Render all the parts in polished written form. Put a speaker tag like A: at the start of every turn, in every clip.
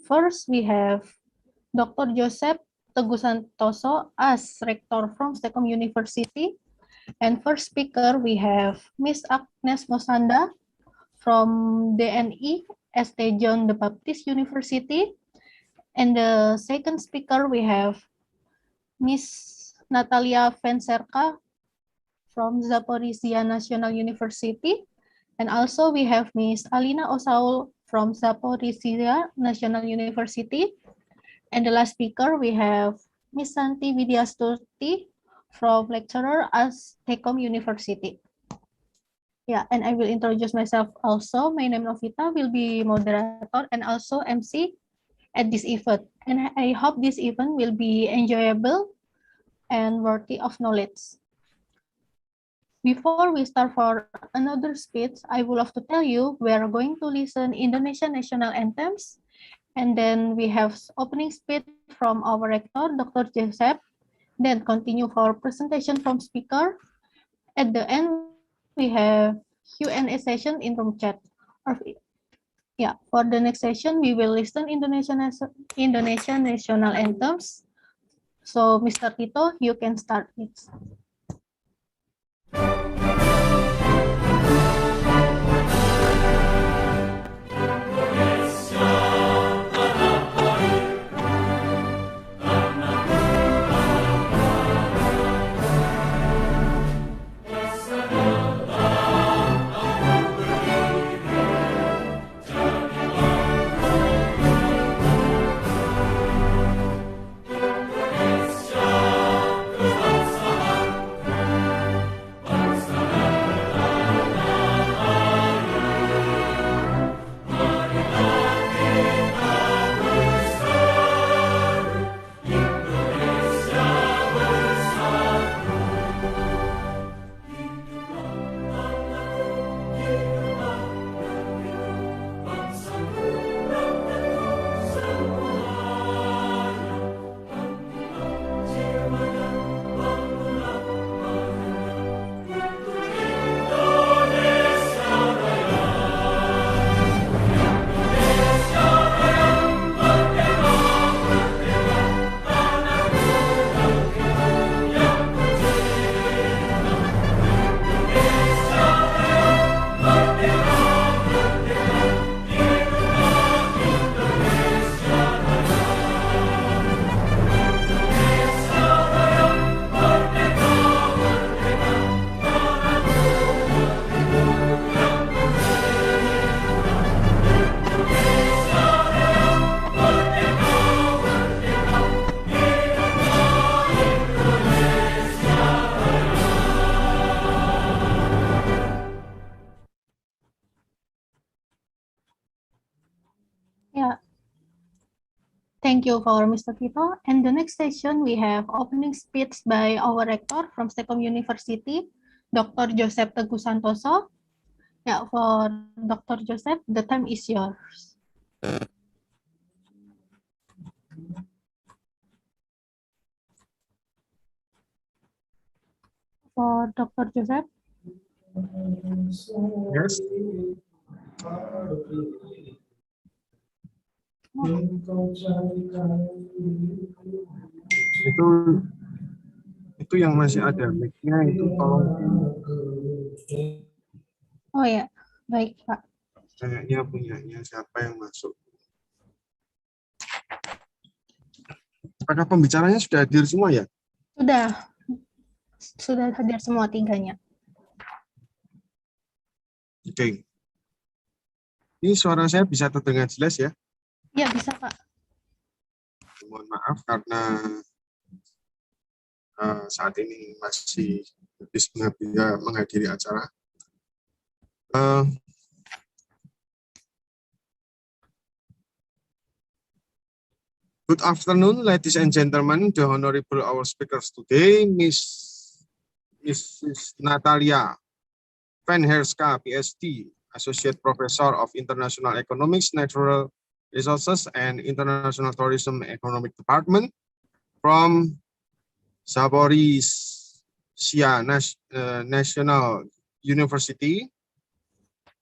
A: First, we have Dr. Joseph Teguh Santoso as Rektor from Stekom University. And first speaker, we have Miss Agness Mosanda from DNI St. John the Baptist University. And the second speaker, we have Miss Natalia Venherska from Zaporizhzhia National University. And also we have Miss Alina Osaul from Zaporizhzhia National University. And the last speaker, we have Miss Santi Widiastuti from lecturer at Stekom University. Yeah, and I will introduce myself also. My name is Novita, will be moderator and also MC at this event. And I hope this event will be enjoyable and worthy of knowledge. Before we start for another speech, I would love to tell you we are going to listen Indonesian national anthems, and then we have opening speech from our rector, Dr. Joseph, then continue for presentation from speaker. At the end, we have Q&A session in room chat. Yeah, for the next session, we will listen Indonesian national anthems. So, Mr. Tito, you can start it. Thank you for Mr. Tito. And the next session, we have opening speech by our rector from Stekom University, Dr. Joseph Teguh Santoso. Yeah, for Dr. Joseph, the time is yours. For Dr. Joseph.
B: Yes. Itu yang masih ada mic-nya itu tolong.
A: Oh ya, baik Pak.
B: Kayaknya punyanya siapa yang masuk? Apakah pembicaranya sudah hadir semua ya?
A: Sudah hadir semua tiganya.
B: Oke. Ini suara saya bisa terdengar jelas ya?
A: Ya, bisa Pak.
B: Mohon maaf karena saat ini masih habis menghadiri acara. Good afternoon, ladies and gentlemen. The honorable our speakers today, Mrs. Natalia Venherska PhD, Associate Professor of International Economics, Natural Resources, and International Tourism Economic Department from Zaporizhzhia National University,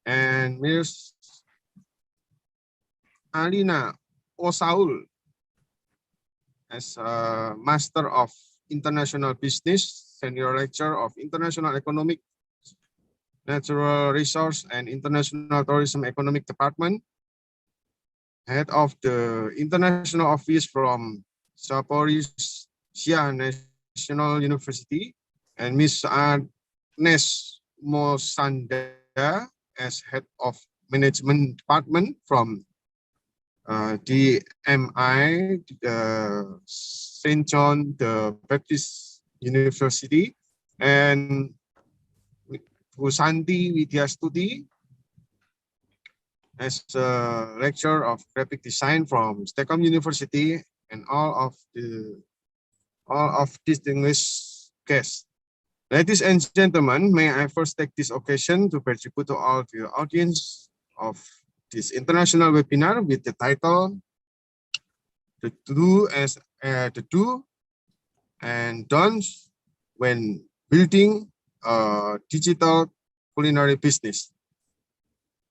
B: and Ms. Alina Osaul as a Master of International Business, Senior Lecturer of International Economic, Natural Resource and International Tourism Economic Department, Head of the International Office from Zaporizhzhia National University, and Ms. Agness Mosanda as Head of Management Department from DMI, St. John the Baptist University, and Santi Widiastuti as a lecturer of graphic design from Stekom University, and all of distinguished guests. Ladies and gentlemen, may I first take this occasion to pay tribute to all the audience of this international webinar with the title "The Do and Don'ts When Building a Digital Culinary Business,"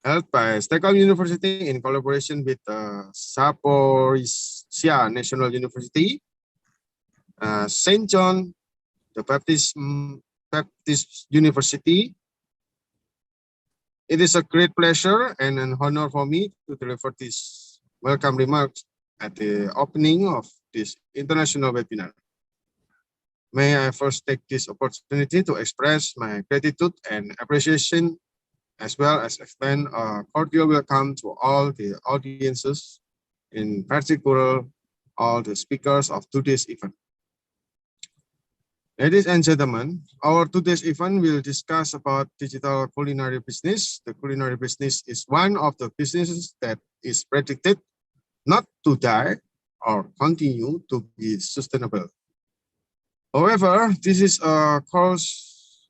B: held by Stekom University in collaboration with Zaporizhzhia National University, St. John the Baptist University. It is a great pleasure and an honor for me to deliver these welcome remarks at the opening of this international webinar. May I first take this opportunity to express my gratitude and appreciation, as well as extend a cordial welcome to all the audiences, in particular, all the speakers of today's event. Ladies and gentlemen, our today's event will discuss about digital culinary business. The culinary business is one of the businesses that is predicted not to die or continue to be sustainable. However, this is a course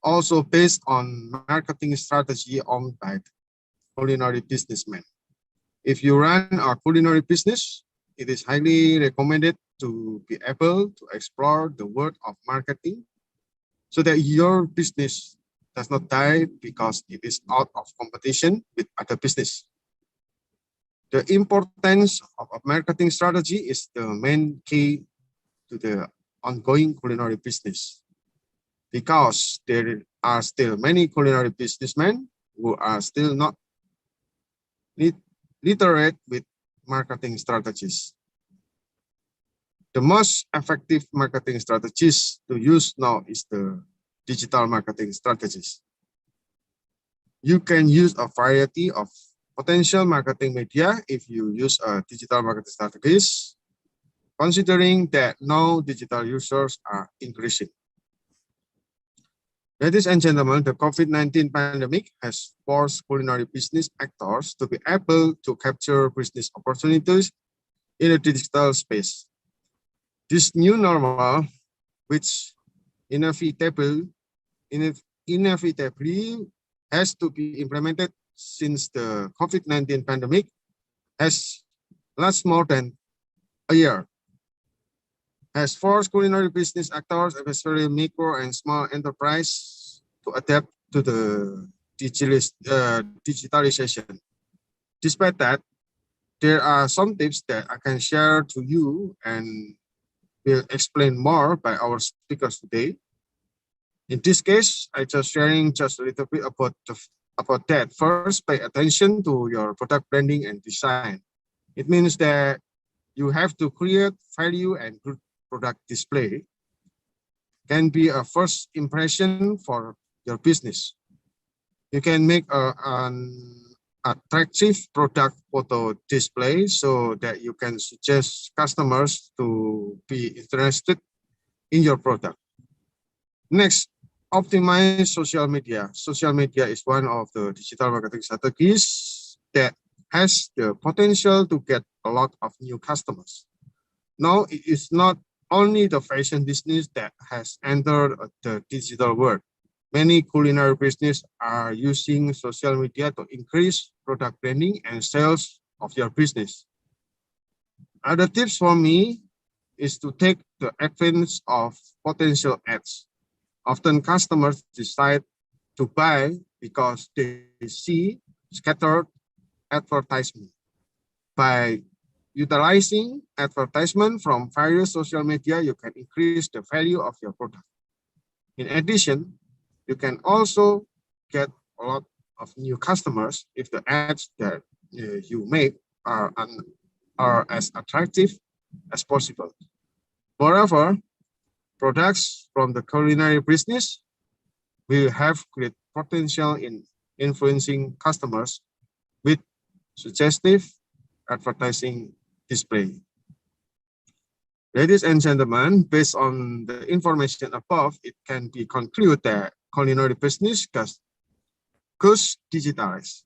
B: also based on marketing strategy owned by culinary businessmen. If you run a culinary business, it is highly recommended to be able to explore the world of marketing so that your business does not die because it is out of competition with other business. The importance of a marketing strategy is the main key to the ongoing culinary business, because there are still many culinary businessmen who are still not literate with marketing strategies. The most effective marketing strategies to use now is the digital marketing strategies. You can use a variety of potential marketing media if you use a digital marketing strategies, considering that now digital users are increasing. Ladies and gentlemen, the COVID-19 pandemic has forced culinary business actors to be able to capture business opportunities in a digital space. This new normal, which inevitably has to be implemented since the COVID-19 pandemic has lasted more than a year, has forced culinary business actors, especially micro and small enterprise, to adapt to the digitalization. Despite that, there are some tips that I can share to you and will explain more by our speakers today. In this case, I just sharing just a little bit about that. First, pay attention to your product branding and design. It means that you have to create value, and good product display can be a first impression for your business. You can make an attractive product photo display so that you can suggest customers to be interested in your product. Next, optimize social media. Social media is one of the digital marketing strategies that has the potential to get a lot of new customers. Now, it is not only the fashion business that has entered the digital world. Many culinary businesses are using social media to increase product branding and sales of your business. Other tips for me is to take the advantage of potential ads. Often customers decide to buy because they see scattered advertisement. By utilizing advertisement from various social media, you can increase the value of your product. In addition, you can also get a lot of new customers if the ads that you make are as attractive as possible. Moreover, products from the culinary business will have great potential in influencing customers with suggestive advertising display. Ladies and gentlemen, based on the information above, it can be concluded that culinary business goes digitalized.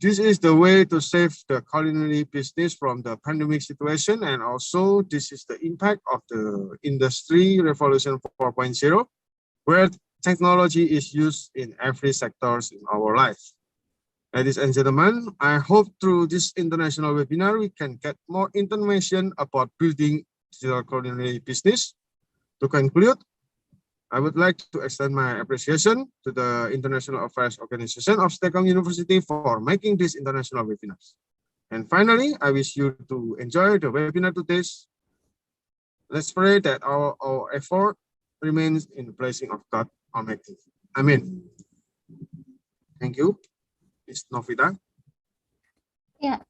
B: This is the way to save the culinary business from the pandemic situation, and also this is the impact of the Industry Revolution 4.0, where technology is used in every sector in our life. Ladies and gentlemen, I hope through this international webinar, we can get more information about building digital culinary business. To conclude, I would like to extend my appreciation to the International Affairs Organization of Stekom University for making this international webinars. And finally, I wish you to enjoy the webinar today. Let's pray that our effort remains in the blessing of God Almighty. Amen. Thank you. Ms. Novita.
A: Yeah,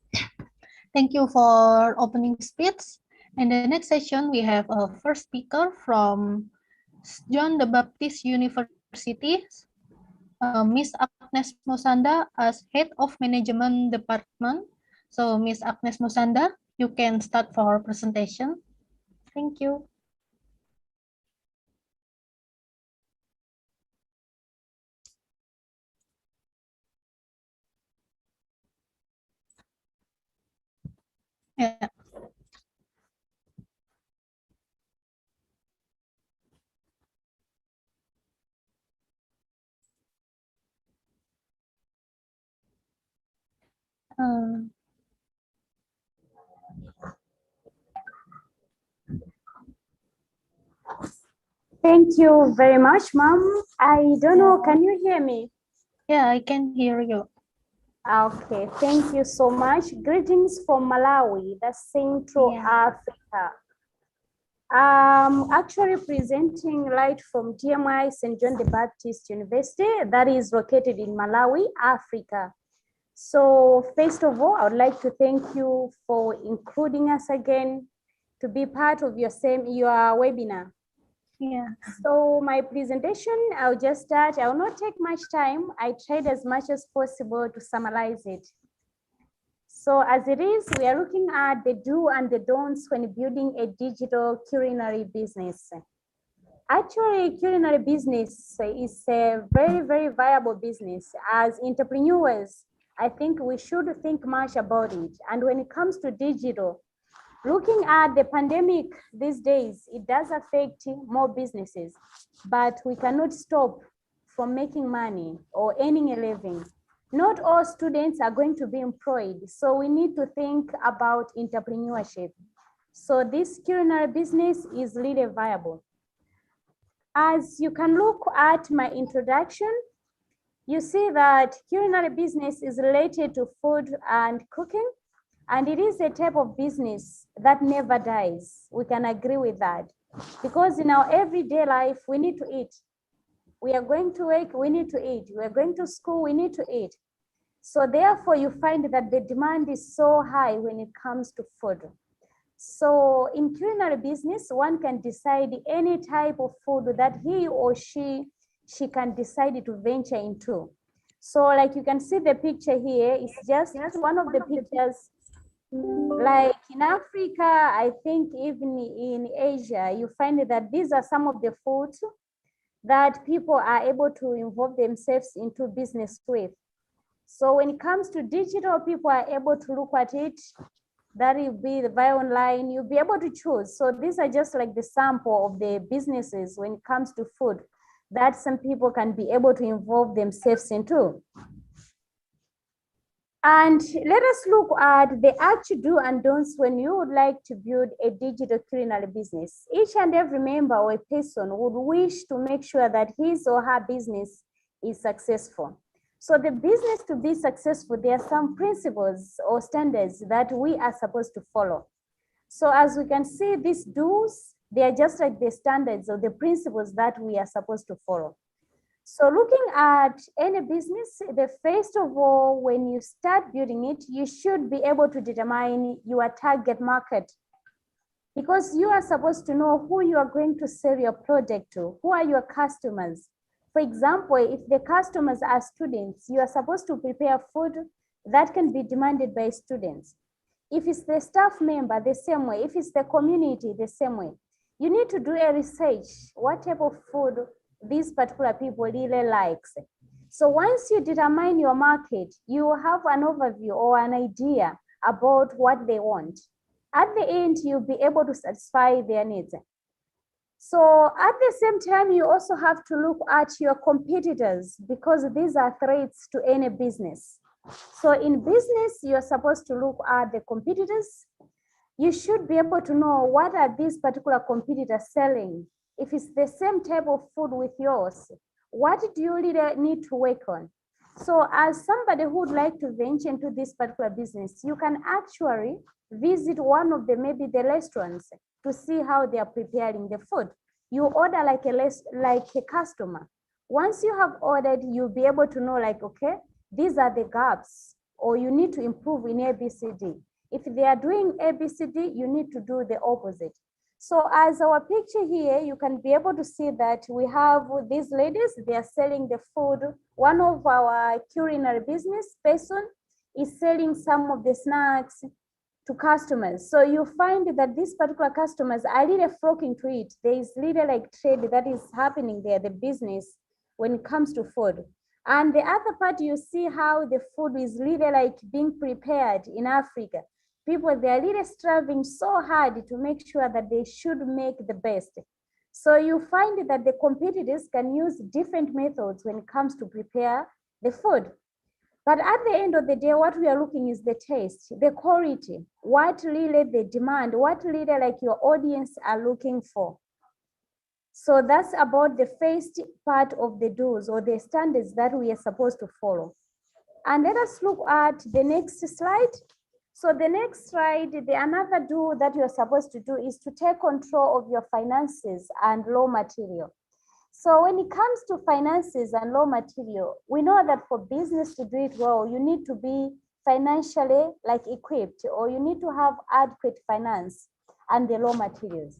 A: thank you for opening speech. And the next session, we have a first speaker from John the Baptist University, Miss Agness Mosanda as Head of Management Department. So Miss Agness Mosanda, you can start for our presentation. Thank you. Yeah.
C: Thank you very much, Mom. I don't know, can you hear me?
A: Yeah, I can hear you.
C: Okay, thank you so much. Greetings from Malawi, that's Central Africa. Actually presenting right from DMI St. John the Baptist University that is located in Malawi, Africa. So first of all, I would like to thank you for including us again to be part of your webinar.
A: Yeah.
C: So my presentation, I'll just start. I will not take much time. I tried as much as possible to summarize it. So as it is, we are looking at the do and the don'ts when building a digital culinary business. Actually, culinary business is a very, very viable business. As entrepreneurs, I think we should think much about it. And when it comes to digital, looking at the pandemic these days, it does affect more businesses, but we cannot stop from making money or earning a living. Not all students are going to be employed, so we need to think about entrepreneurship. So this culinary business is really viable. As you can look at my introduction, you see that culinary business is related to food and cooking. And it is a type of business that never dies. We can agree with that. Because in our everyday life, we need to eat. We are going to work, we need to eat. We are going to school, we need to eat. So therefore, you find that the demand is so high when it comes to food. So in culinary business, one can decide any type of food that he or she can decide to venture into. So like you can see the picture here, it's just one of the pictures. Like in Africa, I think even in Asia, you find that these are some of the foods that people are able to involve themselves into business with. So when it comes to digital, people are able to look at it. That will be the buy online, you'll be able to choose. So these are just like the sample of the businesses when it comes to food that some people can be able to involve themselves into. And let us look at the actual do and don'ts when you would like to build a digital culinary business. Each and every member or a person would wish to make sure that his or her business is successful. So the business to be successful, there are some principles or standards that we are supposed to follow. So as we can see, these do's, they are just like the standards or the principles that we are supposed to follow. So looking at any business, first of all, when you start building it, you should be able to determine your target market, because you are supposed to know who you are going to sell your product to, who are your customers. For example, if the customers are students, you are supposed to prepare food that can be demanded by students. If it's the staff member, the same way. If it's the community, the same way. You need to do a research, what type of food these particular people really likes. So once you determine your market, you will have an overview or an idea about what they want. At the end, you'll be able to satisfy their needs. So at the same time, you also have to look at your competitors, because these are threats to any business. So in business, you're supposed to look at the competitors. You should be able to know what are these particular competitors selling. If it's the same type of food with yours, what do you really need to work on? So as somebody who would like to venture into this particular business, you can actually visit one of the, maybe the restaurants, to see how they are preparing the food. You order like a customer. Once you have ordered, you'll be able to know like, okay, these are the gaps, or you need to improve in ABCD. If they are doing ABCD, you need to do the opposite. So as our picture here, you can be able to see that we have these ladies, they are selling the food. One of our culinary business person is selling some of the snacks to customers. So you find that these particular customers are really flocking to it. There is really like trade that is happening there, the business, when it comes to food. And the other part, you see how the food is really like being prepared in Africa. People, they are really striving so hard to make sure that they should make the best. So you find that the competitors can use different methods when it comes to prepare the food. But at the end of the day, what we are looking is the taste, the quality, what really they demand, what really like your audience are looking for. So that's about the first part of the do's or the standards that we are supposed to follow. And let us look at the next slide. So the next slide, another do that you're supposed to do is to take control of your finances and raw material. So when it comes to finances and raw material, we know that for business to do it well, you need to be financially like equipped, or you need to have adequate finance and the raw materials.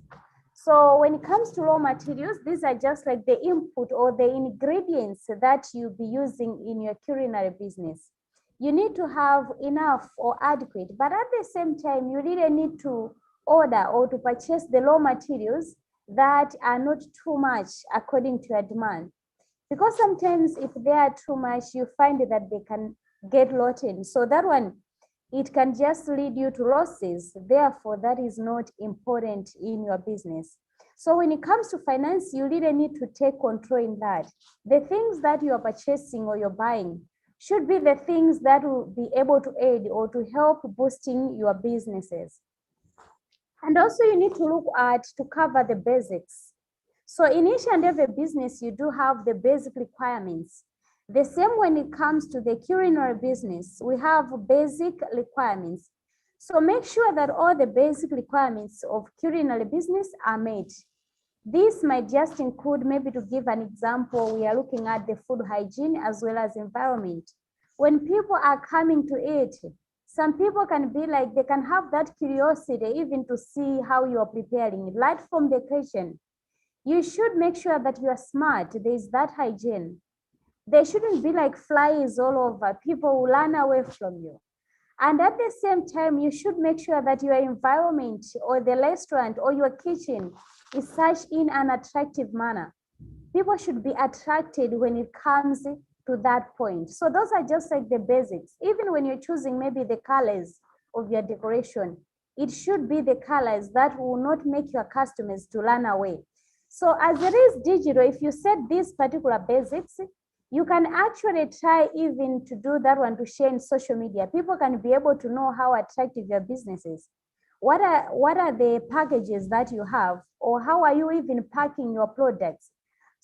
C: So when it comes to raw materials, these are just like the input or the ingredients that you'll be using in your culinary business. You need to have enough or adequate, but at the same time, you really need to order or to purchase the raw materials that are not too much according to your demand. Because sometimes if they are too much, you find that they can get rotten. So that one, it can just lead you to losses. Therefore, that is not important in your business. So when it comes to finance, you really need to take control in that. The things that you are purchasing or you're buying should be the things that will be able to aid or to help boosting your businesses. And also you need to look at to cover the basics. So in each and every business, you do have the basic requirements. The same when it comes to the culinary business, we have basic requirements. So make sure that all the basic requirements of culinary business are met. This might just include, maybe to give an example, we are looking at the food hygiene as well as environment. When people are coming to eat, some people can be like, they can have that curiosity even to see how you are preparing it, right from the kitchen. You should make sure that you are smart. There is that hygiene. There shouldn't be like flies all over. People will run away from you. And at the same time, you should make sure that your environment or the restaurant or your kitchen is such in an attractive manner. People should be attracted when it comes to that point. So those are just like the basics. Even when you're choosing maybe the colors of your decoration, it should be the colors that will not make your customers to run away. So as it is digital, if you set these particular basics, you can actually try even to do that one to share in social media. People can be able to know how attractive your business is. What are the packages that you have, or how are you even packing your products?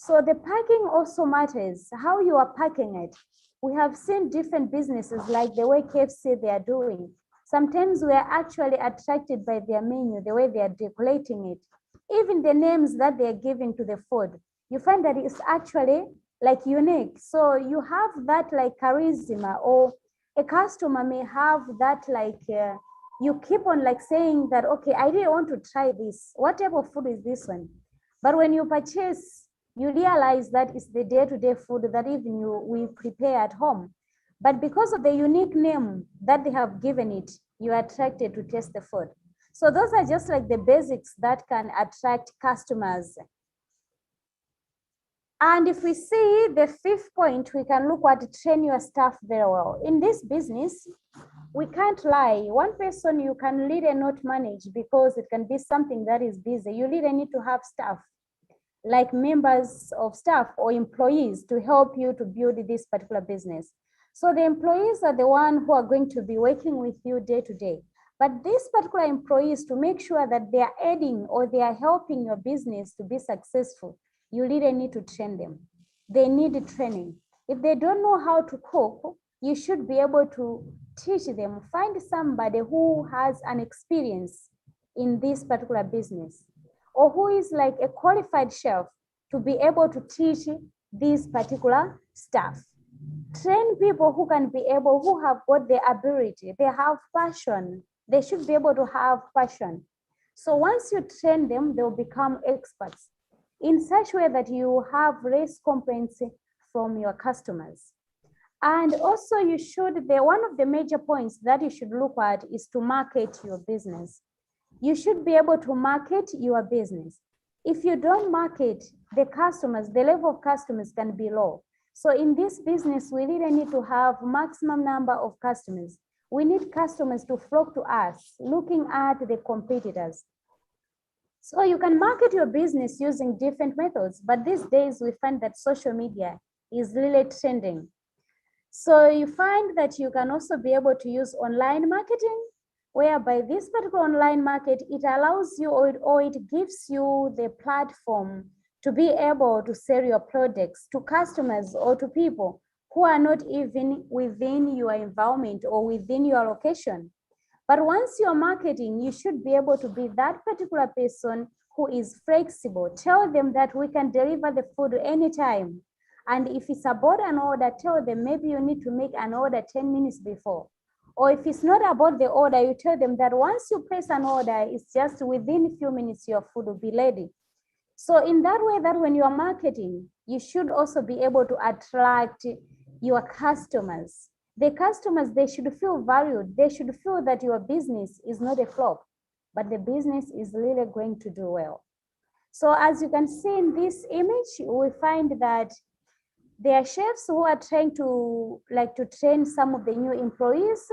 C: So the packing also matters, how you are packing it. We have seen different businesses like the way KFC they are doing. Sometimes we are actually attracted by their menu, the way they are decorating it. Even the names that they are giving to the food, you find that it's actually like unique. So you have that like charisma, or a customer may have that like, you keep on like saying that, okay, I really want to try this. What type of food is this one? But when you purchase, you realize that it's the day-to-day food that even we prepare at home. But because of the unique name that they have given it, you are attracted to taste the food. So those are just like the basics that can attract customers. And if we see the fifth point, we can look at train your staff very well. In this business, we can't lie. One person you can really not manage because it can be something that is busy. You really need to have staff, like members of staff or employees, to help you to build this particular business. So the employees are the one who are going to be working with you day to day. But these particular employees, to make sure that they are aiding or they are helping your business to be successful, you really need to train them. They need training. If they don't know how to cook, you should be able to teach them. Find somebody who has an experience in this particular business, or who is like a qualified chef to be able to teach this particular stuff. Train people who can be able, who have got the ability, they have passion. They should be able to have passion. So once you train them, they'll become experts in such a way that you have raised complaints from your customers. And also you should, one of the major points that you should look at is to market your business. You should be able to market your business. If you don't market the customers, the level of customers can be low. So in this business, we really need to have maximum number of customers. We need customers to flock to us, looking at the competitors. So you can market your business using different methods, but these days we find that social media is really trending. So you find that you can also be able to use online marketing, whereby this particular online market, it allows you or it gives you the platform to be able to sell your products to customers or to people who are not even within your environment or within your location. But once you're marketing, you should be able to be that particular person who is flexible. Tell them that we can deliver the food anytime. And if it's about an order, tell them maybe you need to make an order 10 minutes before. Or if it's not about the order, you tell them that once you place an order, it's just within a few minutes your food will be ready. So in that way, that when you are marketing, you should also be able to attract your customers. The customers, they should feel valued. They should feel that your business is not a flop, but the business is really going to do well. So as you can see in this image, we find that there are chefs who are trying to train some of the new employees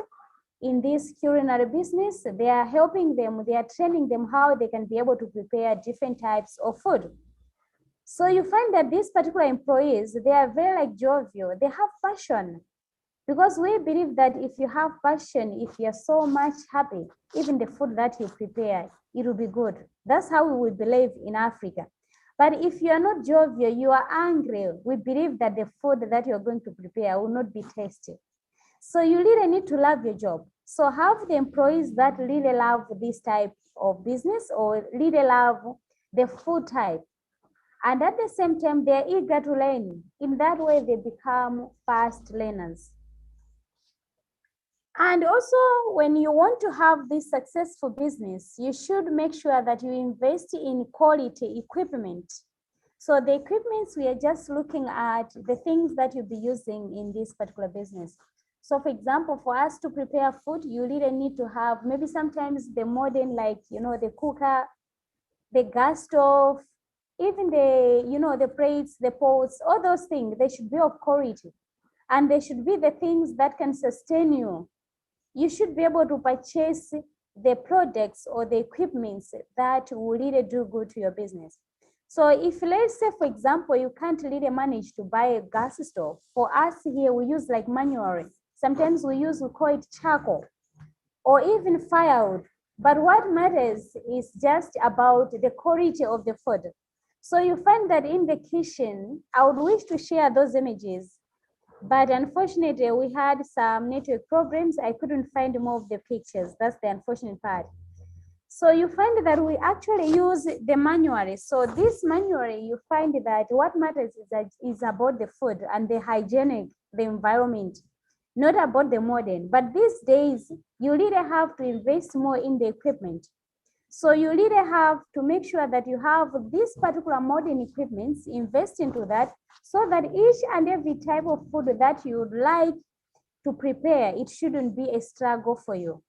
C: in this culinary business. They are helping them, they are training them how they can be able to prepare different types of food. So you find that these particular employees, they are very jovial, they have passion. Because we believe that if you have passion, if you're so much happy, even the food that you prepare, it will be good. That's how we believe in Africa. But if you are not jovial, you are angry, we believe that the food that you're going to prepare will not be tasty. So you really need to love your job. So have the employees that really love this type of business or really love the food type. And at the same time, they're eager to learn. In that way, they become fast learners. And also, when you want to have this successful business, you should make sure that you invest in quality equipment. So the equipments, we are just looking at the things that you'll be using in this particular business. So for example, for us to prepare food, you really need to have maybe sometimes the modern, the cooker, the gas stove, even the plates, the pots, all those things, they should be of quality. And they should be the things that can sustain you. You should be able to purchase the products or the equipments that will really do good to your business. So if, let's say, for example, you can't really manage to buy a gas stove, for us here, we use manually. Sometimes we call it charcoal or even firewood. But what matters is just about the quality of the food. So you find that in the kitchen, I would wish to share those images, but unfortunately we had some network problems. I couldn't find more of the pictures. That's the unfortunate part. So you find that we actually use the manual. So this manual, you find that what matters is about the food and the hygienic, the environment, not about the modern. But these days, you really have to invest more in the equipment. So you really have to make sure that you have this particular modern equipments, invest into that, so that each and every type of food that you would like to prepare, it shouldn't be a struggle for you.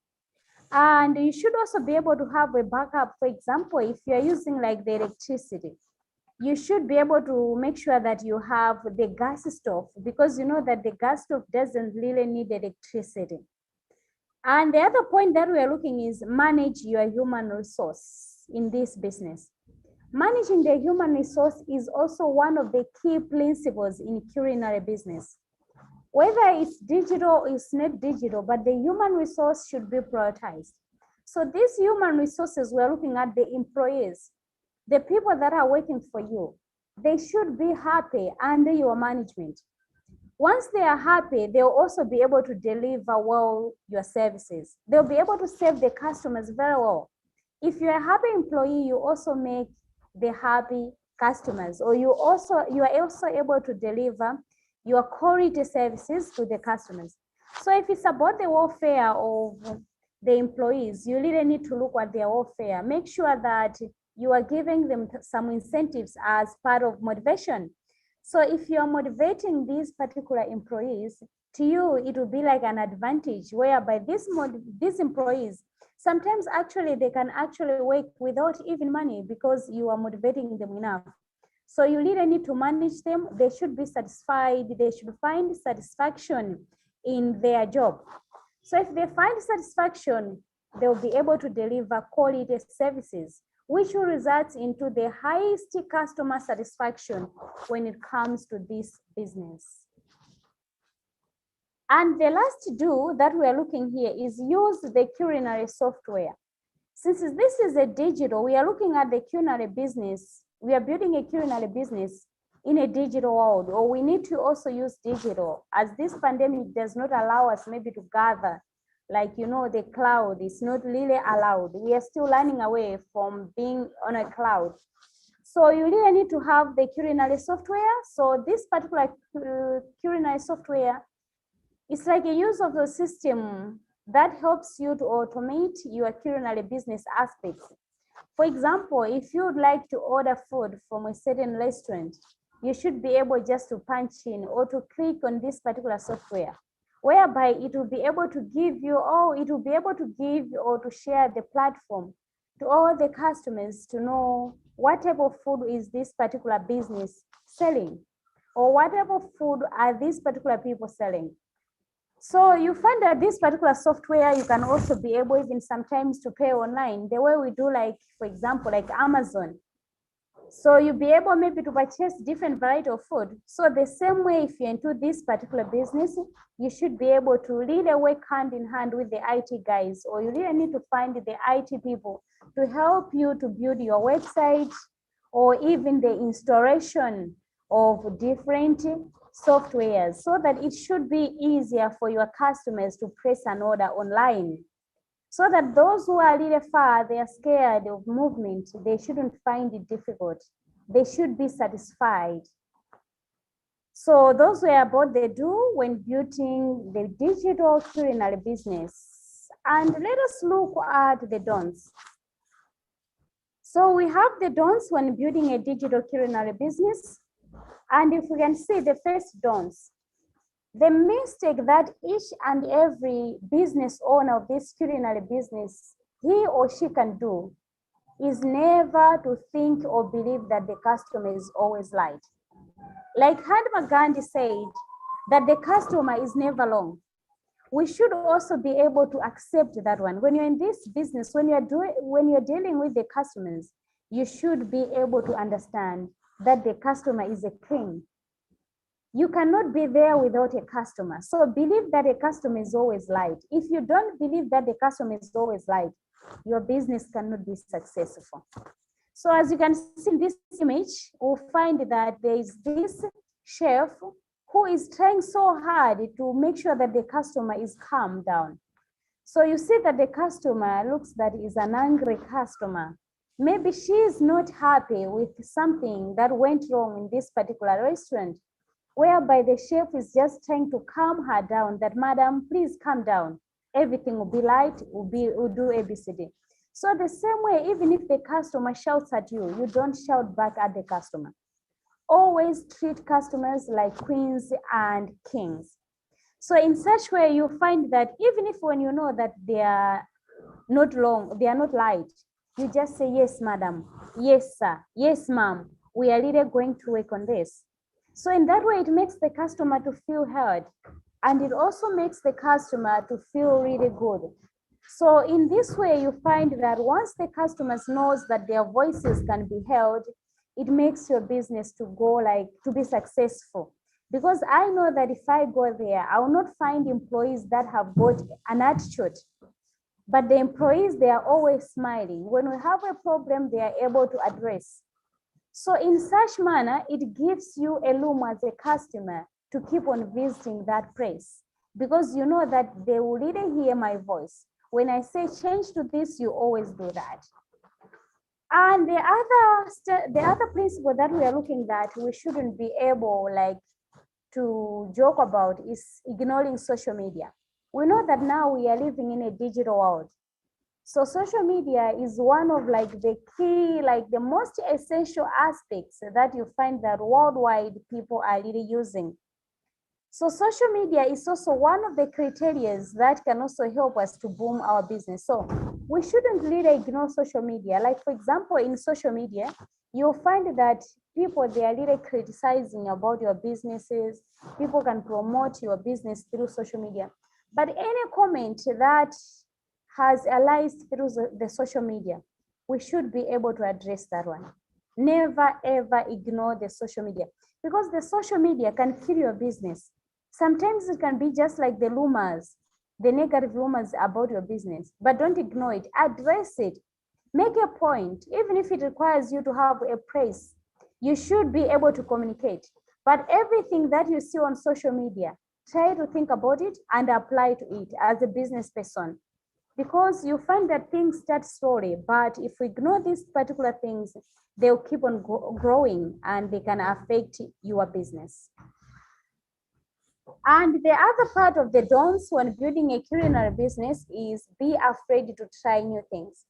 C: And you should also be able to have a backup. For example, if you're using like the electricity, you should be able to make sure that you have the gas stove, because you know that the gas stove doesn't really need electricity. And the other point that we are looking is manage your human resource in this business. Managing the human resource is also one of the key principles in culinary business. Whether it's digital or it's not digital, but the human resource should be prioritized. So these human resources, we're looking at the employees, the people that are working for you. They should be happy under your management. Once they are happy, they'll also be able to deliver well your services. They'll be able to serve the customers very well. If you're a happy employee, you also make the happy customers, or you are also able to deliver your quality services to the customers. So if it's about the welfare of the employees, you really need to look at their welfare. Make sure that you are giving them some incentives as part of motivation. So if you're motivating these particular employees, to you, it will be like an advantage, whereby these employees, sometimes actually they can actually work without even money because you are motivating them enough. So you really need to manage them. They should be satisfied. They should find satisfaction in their job. So if they find satisfaction, they'll be able to deliver quality services, which will result into the highest customer satisfaction when it comes to this business. And the last do that we are looking here is use the culinary software. Since this is a digital, we are looking at the culinary business. We are building a culinary business in a digital world, or we need to also use digital, as this pandemic does not allow us maybe to gather, like, you know, the cloud is not really allowed. We are still learning away from being on a cloud. So you really need to have the culinary software. So this particular culinary software is like a use of the system that helps you to automate your culinary business aspects. For example, if you would like to order food from a certain restaurant, you should be able just to punch in or to click on this particular software, whereby it will be able to give you, or it will be able to give or to share the platform to all the customers to know what type of food is this particular business selling, or what type of food are these particular people selling. So you find that this particular software, you can also be able even sometimes to pay online, the way we do, like, for example, like Amazon. So you'll be able maybe to purchase different variety of food. So the same way, if you're into this particular business, you should be able to really work hand in hand with the IT guys, or you really need to find the IT people to help you to build your website, or even the installation of different softwares, so that it should be easier for your customers to place an order online. So that those who are really far, they are scared of movement, they shouldn't find it difficult. They should be satisfied. So those were about the do when building the digital culinary business. And let us look at the don'ts. So we have the don'ts when building a digital culinary business. And if we can see the first don'ts, the mistake that each and every business owner of this culinary business, he or she can do, is never to think or believe that the customer is always right. Like Mahatma Gandhi said, that the customer is never wrong. We should also be able to accept that one. When you're in this business, when you're dealing with the customers, you should be able to understand that the customer is a king. You cannot be there without a customer. So believe that a customer is always right. If you don't believe that the customer is always right, your business cannot be successful. So as you can see in this image, we'll find that there is this chef who is trying so hard to make sure that the customer is calm down. So you see that the customer looks that is an angry customer. Maybe she is not happy with something that went wrong in this particular restaurant, whereby the chef is just trying to calm her down, that madam, please calm down. Everything will be light, we'll do ABCD. So the same way, even if the customer shouts at you, you don't shout back at the customer. Always treat customers like queens and kings. So in such way, you find that even if when you know that they are not long, they are not light, you just say, yes, madam, yes, sir, yes, ma'am, we are really going to work on this. So in that way, it makes the customer to feel heard, and it also makes the customer to feel really good. So in this way, you find that once the customers knows that their voices can be held, it makes your business to go to be successful. Because I know that if I go there, I will not find employees that have got an attitude. But the employees, they are always smiling. When we have a problem, they are able to address. So in such manner, it gives you a room as a customer to keep on visiting that place, because you know that they will really hear my voice. When I say change to this, you always do that. And the other principle that we are looking at, we shouldn't be able to joke about, is ignoring social media. We know that now we are living in a digital world. So social media is one of the key, the most essential aspects that you find that worldwide people are really using. So social media is also one of the criteria that can also help us to boom our business. So we shouldn't really ignore social media. Like for example, in social media, you'll find that people, they are really criticizing about your businesses. People can promote your business through social media. But any comment that has arised through the social media, we should be able to address that one. Never ever ignore the social media, because the social media can kill your business. Sometimes it can be just like the rumors, the negative rumors about your business, but don't ignore it, address it, make a point. Even if it requires you to have a press, you should be able to communicate. But everything that you see on social media, try to think about it and apply to it as a business person. Because you find that things start slowly, but if we ignore these particular things, they'll keep on growing and they can affect your business. And the other part of the don'ts when building a culinary business is be afraid to try new things.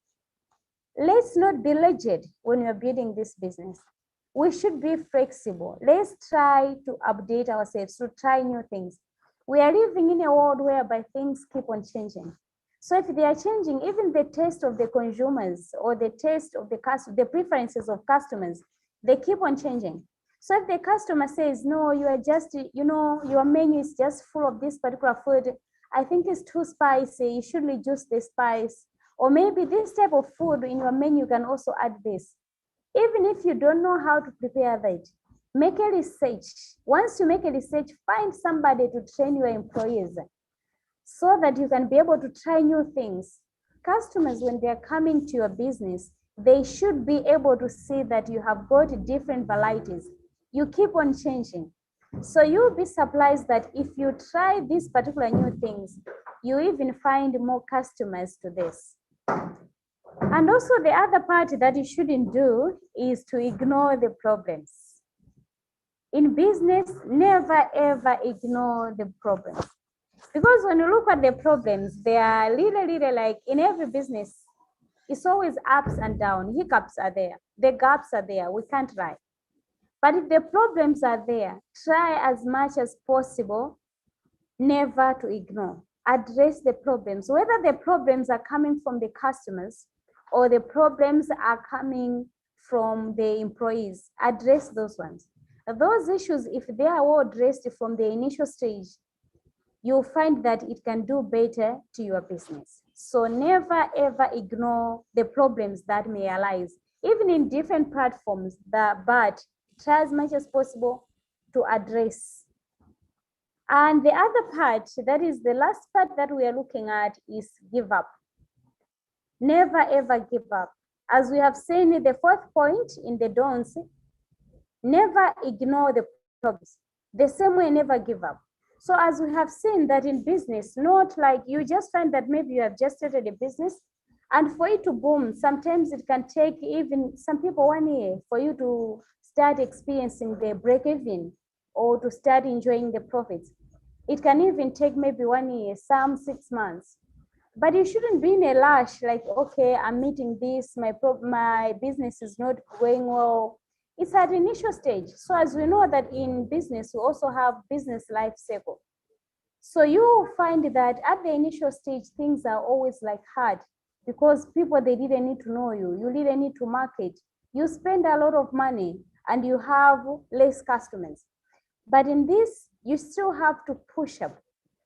C: Let's not be rigid when we're building this business. We should be flexible. Let's try to update ourselves, to try new things. We are living in a world whereby things keep on changing. So if they are changing, even the taste of the consumers or the taste of the preferences of customers, they keep on changing. So if the customer says, no, you are just, your menu is just full of this particular food, I think it's too spicy, you should reduce the spice. Or maybe this type of food in your menu can also add this. Even if you don't know how to prepare that, make a research. Once you make a research, find somebody to train your employees so that you can be able to try new things. Customers, when they're coming to your business, they should be able to see that you have got different varieties. You keep on changing. So you'll be surprised that if you try these particular new things, you even find more customers to this. And also the other part that you shouldn't do is to ignore the problems. In business, never ever ignore the problems. Because when you look at the problems, they are really like in every business, it's always ups and downs. Hiccups are there. The gaps are there. We can't try. But if the problems are there, try as much as possible never to ignore. Address the problems. Whether the problems are coming from the customers or the problems are coming from the employees, address those ones. Those issues, if they are well addressed from the initial stage, you'll find that it can do better to your business. So never ever ignore the problems that may arise, even in different platforms, but try as much as possible to address. And the other part, that is the last part that we are looking at, is give up. Never ever give up. As we have seen, the fourth point in the don'ts, never ignore the problems. The same way, never give up. So as we have seen that in business, not like you just find that maybe you have just started a business, and for it to boom, sometimes it can take even some people 1 year for you to start experiencing the break even or to start enjoying the profits. It can even take maybe 1 year, some 6 months. But you shouldn't be in a rush, like, okay, I'm meeting this, my business is not going well. It's at the initial stage. So as we know that in business, we also have business life cycle. So you find that at the initial stage, things are always like hard because people, they didn't need to know you. You didn't need to market. You spend a lot of money and you have less customers. But in this, you still have to push up.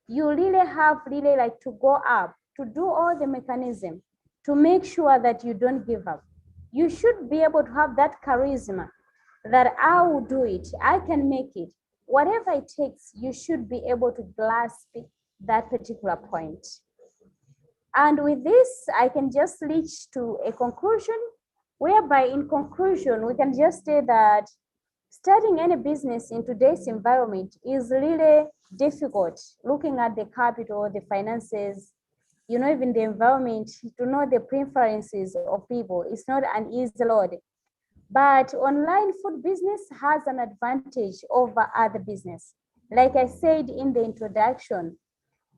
C: You really have like to go up, to do all the mechanism to make sure that you don't give up. You should be able to have that charisma that I will do it, I can make it. Whatever it takes, you should be able to grasp that particular point. And with this, I can just lead to a conclusion, whereby in conclusion, we can just say that starting any business in today's environment is really difficult, looking at the capital, the finances, you know, even the environment, to know the preferences of people. It's not an easy load. But online food business has an advantage over other business. Like I said in the introduction,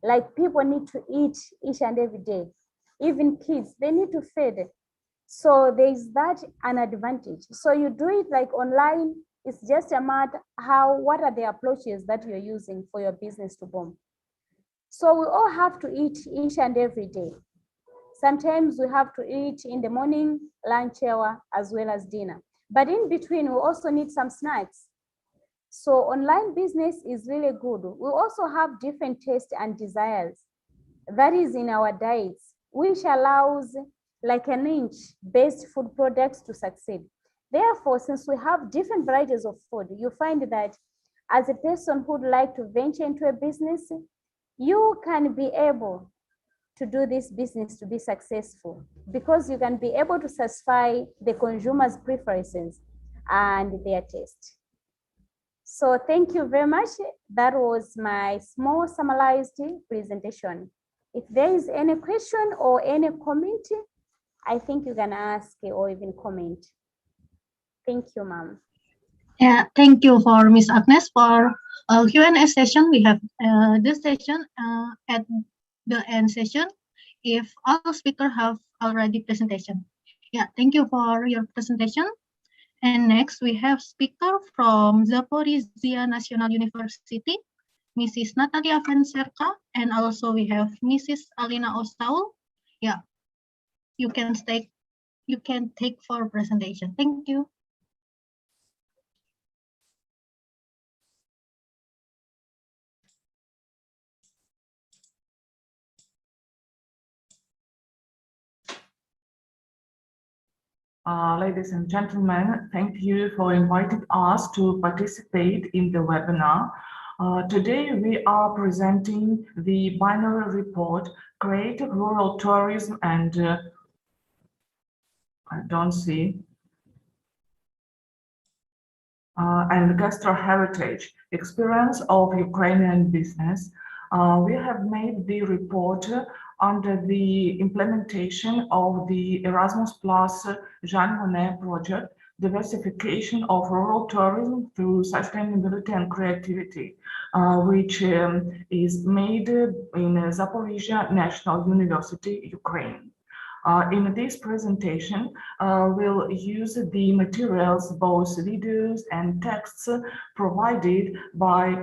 C: like people need to eat each and every day. Even kids, they need to feed. So there's that an advantage. So you do it like online, it's just a matter what are the approaches that you're using for your business to boom. So we all have to eat each and every day. Sometimes we have to eat in the morning, lunch hour, as well as dinner. But in between, we also need some snacks. So online business is really good. We also have different tastes and desires. That is in our diets, which allows like a niche-based food products to succeed. Therefore, since we have different varieties of food, you find that as a person who would like to venture into a business, you can be able to do this business to be successful because you can be able to satisfy the consumers' preferences and their taste. So thank you very much. That was my small summarized presentation. If there is any question or any comment, I think you can ask or even comment. Thank you, ma'am.
A: Yeah, thank you for Ms. Agness for Q&A session. We have this session at the end session if all speakers have already presentation. Yeah, thank you for your presentation. And next we have speaker from Zaporizhzhia National University, Mrs. Natalia Venherska, and also we have Mrs. Alina Osaul. Yeah, you can take for presentation. Thank you.
D: Ladies and gentlemen, thank you for inviting us to participate in the webinar. Today we are presenting the binary report, Creative Rural Tourism and and Gastro Heritage, Experience of Ukrainian Business. We have made the report under the implementation of the Erasmus Plus Jean Monnet project, Diversification of Rural Tourism through Sustainability and Creativity, which is made in Zaporizhzhia National University, Ukraine. In this presentation, we'll use the materials, both videos and texts provided by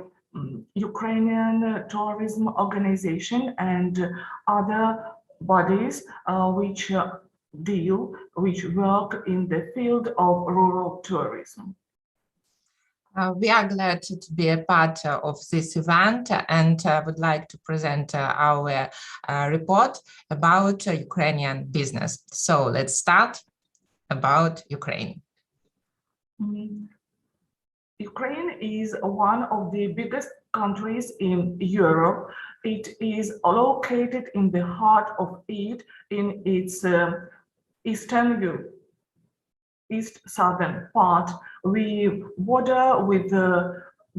D: Ukrainian Tourism Organization and other bodies which work in the field of rural tourism.
E: We are glad to be a part of this event and would like to present our report about Ukrainian business. So let's start about Ukraine.
D: Ukraine is one of the biggest countries in Europe. It is located in the heart of it in its east southern part, we border with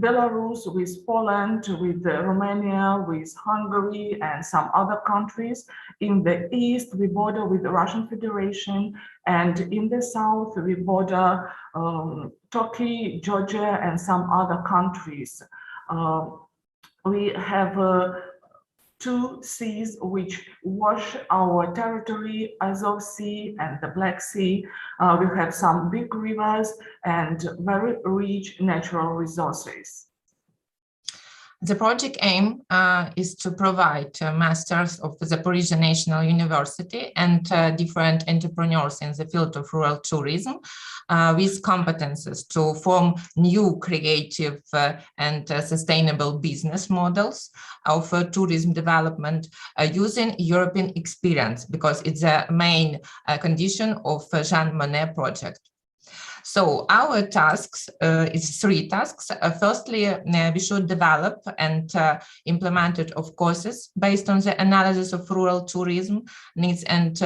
D: Belarus, with Poland, with Romania, with Hungary, and some other countries. In the east, we border with the Russian Federation, and in the south, we border Turkey, Georgia, and some other countries. We have 2 seas which wash our territory, Azov Sea and the Black Sea. We have some big rivers and very rich natural resources.
E: The project aim is to provide masters of the Zaporizhzhia National University and different entrepreneurs in the field of rural tourism with competences to form new creative and sustainable business models of tourism development using European experience, because it's a main condition of Jean Monnet project. So our tasks is 3 tasks. Firstly, we should develop and implement it of courses based on the analysis of rural tourism needs and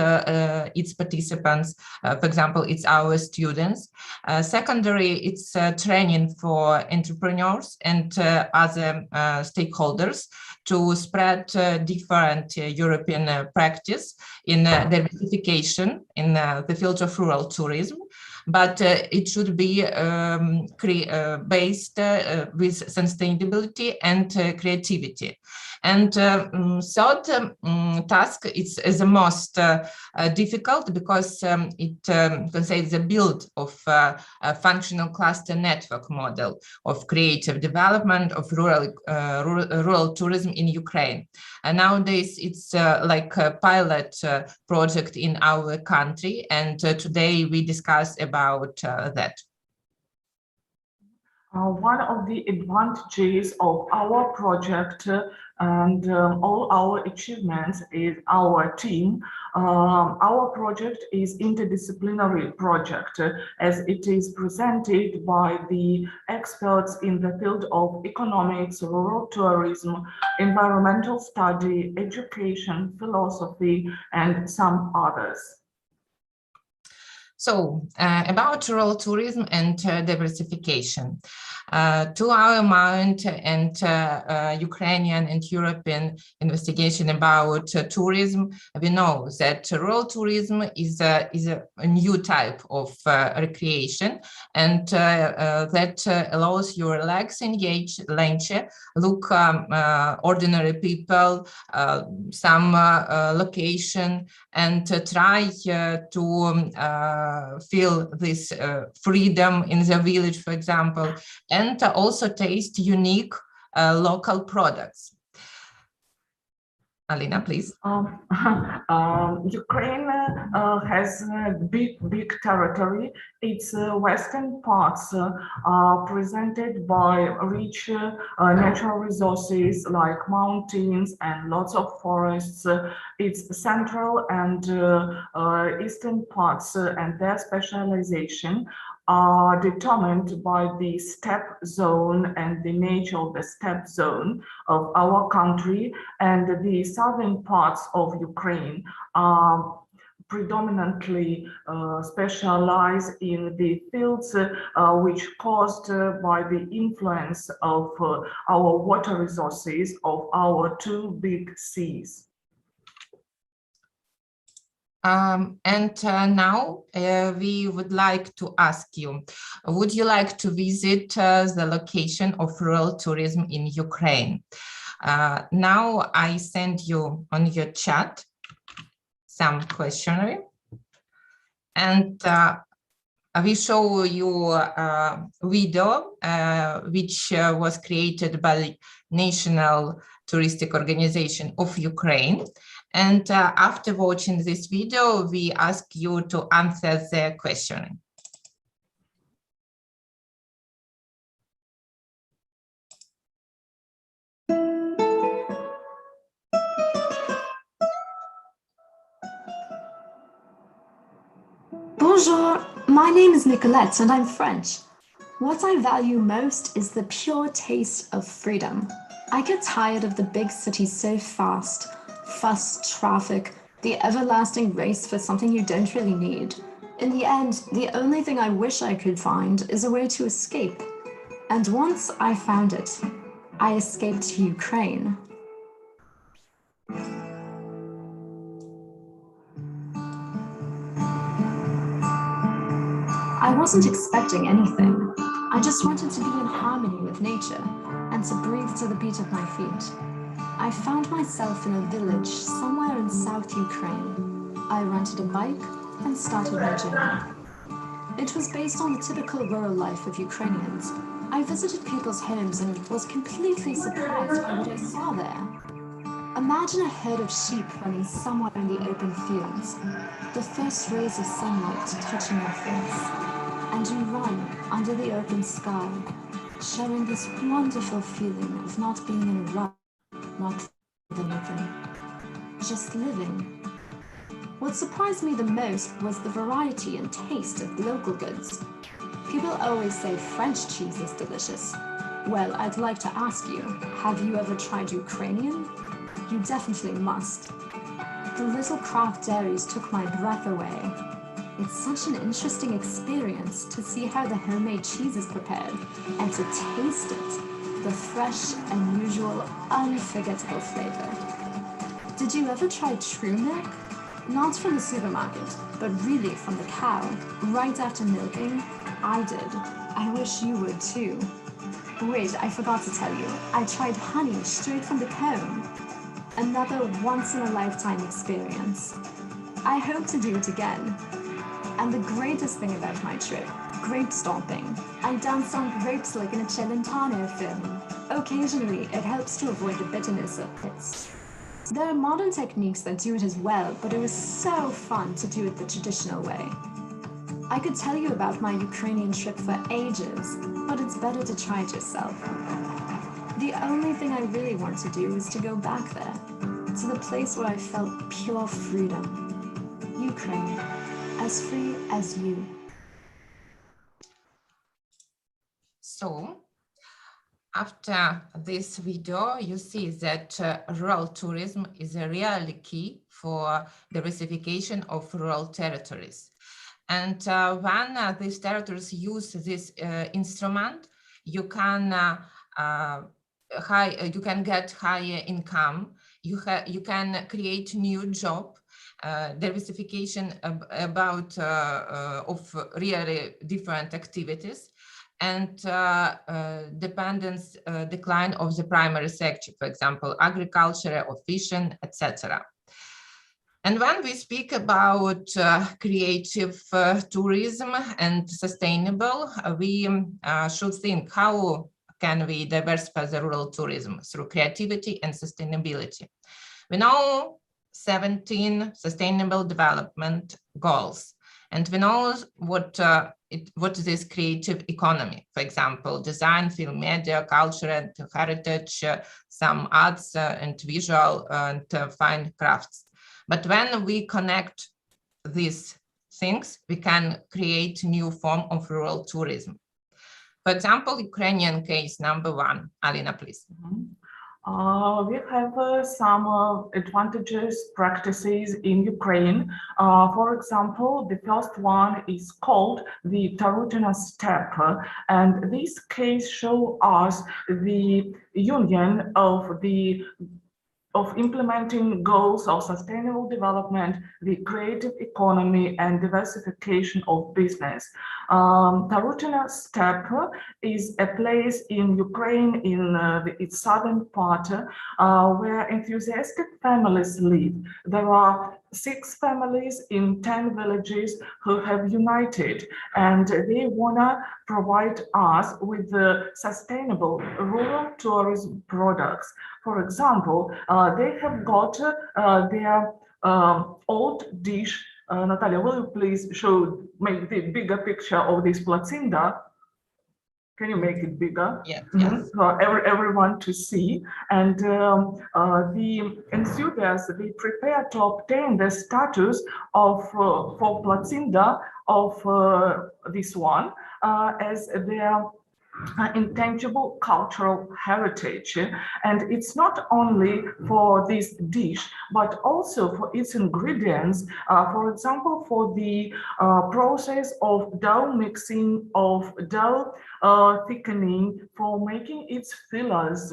E: its participants. For example, it's our students. Secondary, it's training for entrepreneurs and other stakeholders to spread different European practice in diversification in the field of rural tourism. But it should be based with sustainability and creativity. And third task is the most difficult, because it contains the build of a functional cluster network model of creative development of rural tourism in Ukraine. And nowadays, it's like a pilot project in our country, and today we discuss about that.
D: One of the advantages of our project and all our achievements is our team. Our project is interdisciplinary project, as it is presented by the experts in the field of economics, rural tourism, environmental study, education, philosophy, and some others.
E: So about rural tourism and diversification. To our mind and Ukrainian and European investigation about tourism, we know that rural tourism is a new type of recreation, and that allows you to relax, engage, look ordinary people, some location, and try to feel this freedom in the village, for example, and also taste unique local products. Alina, please.
D: Ukraine has a big territory. Its western parts are presented by rich natural resources like mountains and lots of forests. Its central and eastern parts and their specialization are determined by the steppe zone and the nature of the steppe zone of our country, and the southern parts of Ukraine are predominantly specialized in the fields which caused by the influence of our water resources of our 2 big seas.
E: Now we would like to ask you, would you like to visit the location of rural tourism in Ukraine? Now I send you on your chat some questionnaire, and we show you a video which was created by the National Touristic Organization of Ukraine. And after watching this video, we ask you to answer the question.
F: Bonjour, my name is Nicolette and I'm French. What I value most is the pure taste of freedom. I get tired of the big cities so fast, fuss, traffic, The everlasting race for something you don't really need. In the end, the only thing I wish I could find is a way to escape. And once I found it, I escaped to Ukraine. I wasn't expecting anything. I just wanted to be in harmony with nature and to breathe to the beat of my feet. I found myself in a village somewhere in South Ukraine. I rented a bike and started my journey. It was based on the typical rural life of Ukrainians. I visited people's homes and was completely surprised by what I saw there. Imagine a herd of sheep running somewhere in the open fields, the first rays of sunlight touching your face, and you run under the open sky, sharing this wonderful feeling of not being in a rush, not doing anything, just living. What surprised me the most was the variety and taste of local goods. People always say French cheese is delicious. Well, I'd like to ask you, have you ever tried Ukrainian? You definitely must. The little craft dairies took my breath away. It's such an interesting experience to see how the homemade cheese is prepared and to taste it, the fresh, unusual, unforgettable flavor. Did you ever try true milk? Not from the supermarket, but really from the cow, right after milking? I did. I wish you would too. Wait, I forgot to tell you, I tried honey straight from the comb. Another once-in-a-lifetime experience. I hope to do it again. And the greatest thing about my trip, grape stomping. I danced on grapes like in a Celentano film. Occasionally, it helps to avoid the bitterness of it. There are modern techniques that do it as well, but it was so fun to do it the traditional way. I could tell you about my Ukrainian trip for ages, but it's better to try it yourself. The only thing I really want to do is to go back there, to the place where I felt pure freedom. Ukraine, as free as you.
E: So, after this video, you see that rural tourism is a really key for diversification of rural territories. And when these territories use this instrument, you can get higher income, you can create new job, diversification about of really different activities, and decline of the primary sector, for example, agriculture or fishing, etc. And when we speak about creative tourism and sustainable, we should think how can we diversify the rural tourism through creativity and sustainability. We know 17 sustainable development goals, and we know what is creative economy. For example, design, film, media, culture and heritage, some arts and visual and fine crafts. But when we connect these things, we can create new form of rural tourism. For example, Ukrainian case number 1. Alina, please.
D: We have some advantages, practices in Ukraine. For example, the first one is called the Tarutino step. And this case shows us the union of implementing goals of sustainable development, the creative economy, and diversification of business. Tarutino Steppe is a place in Ukraine, in its southern part, where enthusiastic families live. There are 6 families in 10 villages who have united, and they wanna provide us with sustainable rural tourism products. For example, they have got their old dish. Natalia, will you please make the bigger picture of this platsinda? Can you make it bigger?
E: Yeah.
D: For everyone to see. And the enthusiasts, they prepare to obtain the status of for platsinda of this one as their intangible cultural heritage. And it's not only for this dish, but also for its ingredients. For example, for the process of dough mixing, of dough thickening, for making its fillers.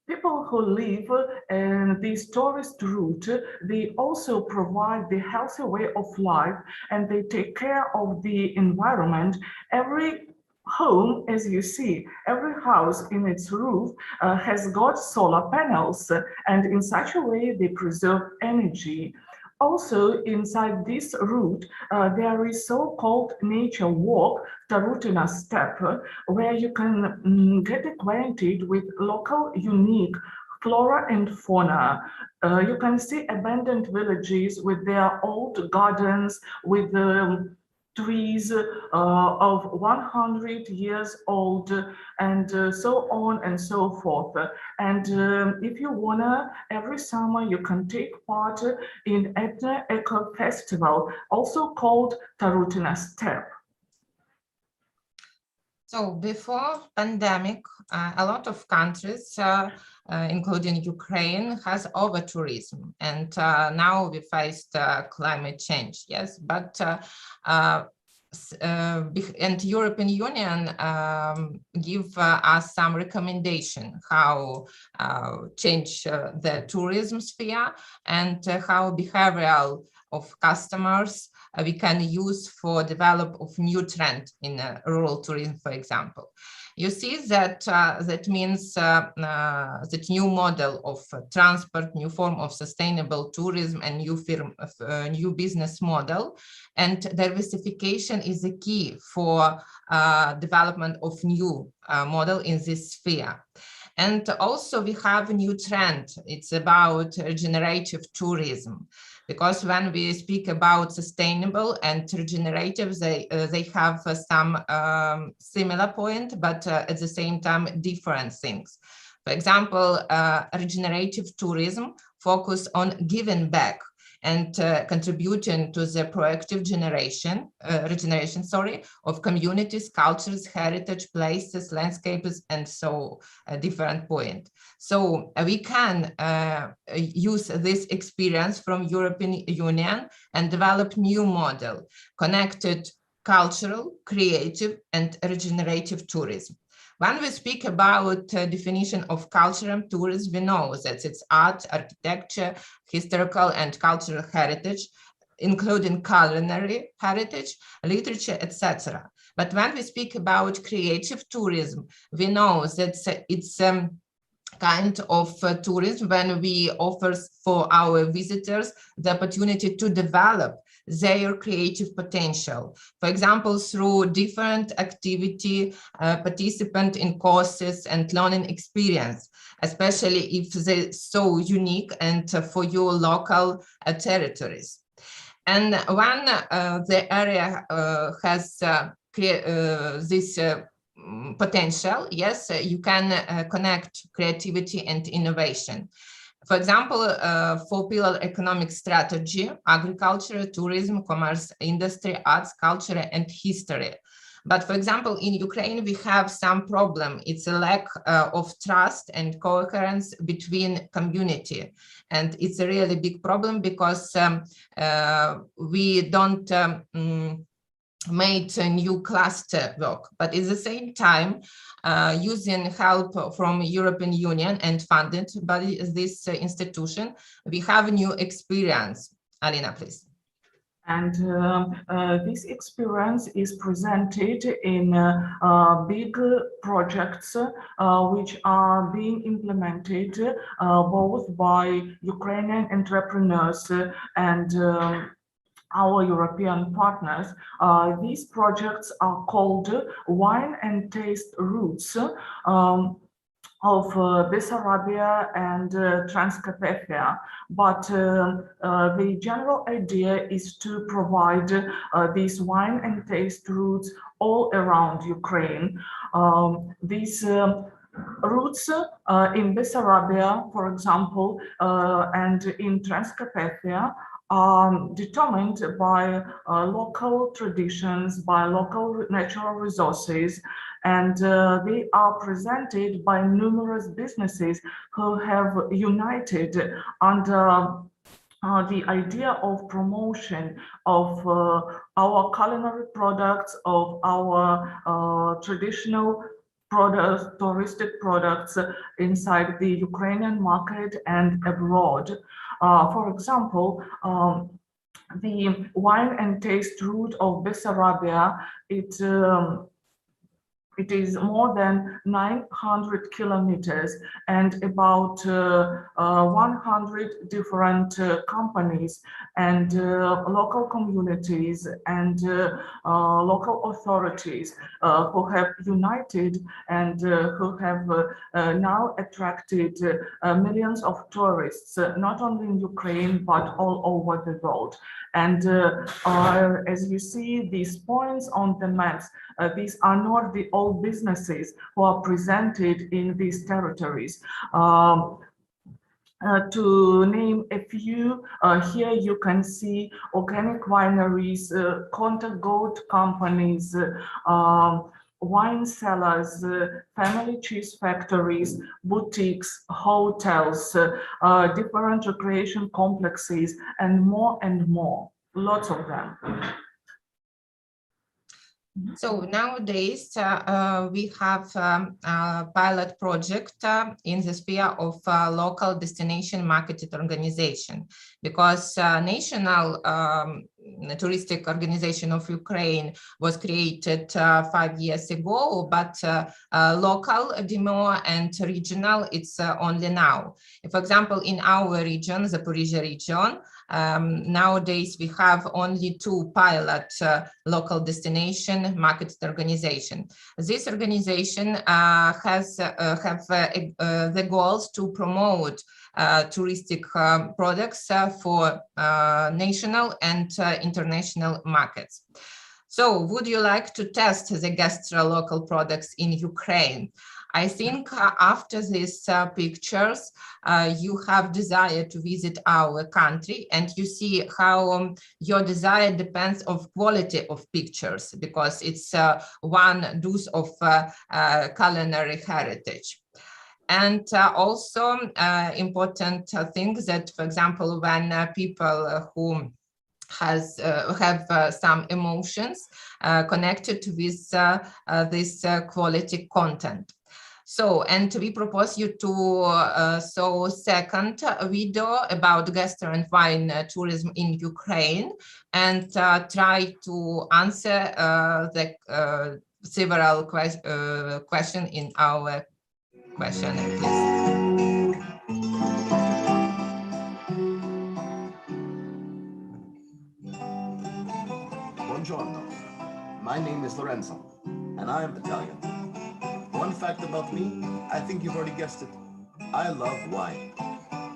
D: People who live in this tourist route, they also provide the healthy way of life, and they take care of the environment. Every home, as you see, every house in its roof has got solar panels, and in such a way they preserve energy. Also, inside this route, there is so-called nature walk, Tarutина step, where you can get acquainted with local unique flora and fauna. You can see abandoned villages with their old gardens, with trees of 100 years old, and so on and so forth. And if you wanna, every summer you can take part in Etna Eco Festival, also called Tarutина Step.
E: So before pandemic, a lot of countries, including Ukraine, has over-tourism, and now we faced climate change, yes, but and European Union give us some recommendation how change the tourism sphere and how behavioral of customers we can use for develop of new trend in rural tourism, for example. You see that that means that new model of transport, new form of sustainable tourism, and new business model, and diversification is the key for development of new model in this sphere. And also we have a new trend. It's about regenerative tourism, because when we speak about sustainable and regenerative, they have some similar point, but at the same time different things. For example, regenerative tourism focus on giving back and contributing to the proactive regeneration of communities, cultures, heritage, places, landscapes, and so different point. So we can use this experience from European Union and develop new model, connected cultural, creative, and regenerative tourism. When we speak about definition of cultural tourism, we know that it's art, architecture, historical and cultural heritage, including culinary heritage, literature, etc. But when we speak about creative tourism, we know that it's kind of tourism when we offer for our visitors the opportunity to develop their creative potential. For example, through different activity, participant in courses and learning experience, especially if they're so unique and for your local territories. And when the area has this potential, yes, you can connect creativity and innovation. For example, 4-pillar economic strategy: agriculture, tourism, commerce, industry, arts, culture, and history. But for example, in Ukraine, we have some problem. It's a lack of trust and coherence between community. And it's a really big problem because we don't made a new cluster work, but at the same time, using help from European Union and funded by this institution, we have a new experience. Alina, please.
D: And this experience is presented in big projects which are being implemented both by Ukrainian entrepreneurs and our European partners. These projects are called Wine and Taste Routes of Bessarabia and Transcarpathia, but the general idea is to provide these wine and taste routes all around Ukraine. These routes in Bessarabia, for example, and in Transcarpathia determined by local traditions, by local natural resources, and they are presented by numerous businesses who have united under the idea of promotion of our culinary products, of our traditional products, touristic products inside the Ukrainian market and abroad. For example, the wine and taste route of Bessarabia, it is more than 900 kilometers and about 100 different companies and local communities and local authorities who have united and who have now attracted millions of tourists, not only in Ukraine, but all over the world. And as you see these points on the maps, these are not the old businesses who are presented in these territories. To name a few, here you can see organic wineries, contact goat companies, wine cellars, family cheese factories, boutiques, hotels, different recreation complexes, and more, lots of them.
E: So nowadays we have a pilot project in the sphere of local destination marketed organization, because National Touristic Organization of Ukraine was created 5 years ago, but local demo and regional, it's only now. For example, in our region, Zaporizhzhia region, nowadays we have only 2 pilot local destination marketed organization. This organization have the goals to promote touristic products for national and international markets. So would you like to test the gastro-local products in Ukraine? I think after these pictures, you have desire to visit our country, and you see how your desire depends on quality of pictures, because it's one dose of culinary heritage. And also important thing that, for example, when people who have some emotions connected with this quality content. So, and we propose you to show second video about gastro and wine tourism in Ukraine, and try to answer the several questions in our questionnaire, please.
G: Buongiorno. My name is Lorenzo, and I am Italian. One fact about me, I think you've already guessed it. I love wine.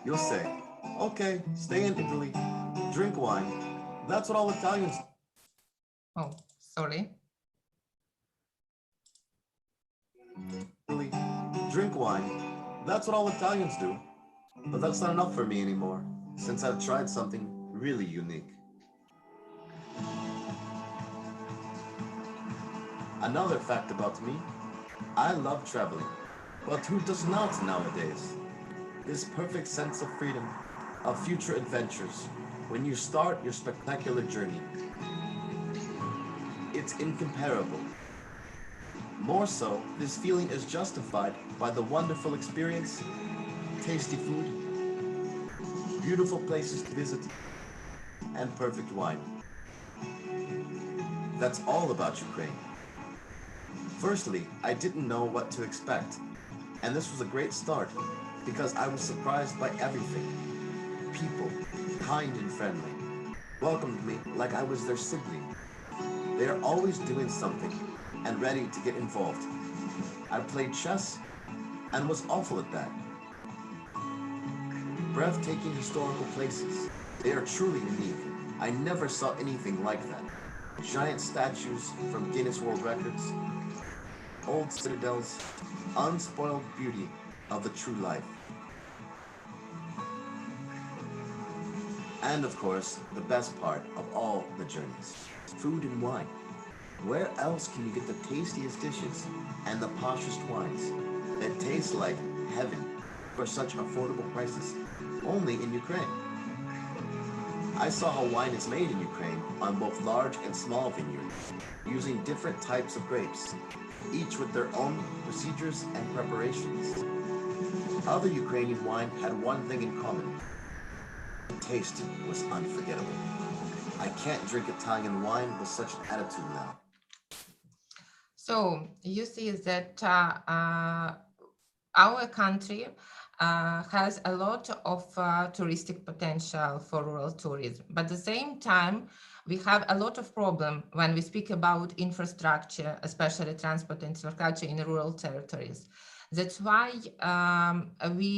G: You'll say, okay, stay in Italy, drink wine. That's what all Italians...
E: Oh, sorry.
G: Drink wine. That's what all Italians do. But that's not enough for me anymore, since I've tried something really unique. Another fact about me, I love traveling, but who does not nowadays? This perfect sense of freedom, of future adventures, when you start your spectacular journey. It's incomparable. More so, this feeling is justified by the wonderful experience, tasty food, beautiful places to visit, and perfect wine. That's all about Ukraine. Firstly, I didn't know what to expect, and this was a great start because I was surprised by everything. People, kind and friendly, welcomed me like I was their sibling. They are always doing something and ready to get involved. I played chess and was awful at that. Breathtaking historical places. They are truly unique. I never saw anything like that. Giant statues from Guinness World Records, old citadels, unspoiled beauty of the true life. And of course, the best part of all the journeys, food and wine. Where else can you get the tastiest dishes and the poshest wines that taste like heaven for such affordable prices? Only in Ukraine. I saw how wine is made in Ukraine on both large and small vineyards, using different types of grapes, each with their own procedures and preparations. Other Ukrainian wine had one thing in common. The taste was unforgettable. I can't drink Italian wine with such an attitude now.
E: So you see that our country has a lot of touristic potential for rural tourism, but at the same time, we have a lot of problem when we speak about infrastructure, especially transport infrastructure in rural territories. That's why we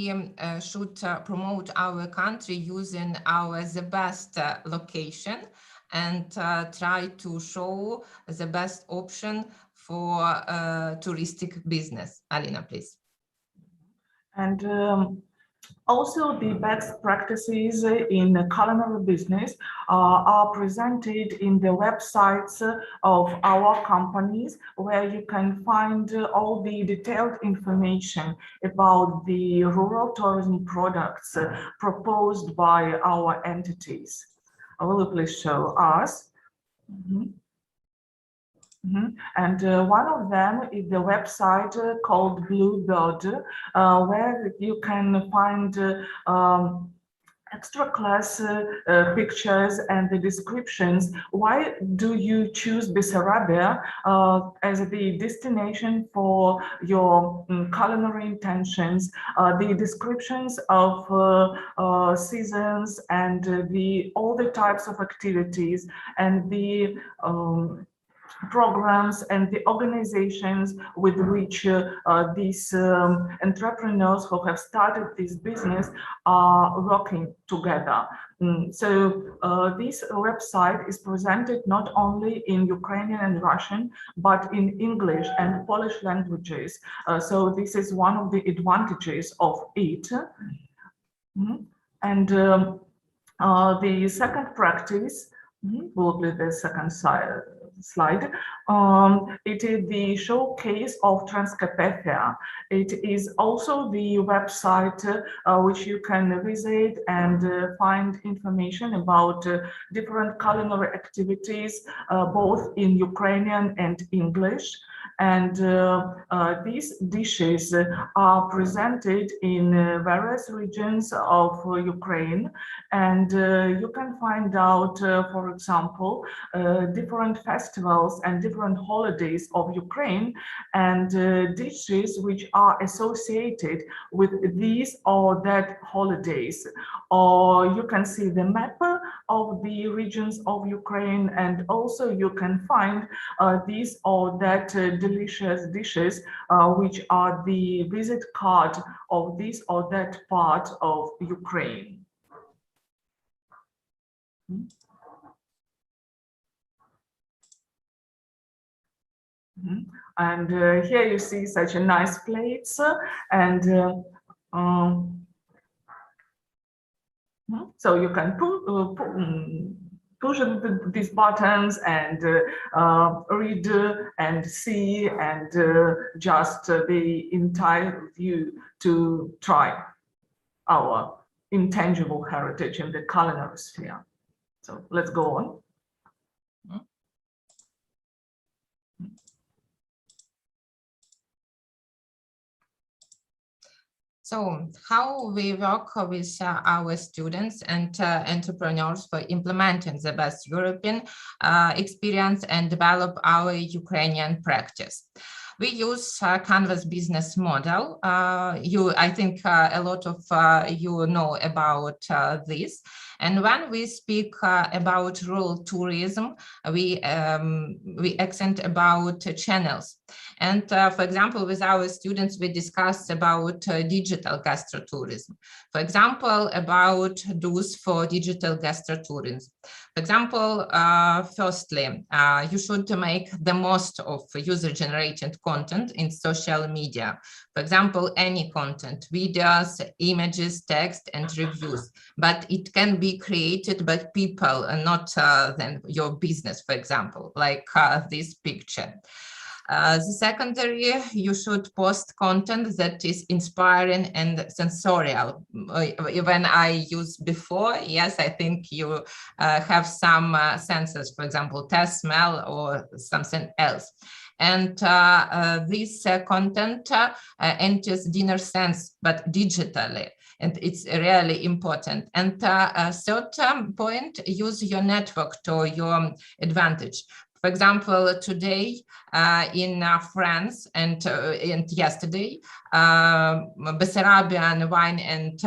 E: should promote our country using the best location and try to show the best option for touristic business. Alina, please.
D: And also the best practices in culinary business are presented in the websites of our companies, where you can find all the detailed information about the rural tourism products proposed by our entities. Will you please show us? And one of them is the website called Bluebird, where you can find extra class pictures and the descriptions. Why do you choose Bessarabia as the destination for your culinary intentions? The descriptions of seasons and all the types of activities and the programs and the organizations with which these entrepreneurs who have started this business are working together. So this website is presented not only in Ukrainian and Russian, but in English and Polish languages. So this is one of the advantages of it. And the second practice will be the second slide. It is the showcase of Transcarpathia. It is also the website which you can visit and find information about different culinary activities, both in Ukrainian and English. And these dishes are presented in various regions of Ukraine, and you can find out, for example, different festivals and different holidays of Ukraine, and dishes which are associated with these or that holidays. Or you can see the map of the regions of Ukraine, and also you can find these or that delicious dishes which are the visit card of this or that part of Ukraine. And here you see such a nice plates, and so you can push these buttons and read and see and just the entire view to try our intangible heritage in the culinary sphere. So let's go on.
E: So how we work with our students and entrepreneurs for implementing the best European experience and develop our Ukrainian practice. We use Canvas business model. I think a lot of you know about this. And when we speak about rural tourism, we accent about channels And for example, with our students, we discussed about digital gastrotourism. For example, about tools for digital gastrotourism. For example, firstly, you should make the most of user-generated content in social media. For example, any content, videos, images, text, and reviews. But it can be created by people and not then your business, for example, like this picture. The secondary, you should post content that is inspiring and sensorial. When I used before, yes, I think you have some senses, for example, taste, smell, or something else. And this content enters dinner sense, but digitally. And it's really important. And third point, use your network to your advantage. For example, today in France and yesterday, Bessarabian wine and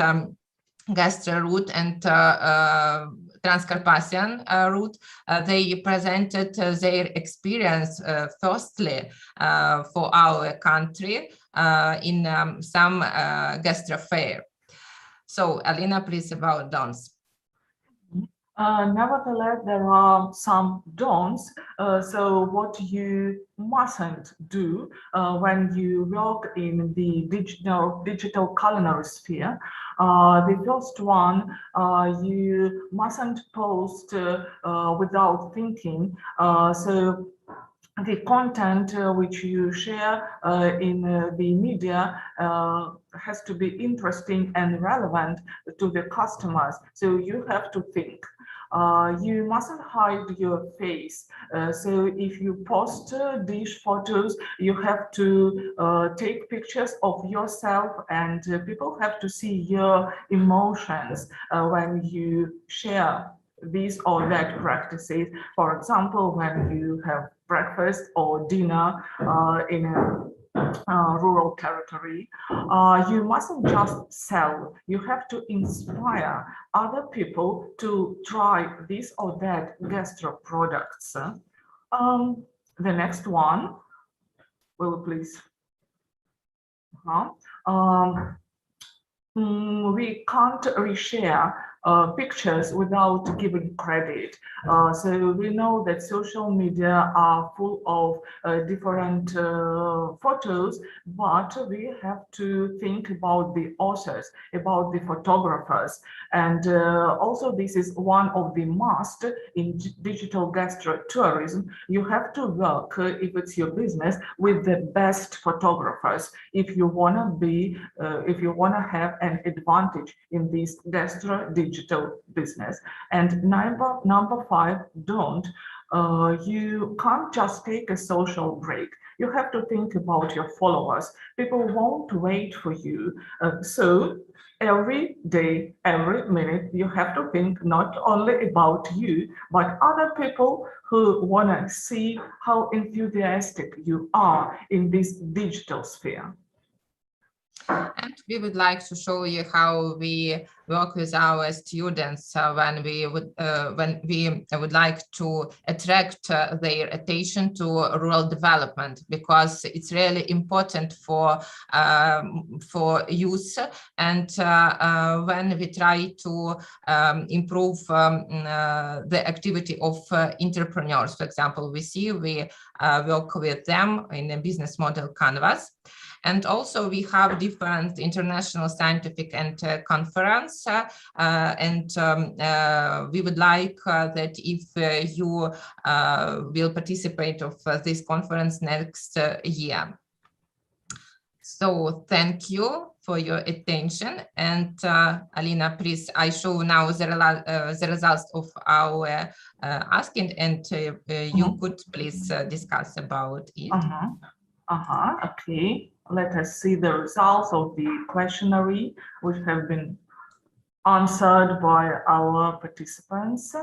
E: gastro route and Transcarpathian route, they presented their experience firstly for our country in some gastro fair. So, Alina, please about don'ts.
D: Nevertheless, there are some don'ts. So what you mustn't do when you work in the digital culinary sphere. The first one, you mustn't post without thinking. So the content which you share in the media has to be interesting and relevant to the customers. So you have to think. You mustn't hide your face. So if you post dish photos, you have to take pictures of yourself, and people have to see your emotions when you share these or that practices. For example, when you have breakfast or dinner in a rural territory, you mustn't just sell. You have to inspire other people to try this or that gastro products. The next one, will you please? We can't reshare pictures without giving credit. So we know that social media are full of different photos, but we have to think about the authors, about the photographers. And also this is one of the must in digital gastro-tourism. You have to work, if it's your business, with the best photographers. If you wanna be, if you wanna have an advantage in this gastro-digital business. And number 5, don't. You can't just take a social break. You have to think about your followers. People won't wait for you. So every day, every minute, you have to think not only about you, but other people who want to see how enthusiastic you are in this digital sphere.
E: And we would like to show you how we work with our students when we would like to attract their attention to rural development, because it's really important for youth. And when we try to improve the activity of entrepreneurs, for example, we work with them in a business model canvas. And also we have different international scientific and conference, and we would like that if you will participate of this conference next year. So thank you for your attention. And Alina, please, I show now the results of our asking, and you could please discuss about it.
D: Okay. Let us see the results of the questionnaire, which have been answered by our participants.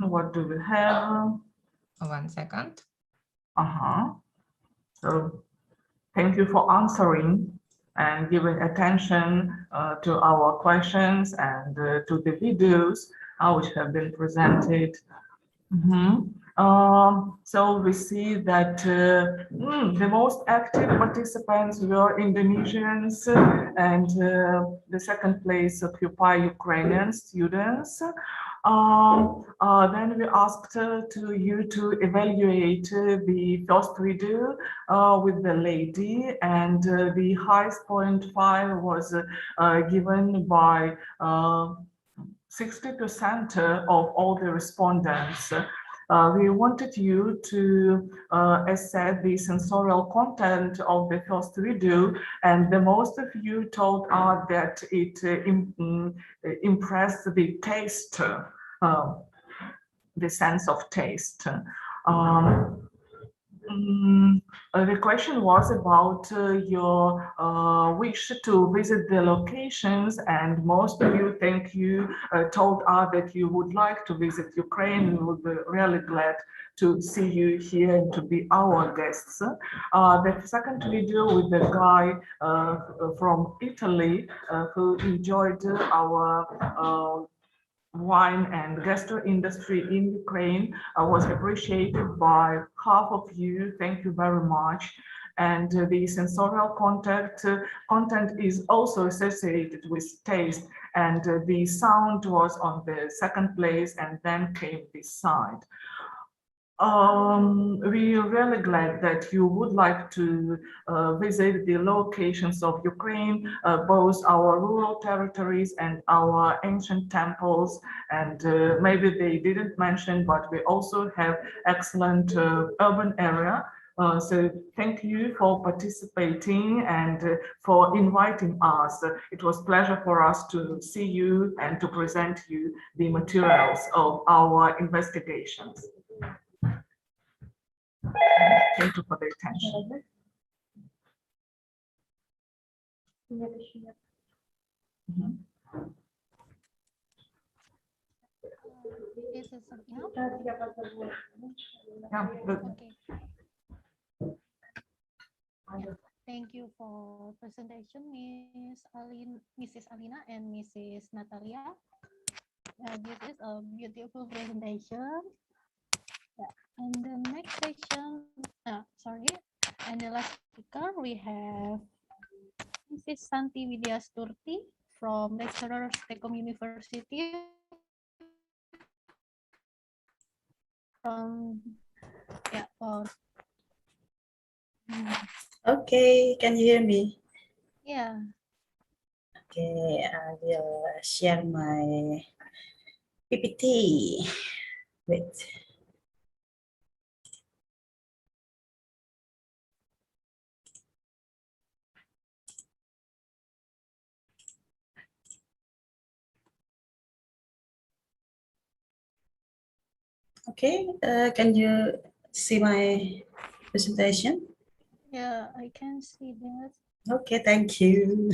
D: What do we have?
E: 1 second.
D: So thank you for answering and giving attention to our questions and to the videos which have been presented. So we see that the most active participants were Indonesians, and the second place occupy Ukrainian students. Then we asked you to evaluate the first video with the lady, and the highest 0.5 was given by 60% of all the respondents. We wanted you to assess the sensorial content of the first video, and the most of you told us that it impressed the taste, the sense of taste. The question was about your wish to visit the locations, and most of you, thank you, told us that you would like to visit Ukraine and would be really glad to see you here and to be our guests. The second video with the guy from Italy who enjoyed our wine and gastro industry in Ukraine was appreciated by half of you. Thank you very much. And the sensorial content is also associated with taste, and the sound was on the second place, and then came this side. We're really glad that you would like to visit the locations of Ukraine, both our rural territories and our ancient temples. And maybe they didn't mention, but we also have excellent urban area. So thank you for participating and for inviting us. It was a pleasure for us to see you and to present you the materials of our investigations. Thank you for the attention.
A: Is it something else?
D: Yeah,
A: Yeah. Thank you for presentation, Mrs. Alina and Mrs. Natalia. This is a beautiful presentation. Yeah. And the next session, and the last speaker we have Mrs. Santi Widiastuti from Rektor Stekom University.
H: Okay, can you hear me?
A: Yeah.
H: Okay, I will share my PPT. Wait. Okay, can you see my presentation?
A: Yeah, I can see that.
H: Okay, thank you.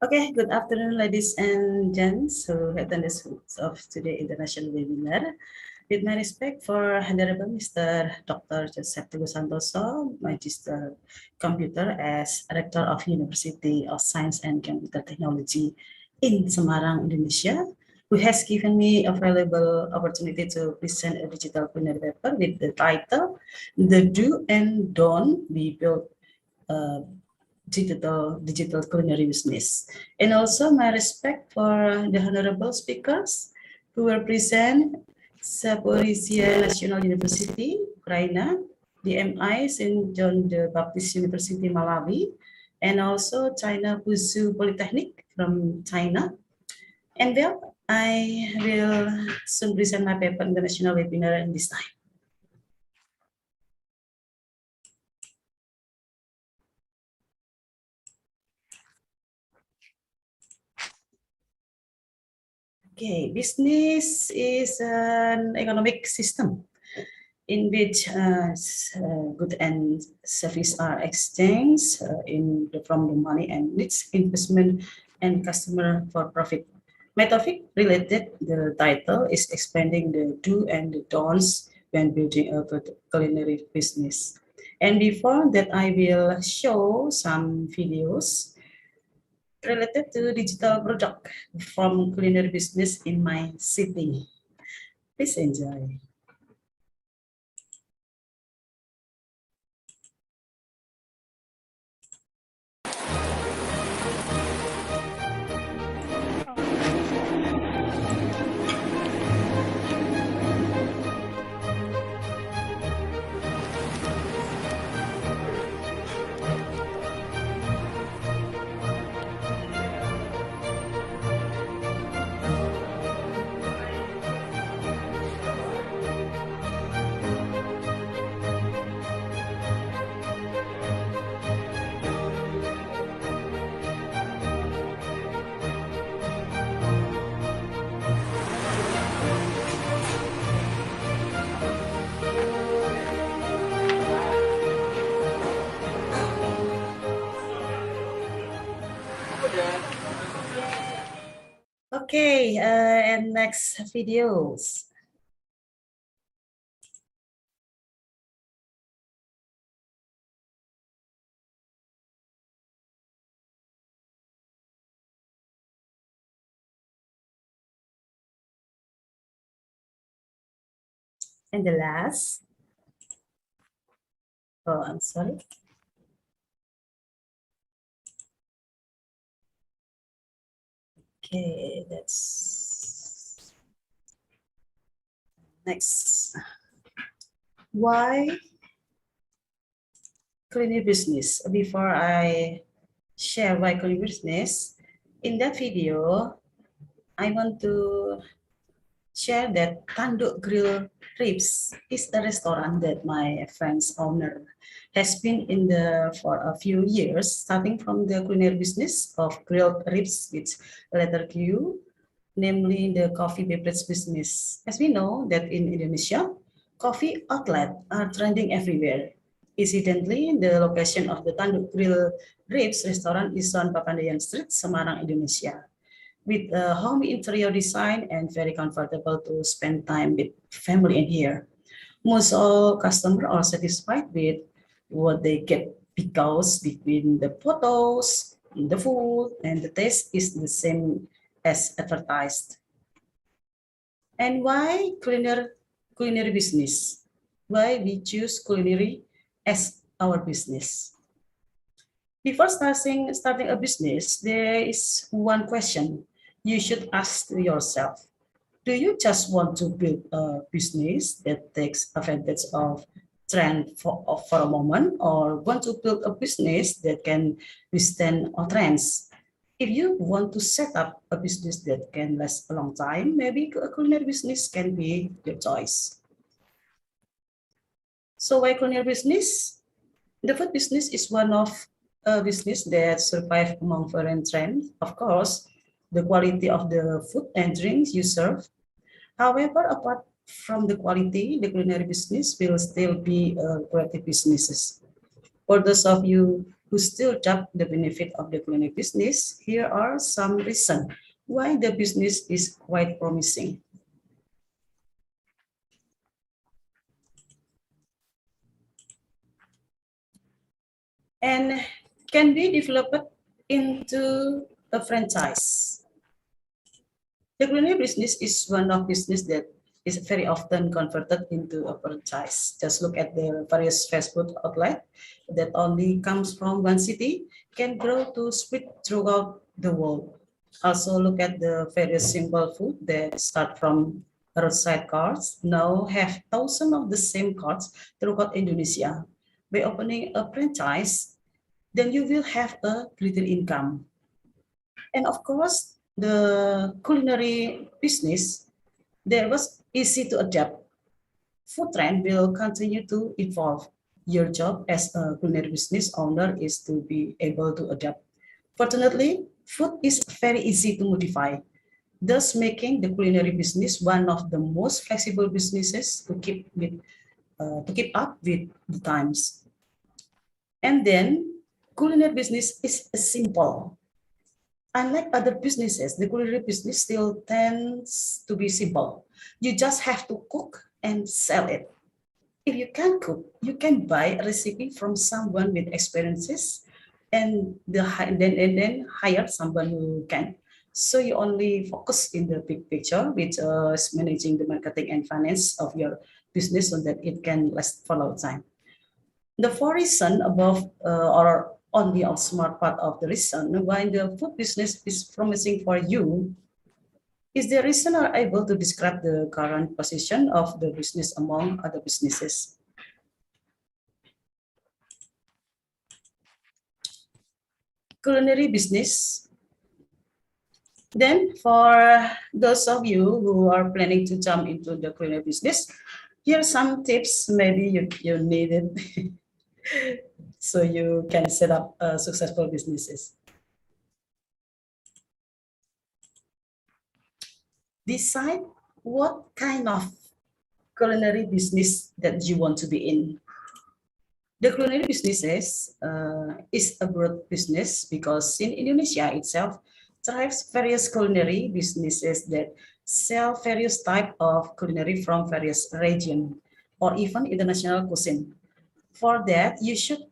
H: Okay, good afternoon, ladies and gents who attended of today's international webinar. With my respect for Honorable Mr. Dr. Joseph Santoso, Magister Computer as Rector of University of Science and Computer Technology in Semarang, Indonesia, who has given me a valuable opportunity to present a digital plenary paper with the title, The Do and Don't We Build Digital Culinary Business. And also my respect for the honorable speakers who will present Zaporizhzhia National University, Ukraine, the MI St. John the Baptist University, Malawi, and also China Fuzhou Polytechnic from China. And well, I will soon present my paper in the national webinar in this time. Okay, business is an economic system in which goods and services are exchanged from the money and needs, investment, and customer for profit. My topic related, the title is expanding the do and the don'ts when building a culinary business. And before that, I will show some videos related to digital product from culinary business in my city. Please enjoy. Okay, and next videos. And the last. Oh, I'm sorry. Okay, that's next. Why culinary business? Before I share why culinary business, in that video, I want to share that Tanduk Grill Ribs is a restaurant that my friend's owner has been in for a few years, starting from the culinary business of grilled ribs with letter Q, namely the coffee beverage business. As we know that in Indonesia, coffee outlets are trending everywhere. Incidentally, the location of the Tanduk Grill Ribs restaurant is on Papandayan Street, Semarang, Indonesia, with a home interior design and very comfortable to spend time with family in here. Most all customers are satisfied with what they get because between the photos, the food, and the taste is the same as advertised. And why culinary business? Why we choose culinary as our business? Before starting a business, there is one question you should ask yourself. Do you just want to build a business that takes advantage of trend for a moment, or want to build a business that can withstand all trends? If you want to set up a business that can last a long time, maybe a culinary business can be your choice. So why culinary business? The food business is one of a business that survive among foreign trends. Of course, the quality of the food and drinks you serve. However, apart from the quality, the culinary business will still be a creative businesses. For those of you who still doubt the benefit of the culinary business, here are some reasons why the business is quite promising. And can be developed into a franchise. The culinary business is one of business that is very often converted into a franchise. Just look at the various fast food outlet that only comes from one city can grow to spread throughout the world. Also look at the various simple food that start from roadside carts, now have thousands of the same carts throughout Indonesia. By opening a franchise, then you will have a greater income. And of course, the culinary business, there was easy to adapt. Food trend will continue to evolve. Your job as a culinary business owner is to be able to adapt. Fortunately, food is very easy to modify, thus making the culinary business one of the most flexible businesses to keep up with the times. And then, culinary business is simple. Unlike other businesses, the culinary business still tends to be simple. You just have to cook and sell it. if you can't cook, you can buy a recipe from someone with experiences and then hire someone who can. So you only focus in the big picture, which is managing the marketing and finance of your business so that it can last for a long time. The four reasons above or on the smart part of the reason why the food business is promising for you is the reason are able to describe the current position of the business among other businesses. Culinary business. Then for those of you who are planning to jump into the culinary business, here are some tips maybe you need it so you can set up successful businesses. Decide what kind of culinary business that you want to be in. The culinary businesses is a broad business because in Indonesia itself thrives various culinary businesses that sell various types of culinary from various regions or even international cuisine. For that, you should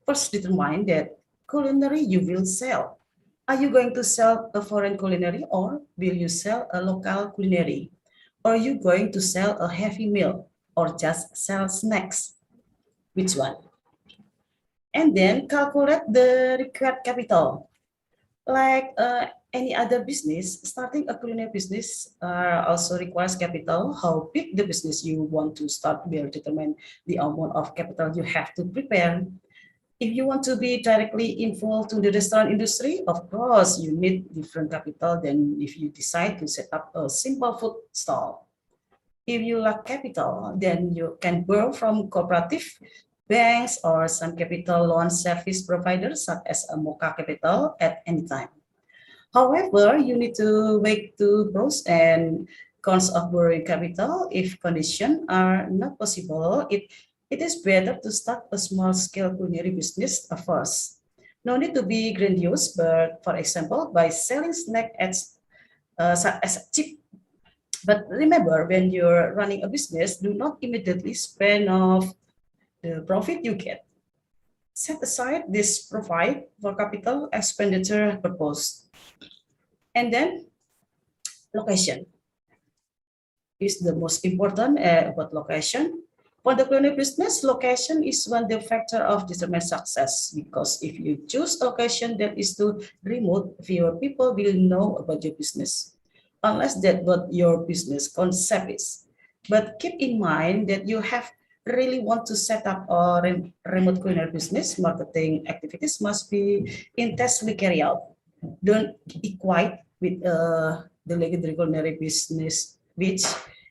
H: first determine that culinary you will sell. Are you going to sell a foreign culinary or will you sell a local culinary? Or are you going to sell a heavy meal or just sell snacks? Which one? And then calculate the required capital. Like any other business, starting a culinary business also requires capital. How big the business you want to start will determine the amount of capital you have to prepare. If you want to be directly involved to the restaurant industry, of course, you need different capital than if you decide to set up a simple food stall. If you lack capital, then you can borrow from cooperative banks or some capital loan service providers such as a M.Kom Capital at any time. However, you need to weigh the pros and cons of borrowing capital. If conditions are not possible, it is better to start a small-scale culinary business first. No need to be grandiose, but for example, by selling snacks as cheap. But remember, when you're running a business, do not immediately spend off the profit you get. Set aside this profit for capital expenditure purpose. And then location is the most important about location. For the culinary business, location is one the factor of determine success because if you choose location that is too remote, fewer people will know about your business, unless that's what your business concept is. But keep in mind that you have really want to set up a remote culinary business, marketing activities must be intensely carried out. Don't equate with the legendary culinary business, which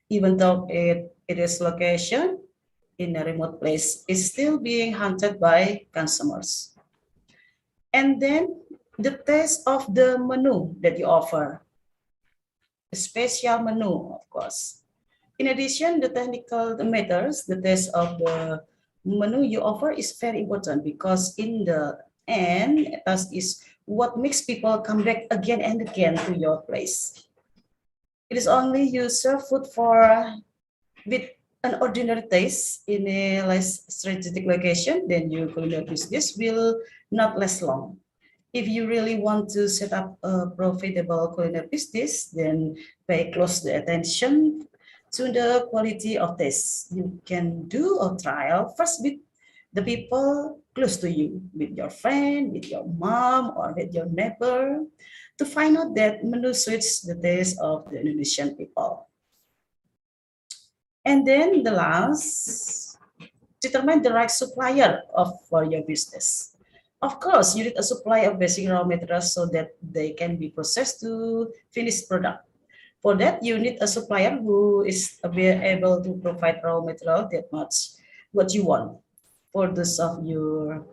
H: even though it is location in a remote place, is still being hunted by consumers. And then the taste of the menu that you offer, a special menu, of course. In addition, the technical matters, the taste of the menu you offer is very important because in the end, that is what makes people come back again and again to your place. It is only you serve food with an ordinary taste in a less strategic location, then your culinary business will not last long. If you really want to set up a profitable culinary business, then pay close attention to the quality of taste. You can do a trial first with the people close to you, with your friend, with your mom, or with your neighbor, to find out that menu suits the taste of the Indonesian people. And then the last, determine the right supplier for your business. Of course, you need a supply of basic raw materials so that they can be processed to finished product. For that, you need a supplier who is able to provide raw material that match what you want. For those of you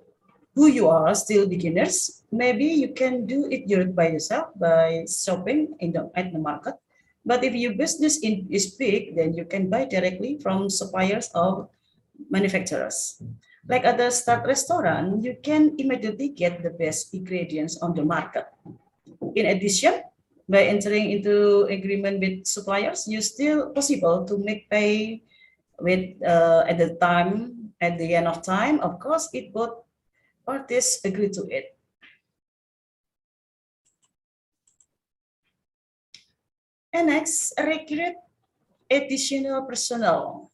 H: who you are still beginners, maybe you can do it by yourself by shopping at the market. But if your business is big, then you can buy directly from suppliers or manufacturers. Like at the start restaurant, you can immediately get the best ingredients on the market. In addition, by entering into agreement with suppliers, you still possible to make pay with at the end of time, of course, both parties agree to it. And next, recruit additional personnel.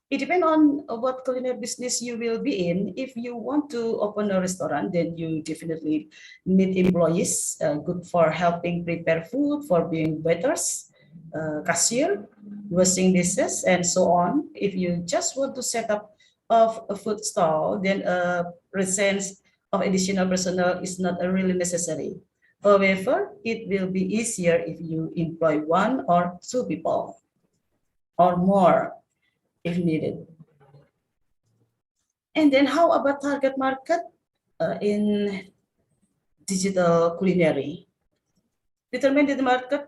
H: It depends on what culinary business you will be in. If you want to open a restaurant, then you definitely need employees, good for helping prepare food, for being waiters, cashier, washing dishes, and so on. If you just want to set up a food stall, then a presence of additional personnel is not really necessary. However, it will be easier if you employ 1 or 2 people or more if needed. And then how about target market in digital culinary? Determine the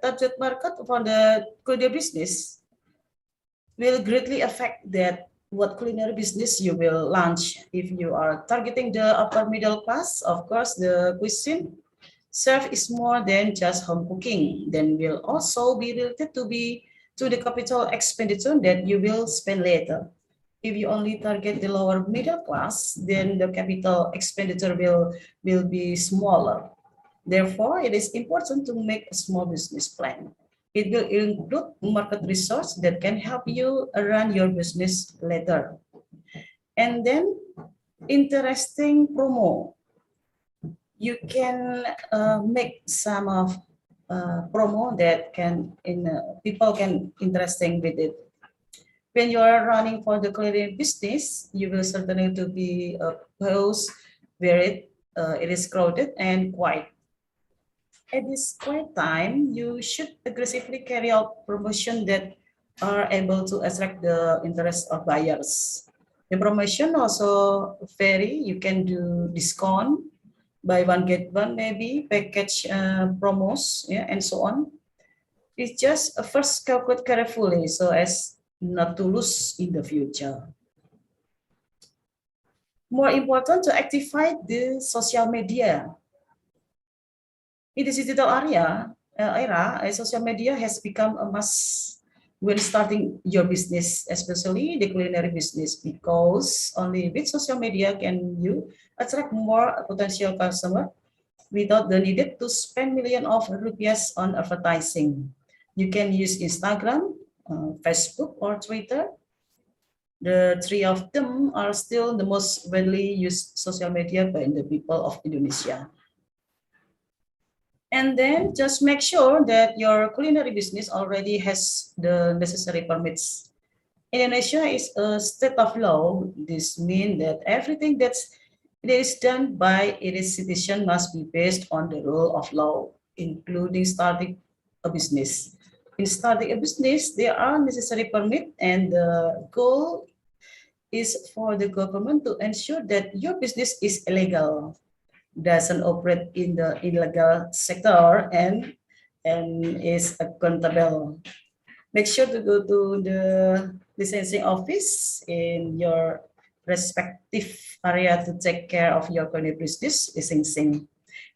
H: target market for the culinary business will greatly affect that what culinary business you will launch. If you are targeting the upper middle class, of course, the cuisine served is more than just home cooking. Then will also be related to the capital expenditure that you will spend later. If you only target the lower middle class, then the capital expenditure will be smaller. Therefore, it is important to make a small business plan. It will include market research that can help you run your business later. And then interesting promo. You can make some of promo that people can interesting with it. When you are running for the culinary business, you will certainly to be a place where it is crowded and quiet. At this quiet time, you should aggressively carry out promotion that are able to attract the interest of buyers. The promotion also vary. You can do discount, buy one get one, maybe package promos, yeah, and so on. It's just first calculate carefully so as not to lose in the future. More important to activate the social media. In the digital era, social media has become a must when starting your business, especially the culinary business, because only with social media can you attract more potential customer without the need to spend millions of rupees on advertising. You can use Instagram, Facebook, or Twitter. The 3 of them are still the most widely used social media by the people of Indonesia. And then just make sure that your culinary business already has the necessary permits. Indonesia is a state of law. This means that everything that is done by its citizen must be based on the rule of law, including starting a business. In starting a business, there are necessary permits, and the goal is for the government to ensure that your business is illegal, doesn't operate in the illegal sector, and is accountable. Make sure to go to the licensing office in your respective area to take care of your culinary business licensing.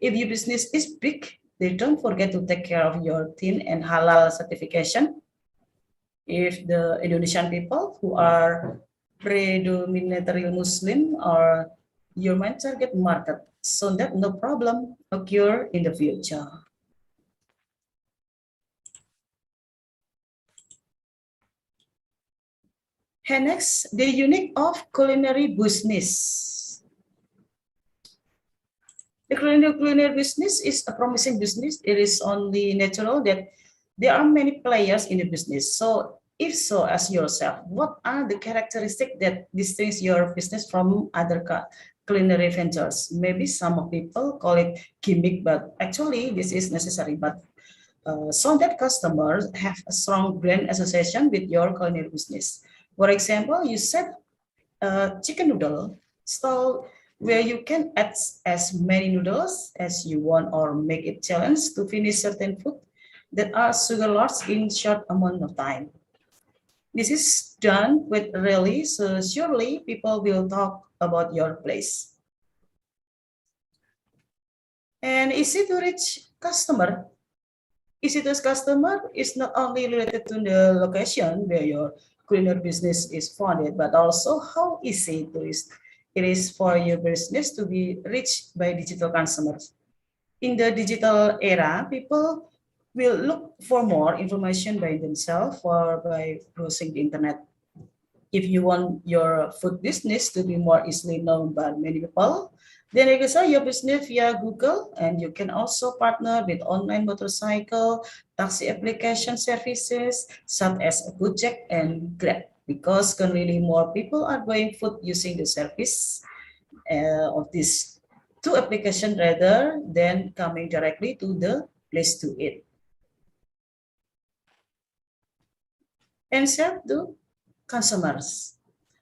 H: If your business is big, then don't forget to take care of your TIN and halal certification. If the Indonesian people who are predominantly Muslim are your main target market, so that no problem occur in the future. And next, the unique of culinary business. The culinary business is a promising business. It is only natural that there are many players in the business. So if so, ask yourself, what are the characteristics that distinguish your business from other culinary ventures? Maybe some people call it gimmick, but actually this is necessary. But so that customers have a strong brand association with your culinary business. For example, you set a chicken noodle stall where you can add as many noodles as you want, or make it challenge to finish certain food that are sugar lost in short amount of time. This is done with really, so surely people will talk about your place. And easy to reach customer. Easy to reach customer is not only related to the location where your culinary business is founded, but also how easy it is for your business to be reached by digital consumers. In the digital era, people will look for more information by themselves or by browsing the internet. If you want your food business to be more easily known by many people, then you can start your business via Google, and you can also partner with online motorcycle, taxi application services, such as Gojek and Grab, because currently more people are buying food using the service of these two applications rather than coming directly to the place to eat. And sell to consumers.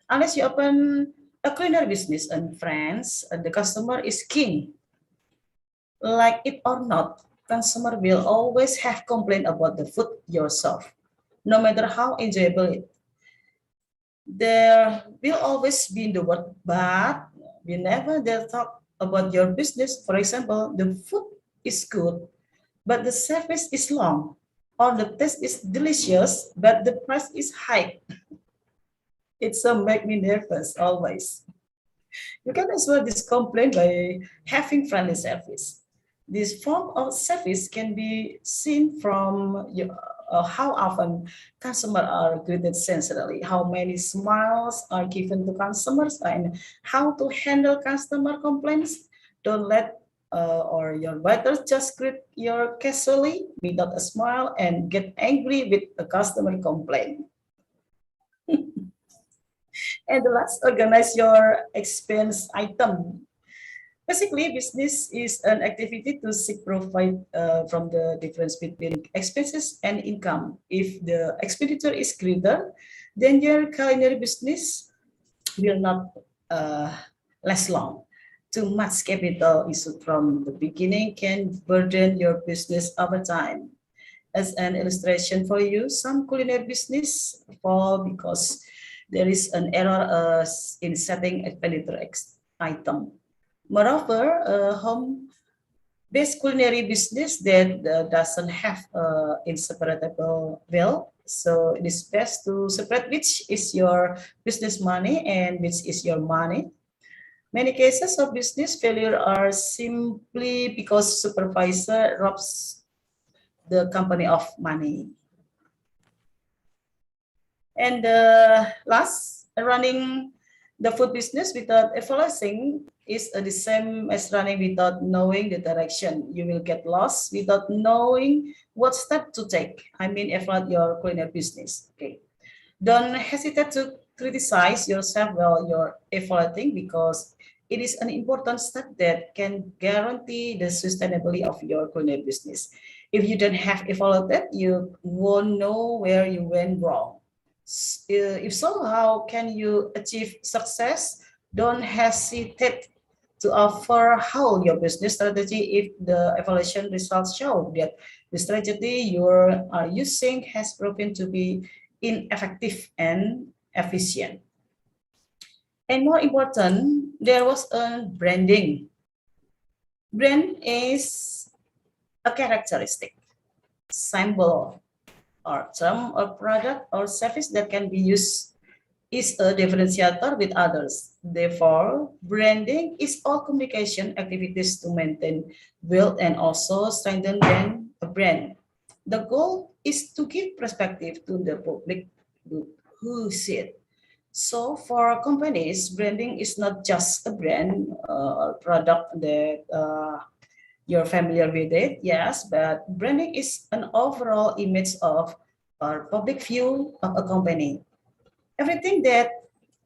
H: Unless you open a culinary business in France, the customer is king. Like it or not, consumer will always have complaint about the food yourself, no matter how enjoyable it. There will always be the word but. Whenever they talk about your business, for example, the food is good, but the service is long, or the taste is delicious, but the price is high. It make me nervous always. You can as well this complaint by having friendly service. This form of service can be seen from how often customers are greeted sincerely, how many smiles are given to customers, and how to handle customer complaints. Don't let or your waiter just greet you casually without a smile and get angry with a customer complaint. And the last, organize your expense item. Basically, business is an activity to seek profit from the difference between expenses and income. If the expenditure is greater, then your culinary business will not last long. Too much capital issued from the beginning can burden your business over time. As an illustration for you, some culinary business fall because there is an error in setting expenditure item. Moreover, a home-based culinary business that doesn't have inseparable bill, so it is best to separate which is your business money and which is your money. Many cases of business failure are simply because supervisor robs the company of money. And last, running the food business without evaluating is the same as running without knowing the direction. You will get lost without knowing what step to take. I mean, evaluate your culinary business. Okay. Don't hesitate to criticize yourself while you're evaluating, because it is an important step that can guarantee the sustainability of your culinary business. If you don't have evaluated, you won't know where you went wrong. If so, how can you achieve success? Don't hesitate to offer how your business strategy if the evaluation results show that the strategy you are using has proven to be ineffective and efficient. And more important, there was a branding. Brand is a characteristic, symbol, or term or product or service that can be used is a differentiator with others. Therefore, branding is all communication activities to maintain, build, and also strengthen a brand. The goal is to give perspective to the public who see it. So for companies, branding is not just a brand or product that you're familiar with it, yes, but branding is an overall image of or public view of a company. Everything that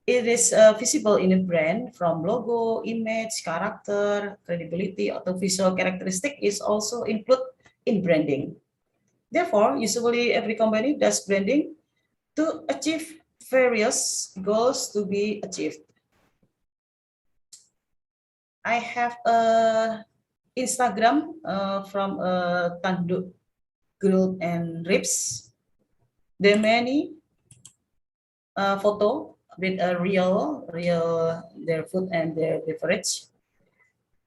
H: it is visible in a brand, from logo, image, character, credibility, or visual characteristic, is also included in branding. Therefore, usually every company does branding to achieve various goals to be achieved. I have a Instagram from Tanduk Grill and Ribs. There are many photo with a real their food and their beverage.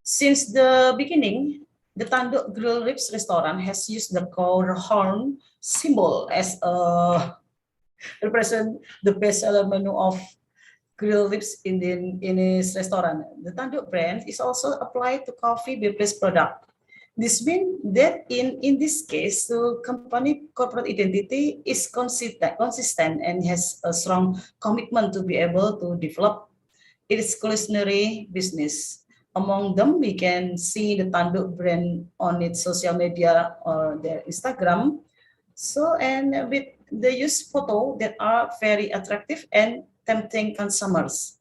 H: Since the beginning, the Tanduk Grill Ribs restaurant has used the cow horn symbol as a represent the bestseller menu of grilled lips in his restaurant. The tanduk brand is also applied to coffee beverage product. This means that in this case, the company corporate identity is consistent and has a strong commitment to be able to develop its culinary business. Among them, we can see the Tanduk brand on its social media or their Instagram. So, and with the use photo that are very attractive and tempting consumers.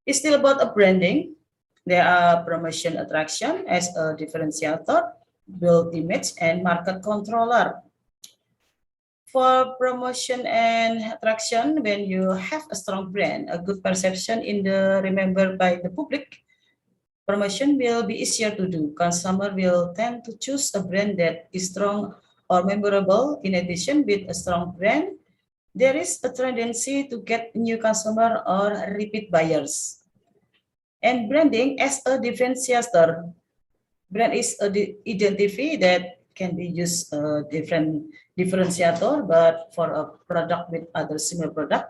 H: It's still about a branding. There are promotion attraction as a differentiator, build image, and market controller. For promotion and attraction, when you have a strong brand, a good perception in the remembered by the public, promotion will be easier to do. Consumer will tend to choose a brand that is strong or memorable. In addition, with a strong brand, there is a tendency to get new customer or repeat buyers. And branding as a differentiator. Brand is a identity that can be used different differentiator, but for a product with other similar product.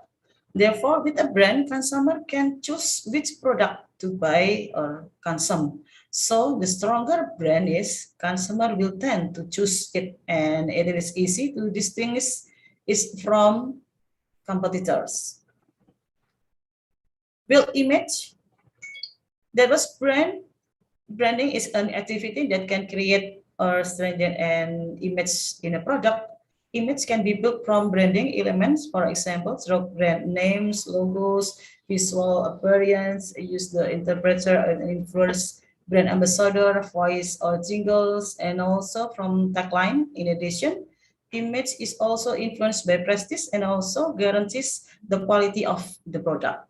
H: Therefore, with a brand, consumer can choose which product to buy or consume. So the stronger brand is, consumer will tend to choose it, and it is easy to distinguish it from competitors. Build image. That was brand. Branding is an activity that can create or strengthen an image in a product. Image can be built from branding elements, for example, through brand names, logos, visual appearance, use the interpreter and influence brand ambassador, voice or jingles, and also from tagline. In addition, image is also influenced by prestige and also guarantees the quality of the product.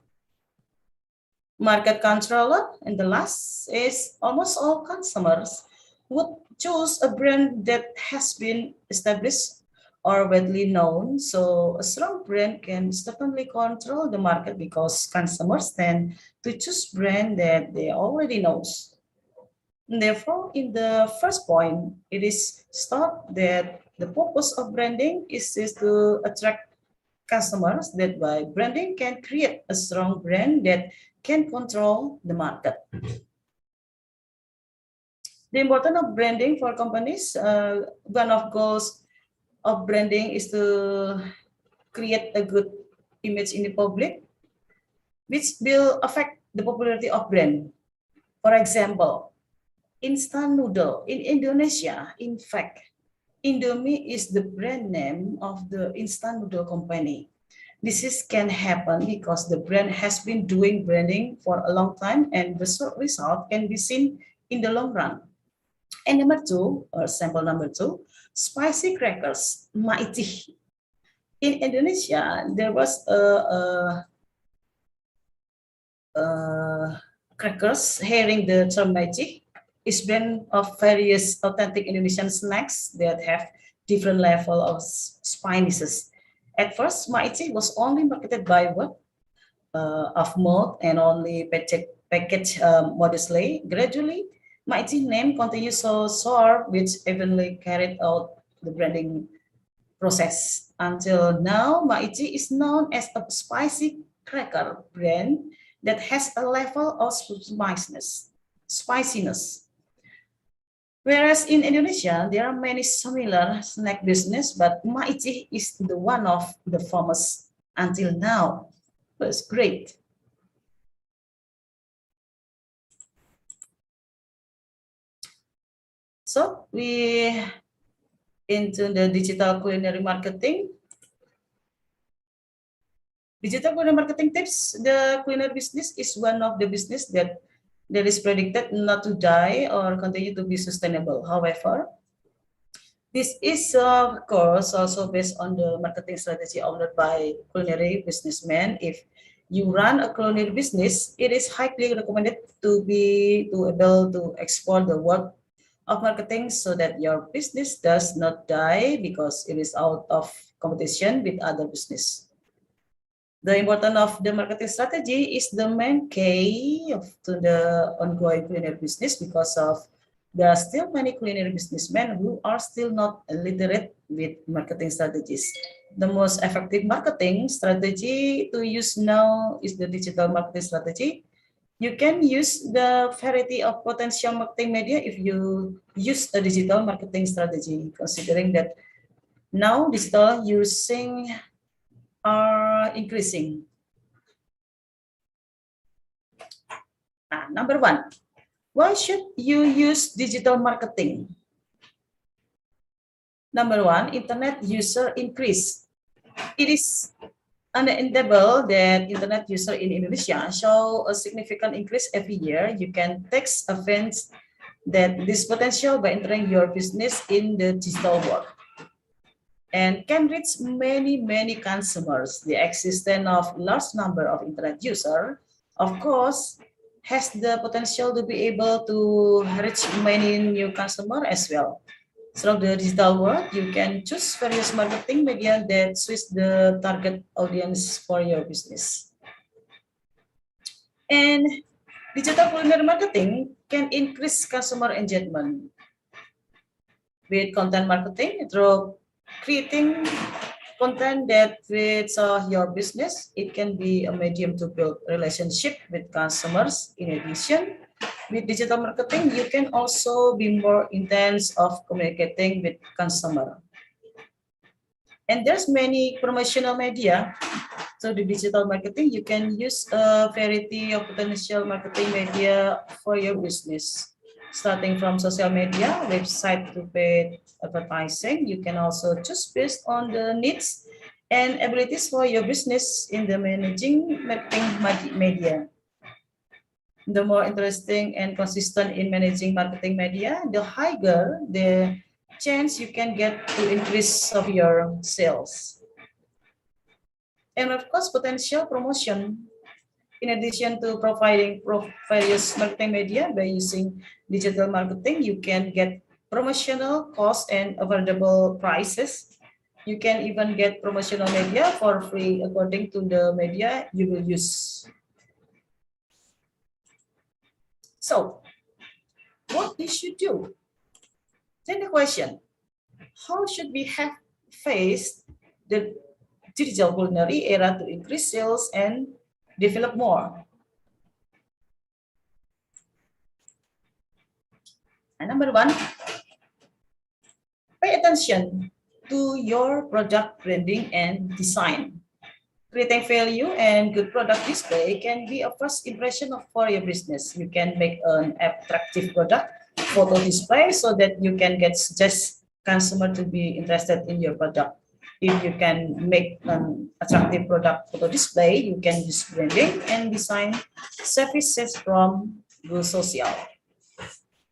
H: Market controller, and the last is almost all consumers would choose a brand that has been established or widely known. So a strong brand can certainly control the market because consumers tend to choose brand that they already know. Therefore, in the first point, it is thought that the purpose of branding is to attract customers, that by branding can create a strong brand that can control the market. The importance of branding for companies, one of goals of branding is to create a good image in the public, which will affect the popularity of brand. For example, instant noodle in Indonesia, in fact, Indomie is the brand name of the instant noodle company. This can happen because the brand has been doing branding for a long time and the result can be seen in the long run. And number two, or sample number two, spicy crackers, Maiti. In Indonesia, there was crackers, hearing the term Maiti, is brand of various authentic Indonesian snacks that have different level of spiciness. At first, Maiti was only marketed by word of mouth and only packaged modestly. Gradually, Maiti name continues so soar, which eventually carried out the branding process. Until now, Maiti is known as a spicy cracker brand that has a level of spiciness. Whereas in Indonesia, there are many similar snack business, but Maiti is the one of the famous until now. That's great. So we into the digital culinary marketing. Digital culinary marketing tips, the culinary business is one of the business that is predicted not to die or continue to be sustainable. However, this is of course also based on the marketing strategy owned by culinary businessmen. If you run a culinary business, it is highly recommended to be able to explore the work of marketing so that your business does not die because it is out of competition with other business. The importance of the marketing strategy is the main key to the ongoing culinary business because of there are still many culinary businessmen who are still not literate with marketing strategies. The most effective marketing strategy to use now is the digital marketing strategy. You can use the variety of potential marketing media if you use a digital marketing strategy, considering that now digital using are increasing. Number one, why should you use digital marketing? Number one, internet user increase. It is undeniable that internet user in Indonesia show a significant increase every year. You can take advantage that this potential by entering your business in the digital world and can reach many consumers. The existence of large number of internet user, of course, has the potential to be able to reach many new customers as well. Through the digital world, you can choose various marketing media that suits the target audience for your business. And digital culinary marketing can increase customer engagement with content marketing through creating content that fits your business. It can be a medium to build relationship with customers. In addition, with digital marketing, you can also be more intense of communicating with customer. And there's many promotional media. So the digital marketing, you can use a variety of potential marketing media for your business. Starting from social media, website to paid advertising, you can also choose based on the needs and abilities for your business in the managing marketing media. The more interesting and consistent in managing marketing media, the higher the chance you can get to increase of your sales. And of course, potential promotion. In addition to providing various marketing media by using digital marketing, you can get promotional costs and affordable prices. You can even get promotional media for free according to the media you will use. So, what we should do? Then the question, how should we have faced the digital culinary era to increase sales and develop more? And number one, pay attention to your product branding and design. Creating value and good product display can be a first impression for your business. You can make an attractive product photo display so that you can get suggest customer to be interested in your product. If you can make an attractive product photo display, you can use branding and design services from Google Social.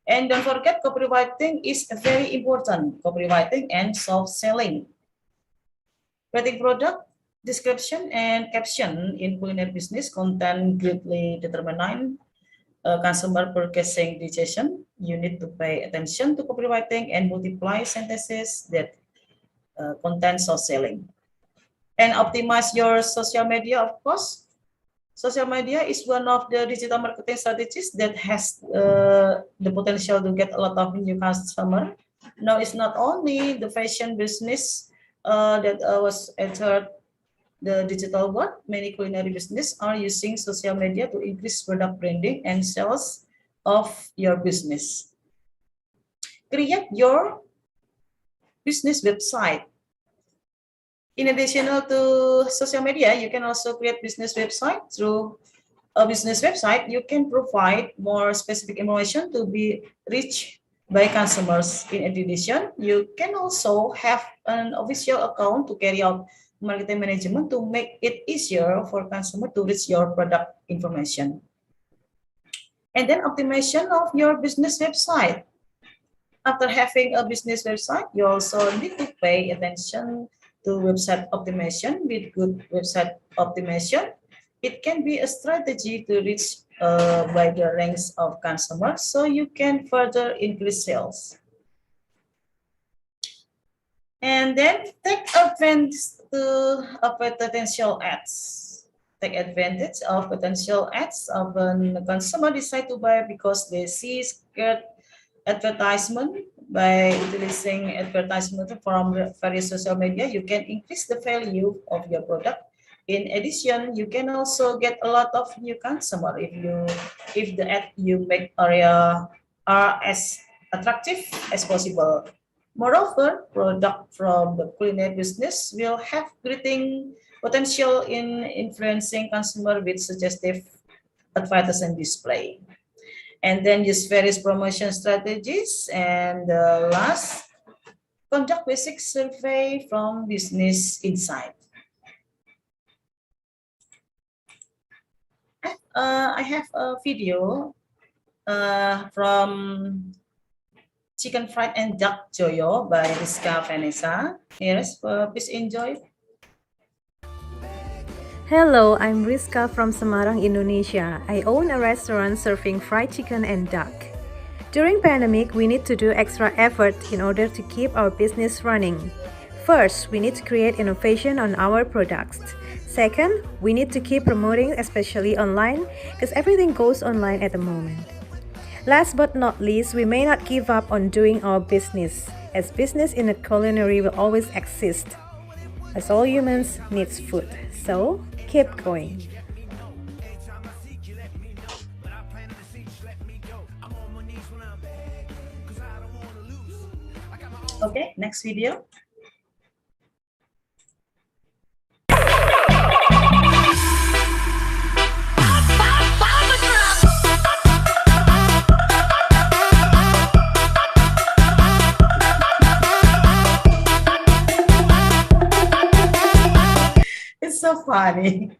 H: And don't forget, copywriting is very important. Copywriting and soft selling. Writing product description and caption in culinary business content greatly determine customer purchasing decision. You need to pay attention to copywriting and multiply sentences that content soft selling. And optimize your social media, of course. Social media is one of the digital marketing strategies that has the potential to get a lot of new customers. Now, it's not only the fashion business that was entered the digital world. Many culinary business are using social media to increase product branding and sales of your business. Create your business website. In addition to social media, you can also create business website. Through a business website, you can provide more specific information to be reached by customers. In addition, you can also have an official account to carry out marketing management to make it easier for customers to reach your product information. And then optimization of your business website. After having a business website, you also need to pay attention to website optimization. With good website optimization, it can be a strategy to reach wider range of customers so you can further increase sales. And then take advantage of potential ads. Take advantage of potential ads of when the consumer decide to buy because they see scared advertisement. By utilizing advertisement from various social media, you can increase the value of your product. In addition, you can also get a lot of new customer if the ad you make are as attractive as possible. Moreover, product from the culinary business will have great potential in influencing consumer with suggestive advertising display. And then use various promotion strategies. And last, conduct basic survey from business insight. I have a video from Chicken Fried and Duck Joyo by Venherska Venherska. Yes, please enjoy.
I: Hello, I'm Rizka from Semarang, Indonesia. I own a restaurant serving fried chicken and duck. During pandemic, we need to do extra effort in order to keep our business running. First, we need to create innovation on our products. Second, we need to keep promoting, especially online, because everything goes online at the moment. Last but not least, we may not give up on doing our business, as business in the culinary will always exist, as all humans need food. So, keep going.
H: Okay, next video. It's so funny.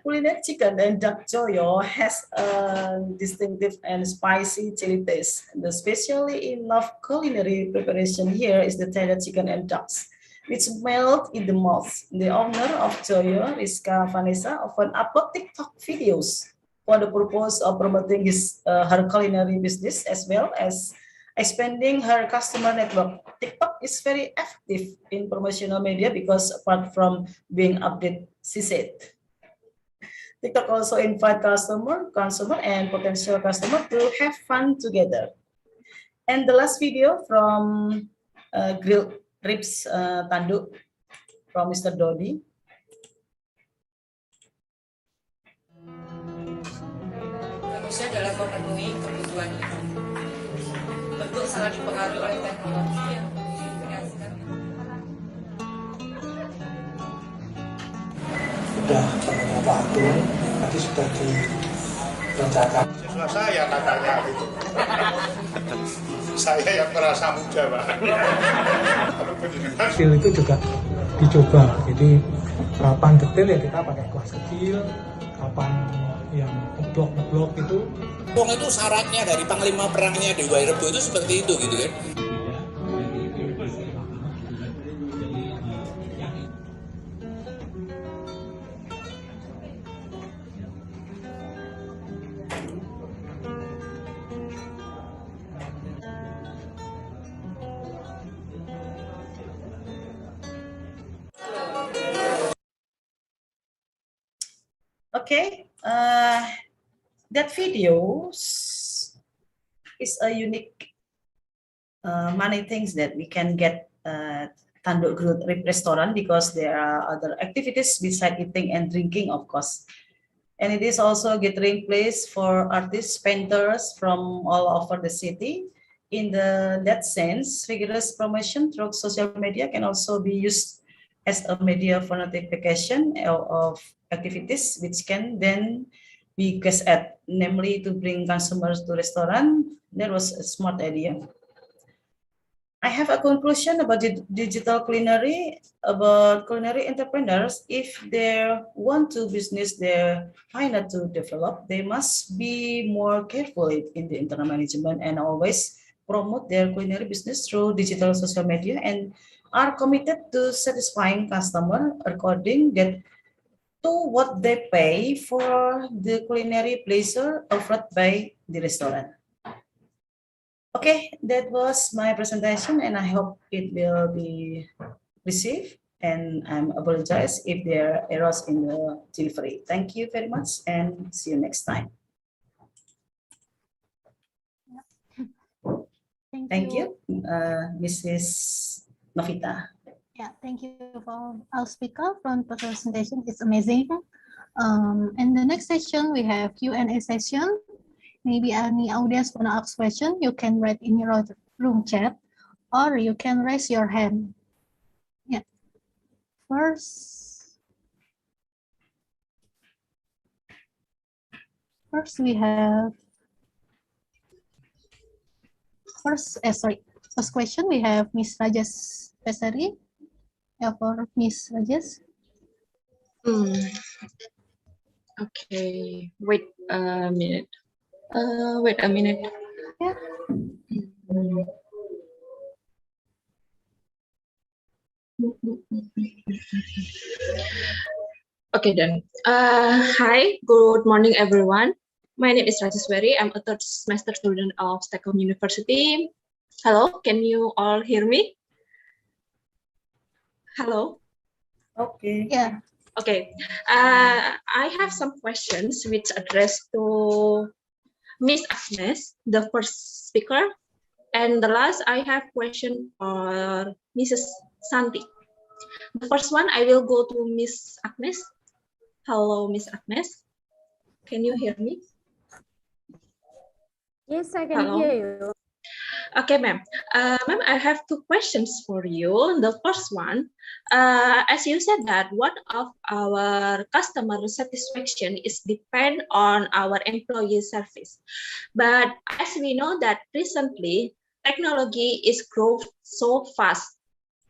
H: Culinary chicken and duck joyo has a distinctive and spicy chili taste. The specialty in of culinary preparation here is the tender chicken and ducks, which melt in the mouth. The owner of Joyo, Venherska Venherska, often upload TikTok videos for the purpose of promoting her culinary business as well as expanding her customer network. TikTok is very effective in promotional media because apart from being updated, she said. TikTok also invite consumer and potential customer to have fun together. And the last video from grilled ribs tanduk from Mr. Dodi.
J: Manusia dalam memenuhi kebutuhan itu. Bentuk sangat dipengaruhi oleh teknologi yang dikreasikan.
K: Sudah beberapa akun tadi sudah dibacakan.
L: Siswa saya katanya itu. Saya yang merasa muda, Pak.
K: Kecil itu juga dicoba. Jadi kapan detail ya kita pakai kelas kecil, kapan yang ngeblok itu.
M: Itu syaratnya dari panglima perangnya Dewa Rebo itu seperti itu gitu kan.
H: Okay, that video is a unique many things that we can get Tanduk Grilled Rib restaurant because there are other activities besides eating and drinking, of course. And it is also a gathering place for artists, painters from all over the city. In that sense, vigorous promotion through social media can also be used as a media for notification of activities which can then be guessed at, namely to bring consumers to restaurant. That was a smart idea. I have a conclusion about digital culinary, about culinary entrepreneurs. If they want to business their final to develop, they must be more careful in the internal management and always promote their culinary business through digital social media and are committed to satisfying customer according to what they pay for the culinary pleasure offered by the restaurant. Okay, that was my presentation and I hope it will be received, and I apologize if there are errors in the delivery. Thank you very much and see you next time. Thank you, Mrs. Novita.
A: Yeah, thank you for our speaker from presentation. It's amazing. And the next session we have Q&A session. Maybe any audience wanna ask question, you can write in your room chat, or you can raise your hand. Yeah. First we have first question we have Miss Rajesh Pesari. Yeah, for Miss Rajesh.
N: Okay, wait a minute. Wait a minute.
A: Yeah.
N: Okay, then. Hi, good morning, everyone. My name is Rajeshwari. I'm a third semester student of Stekom University. Hello, can you all hear me? Hello?
H: Okay.
A: Yeah.
N: Okay. I have some questions which address to Miss Agness, the first speaker. And the last, I have question for Mrs. Santi. The first one, I will go to Miss Agness. Hello, Miss Agness. Can you hear me?
C: Yes, I can hear you.
N: Okay, ma'am. Ma'am, I have two questions for you. The first one, as you said that one of our customer satisfaction is depend on our employee service. But as we know that recently, technology is growing so fast.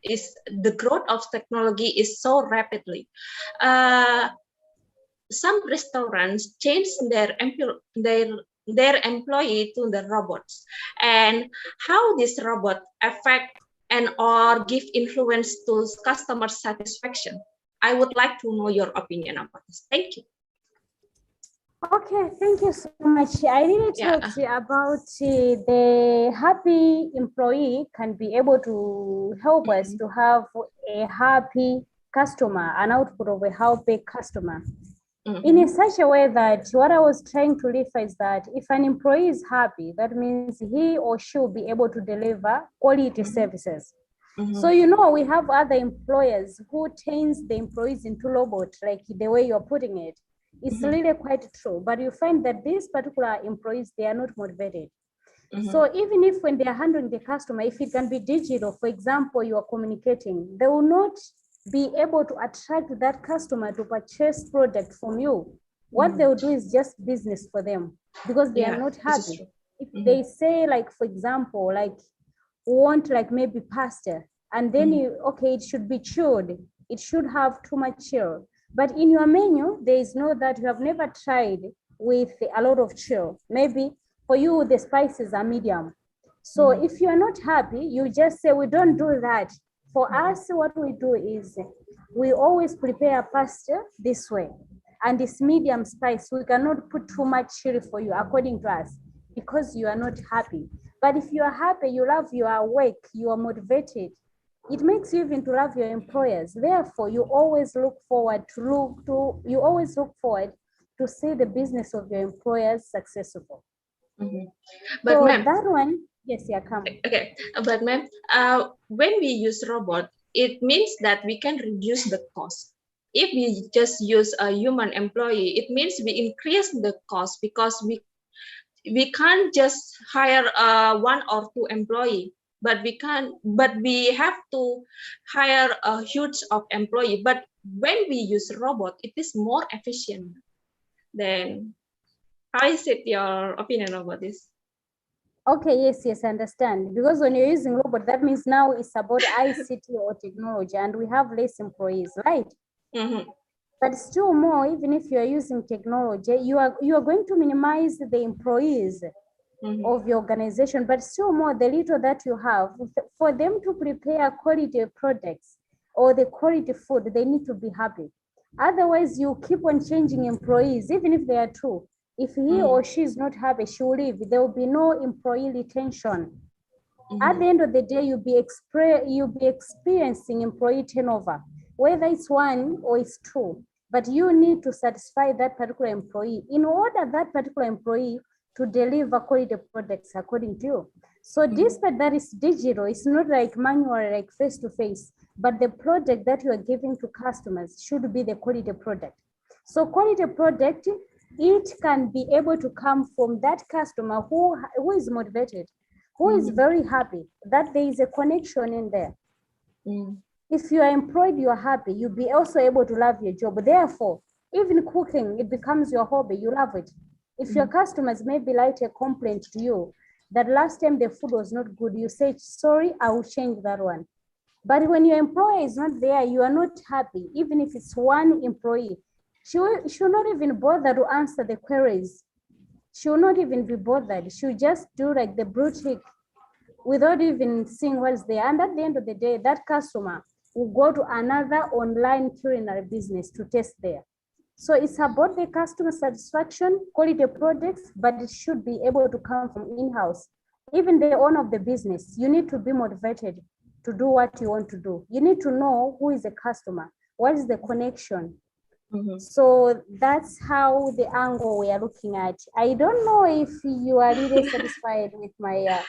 N: The growth of technology is so rapidly. Some restaurants change their employee to the robots, and how this robot affect and or give influence to customer satisfaction. I would like to know your opinion about this. Thank you.
C: Okay, thank you so much. I really talked about the happy employee can be able to help us to have a happy customer, an output of a happy customer. In such a way that what I was trying to refer is that if an employee is happy, that means he or she will be able to deliver quality services. So, you know, we have other employers who turns the employees into robots, like the way you're putting it. It's really quite true, but you find that these particular employees, they are not motivated. So even if when they are handling the customer, if it can be digital, for example, you are communicating, they will not be able to attract that customer to purchase product from you. What they will do is just business for them because they are not happy. If they say, like, for example, like, want like maybe pasta, and then you, okay, it should be chilled. It should have too much chill. But in your menu, there is no that you have never tried with a lot of chill. Maybe for you, the spices are medium. So if you are not happy, you just say, we don't do that. For us, what we do is we always prepare pasta this way. And it's medium spice. We cannot put too much chili for you according to us because you are not happy. But if you are happy, you love, you are awake, you are motivated, it makes you even to love your employers. Therefore, you always look forward to see the business of your employers successful.
N: But
C: so
N: ma'am,
C: that one, yes, yeah, come.
N: Okay, but ma'am, when we use robot, it means that we can reduce the cost. If we just use a human employee, it means we increase the cost because we can't just hire one or two employee, but we have to hire a huge of employee. But when we use robot, it is more efficient. Then how is it your opinion about this?
C: Okay, yes, I understand. Because when you're using robot, that means now it's about ICT or technology, and we have less employees, right? But still more, even if you are using technology, you are going to minimize the employees of your organization, but still more, the little that you have, for them to prepare quality products or the quality food, they need to be happy. Otherwise, you keep on changing employees, even if they are true. If he or she is not happy, she will leave. There will be no employee retention. At the end of the day, you'll be experiencing employee turnover, whether it's one or it's two. But you need to satisfy that particular employee. In order that particular employee to deliver quality products according to you. So despite that is digital, it's not like manual, like face-to-face, but the product that you are giving to customers should be the quality product. So quality product, it can be able to come from that customer who is motivated, who is very happy, that there is a connection in there. If you are employed, you are happy, you'll be also able to love your job. Therefore, even cooking, it becomes your hobby, you love it. If your customers maybe write a complaint to you that last time the food was not good, you say, sorry, I will change that one. But when your employer is not there, you are not happy. Even if it's one employee, she will not even bother to answer the queries. She will not even be bothered. She'll just do like the brute tick without even seeing what's there. And at the end of the day, that customer will go to another online culinary business to test there. So it's about the customer satisfaction, quality products, but it should be able to come from in-house. Even the owner of the business, you need to be motivated to do what you want to do. You need to know who is the customer, what is the connection. So that's how the angle we are looking at. I don't know if you are really satisfied with my...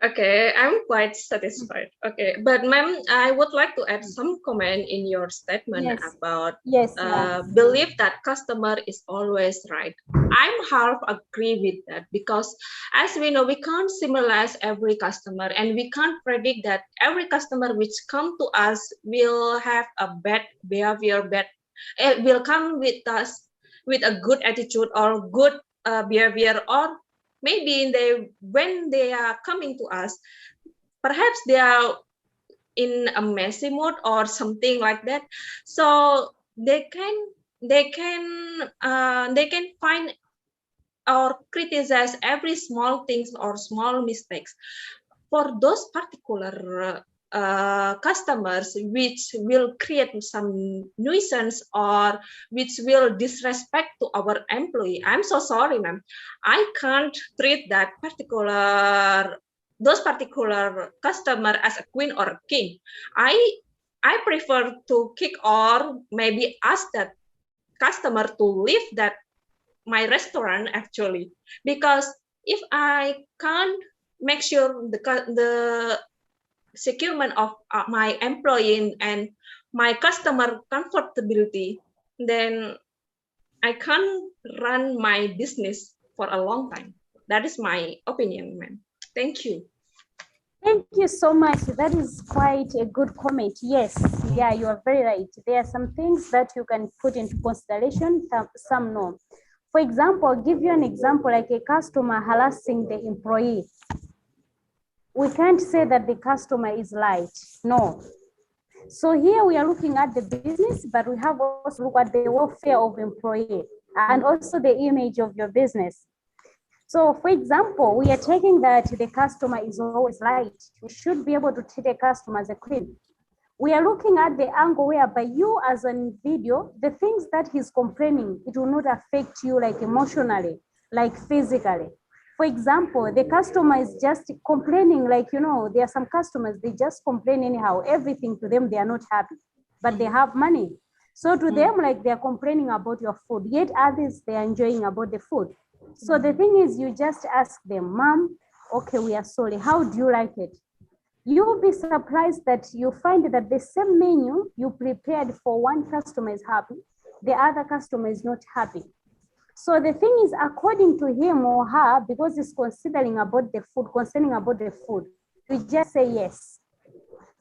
N: Okay, I'm quite satisfied. Okay, but ma'am, I would like to add some comment in your statement about belief that customer is always right. I'm half agree with that because as we know, we can't simulate every customer and we can't predict that every customer which come to us will have a bad behavior, will come with us with a good attitude or good behavior, or maybe when they are coming to us, perhaps they are in a messy mood or something like that. So they can find or criticize every small things or small mistakes. For those particular customers which will create some nuisance or which will disrespect to our employee, I'm so sorry, ma'am, I can't treat those particular customer as a queen or a king. I prefer to kick or maybe ask that customer to leave that my restaurant actually, because if I can't make sure the securement of my employee and my customer comfortability, then I can't run my business for a long time. That is my opinion, ma'am. Thank you.
C: Thank you so much. That is quite a good comment. Yes, yeah, you are very right. There are some things that you can put into consideration, some no. For example, I'll give you an example like a customer harassing the employee. We can't say that the customer is light, no. So here we are looking at the business, but we have also looked at the welfare of employee and also the image of your business. So for example, we are taking that the customer is always light. We should be able to treat a customer as a queen. We are looking at the angle whereby you as an video, the things that he's complaining, it will not affect you like emotionally, like physically. For example, the customer is just complaining, like, you know, there are some customers, they just complain anyhow, everything to them, they are not happy, but they have money. So to them, like they're complaining about your food, yet others, they're enjoying about the food. So the thing is, you just ask them, Mom, okay, we are sorry, how do you like it? You'll be surprised that you find that the same menu you prepared for one customer is happy, the other customer is not happy. So the thing is, according to him or her, because it's considering about the food, concerning about the food, you just say yes.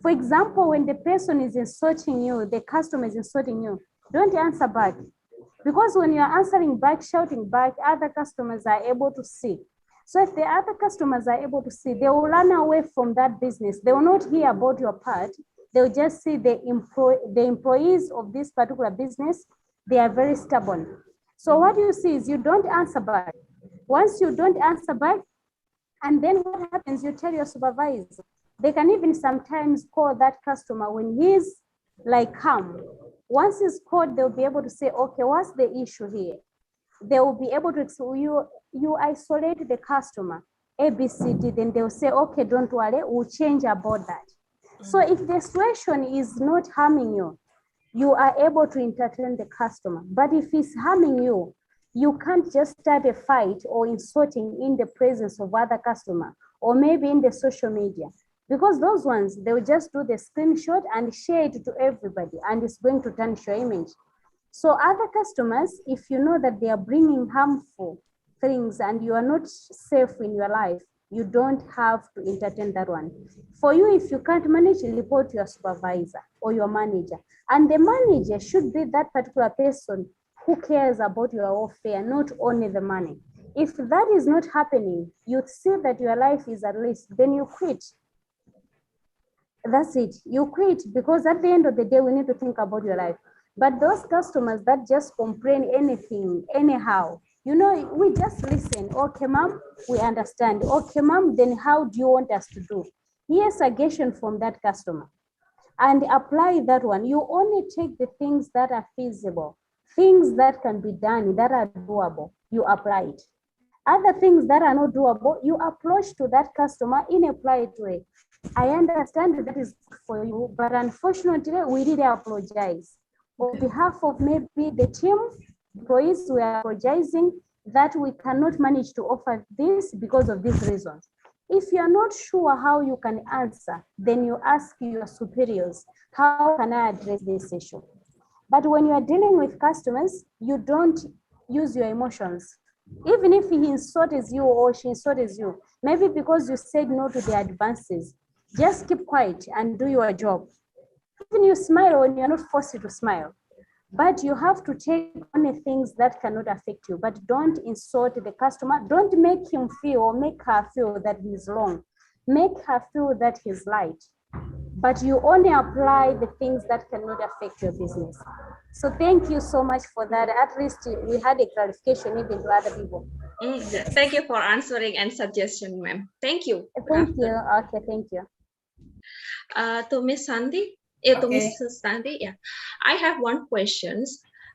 C: For example, when the person is insulting you, the customer is insulting you, don't answer back. Because when you're answering back, shouting back, other customers are able to see. So if the other customers are able to see, they will run away from that business. They will not hear about your part. They'll just see the employees of this particular business, they are very stubborn. So what you see is you don't answer back. Once you don't answer back, and then what happens, you tell your supervisor. They can even sometimes call that customer when he's like calm. Once he's called, they'll be able to say, okay, what's the issue here? They will be able to, so you isolate the customer, ABCD, then they'll say, okay, don't worry, we'll change about that. So if the situation is not harming you, you are able to entertain the customer. But if it's harming you, You can't just start a fight or insulting in the presence of other customer or maybe in the social media, because those ones, they will just do the screenshot and share it to everybody and it's going to tarnish your image. So other customers, if you know that they are bringing harmful things and you are not safe in your life, you don't have to entertain that one. For you, if you can't manage, report to your supervisor or your manager. And the manager should be that particular person who cares about your welfare, not only the money. If that is not happening, you see that your life is at risk, then you quit. That's it, you quit, because at the end of the day, we need to think about your life. But those customers that just complain anything, anyhow, you know, we just listen. Okay, ma'am, we understand. Okay, ma'am, then how do you want us to do? Here's a suggestion from that customer and apply that one. You only take the things that are feasible, things that can be done, that are doable, you apply it. Other things that are not doable, you approach to that customer in a polite way. I understand that is for you, but unfortunately, we really apologize. On behalf of maybe the team, employees, we are apologizing that we cannot manage to offer this because of these reasons. If you are not sure how you can answer, then you ask your superiors, how can I address this issue? But when you are dealing with customers, you don't use your emotions. Even if he insults you or she insults you, maybe because you said no to the advances, just keep quiet and do your job. Even you smile when you're not forced to smile. But you have to take only things that cannot affect you, but don't insult the customer. Don't make him feel or make her feel that he's wrong. Make her feel that he's right. But you only apply the things that cannot affect your business. So thank you so much for that. At least we had a clarification even to other people.
N: Thank you for answering and suggestion, ma'am. Thank you.
C: Thank you. Okay, thank you.
N: To Miss Santi, to Mrs. Santi, yeah. I have one question.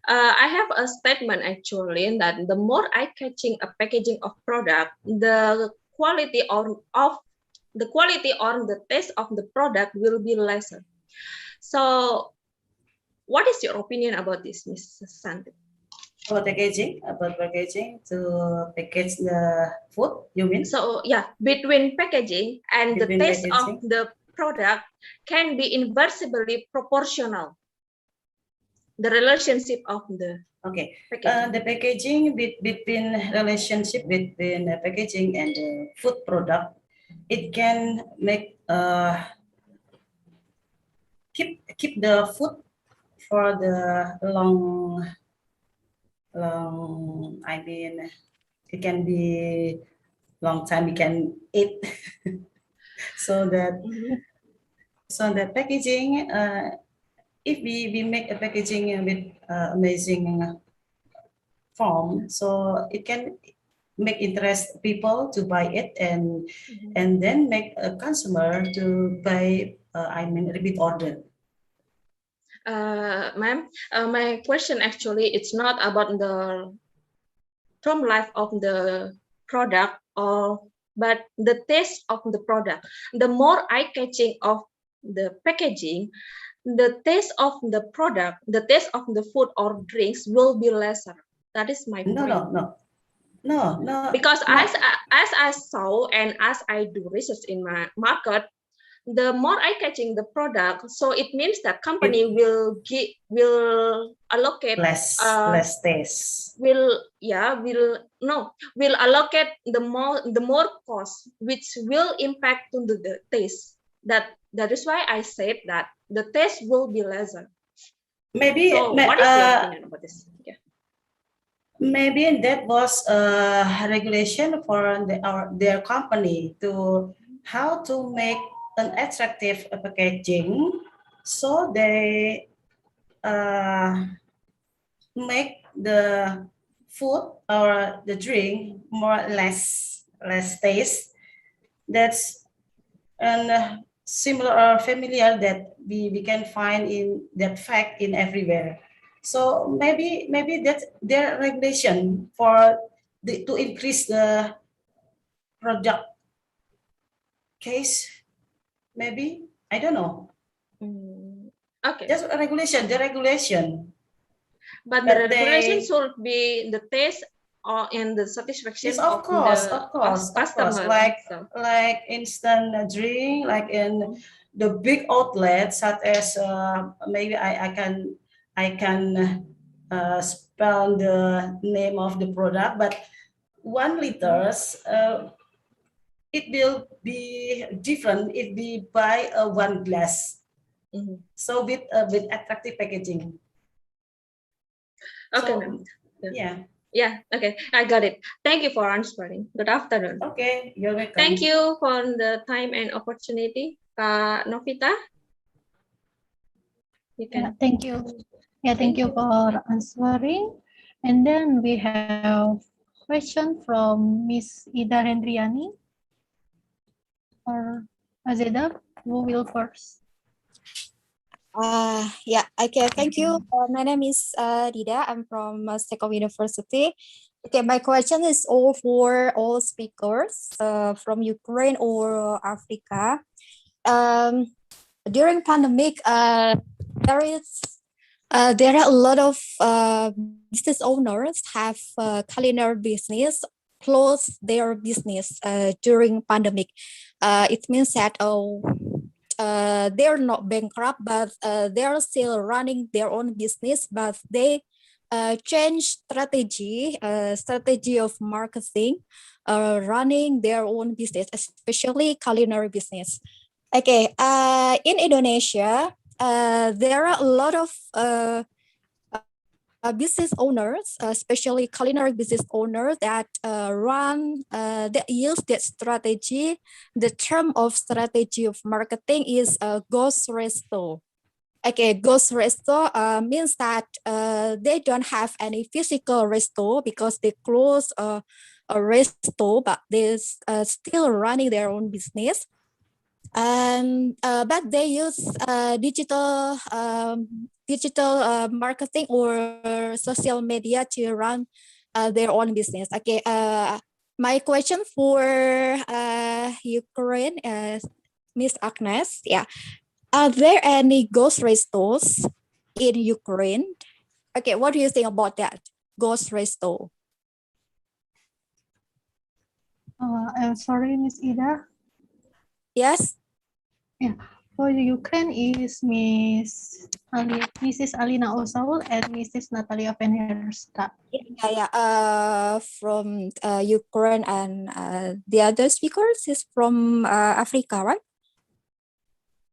N: I have a statement actually that the more eye-catching a packaging of product, the quality of the taste of the product will be lesser. So, what is your opinion about this, Mrs. Santi?
H: About packaging to package the food, you mean?
N: So yeah, between packaging and the taste of the product can be inversely proportional. The relationship of the
H: packaging. The packaging between relationship between the packaging and the food product, it can make keep the food for the long. I mean, it can be long time. We can eat. So that packaging. If we make a packaging with amazing form, so it can make interest people to buy it and then make a consumer to buy. Repeat order.
N: Ma'am, my question actually, it's not about the term life of the product but the taste of the product. The more eye-catching of the packaging, the taste of the product, the taste of the food or drinks will be lesser. That is my point.
H: No.
N: Because as I saw and as I do research in my market, the more eye-catching the product, so it means that company will allocate
H: less taste.
N: Will allocate the more cost, which will impact to the taste. That is why I said that the taste will be lesser.
H: Maybe.
N: So what is your opinion about this? Yeah.
H: Maybe that was a regulation for their company to how to make an attractive packaging, so they make the food or the drink less taste. That's similar or familiar that we can find in that fact in everywhere. So maybe that's their regulation for to increase the product case. Maybe, I don't know.
N: Okay.
H: Just the regulation.
N: But the regulation should be the taste or in the satisfaction
H: yes, of course,
N: customer.
H: Like instant drink, like in the big outlets, such as maybe I can spell the name of the product, but 1 liters it will be different if we buy a 1 glass. So with attractive packaging.
N: Okay,
H: so,
N: ma'am.
H: Yeah.
N: Yeah, okay, I got it. Thank you for answering. Good afternoon.
H: Okay, you're welcome.
N: Thank you for the time and opportunity. Novita? You can.
A: Yeah, thank you. Yeah, thank you for answering. And then we have question from Miss Ida Hendriani or Azeda. Who will first?
O: Yeah, okay, thank you. My name is Dida. I'm from Stekom University. Okay, my question is all for all speakers from Ukraine or Africa. During pandemic, there are a lot of business owners have culinary business close their business during pandemic. It means that they're not bankrupt, but they're still running their own business, but they change strategy of marketing, running their own business, especially culinary business. Okay, in Indonesia, there are a lot of business owners, especially culinary business owners that that use that strategy. The term of strategy of marketing is ghost resto. Okay, ghost resto means that they don't have any physical resto because they close a resto, but they're still running their own business. And but they use digital marketing or social media to run their own business. Okay, my question for Ukraine, Miss Agness, yeah, are there any ghost restos in Ukraine? Okay, what do you think about that? Ghost resto.
A: I'm sorry, Miss Ida.
O: Yes.
A: Yeah, for the Ukraine is Mrs. Alina Osaul and Mrs. Natalia Venherska.
O: Yeah. From Ukraine, and the other speakers is from Africa, right?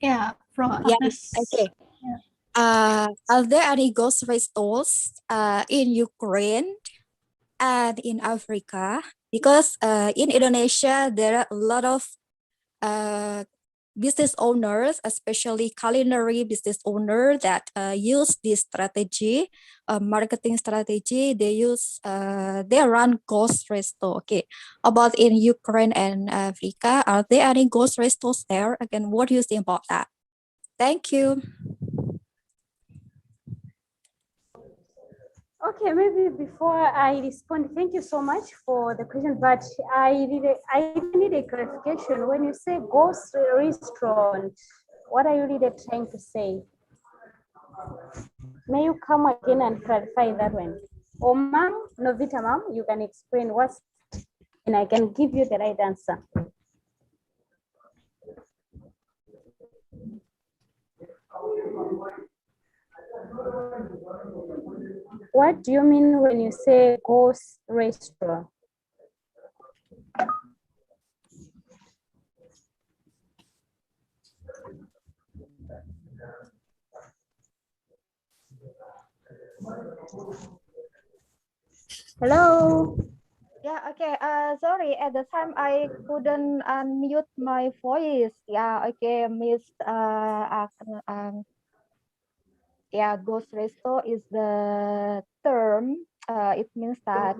A: Yeah, from
O: Agness. Okay.
A: Yeah.
O: Are there any ghost restos in Ukraine and in Africa? Because in Indonesia, there are a lot of business owners, especially culinary business owners, that use this strategy, marketing strategy. They run ghost resto. Okay, about in Ukraine and Africa, are there any ghost restos there? Again, what do you think about that? Thank you.
C: Okay, maybe before I respond, thank you so much for the question, but I need a clarification. When you say ghost restaurant, what are you really trying to say? May you come again and clarify that one? Or ma'am, Novita ma'am, you can explain what's, and I can give you the right answer. What do you mean when you say ghost restaurant? Hello?
O: Yeah, okay. Sorry, at the time I couldn't unmute my voice. Yeah, okay, Miss yeah, ghost resto is the term. It means that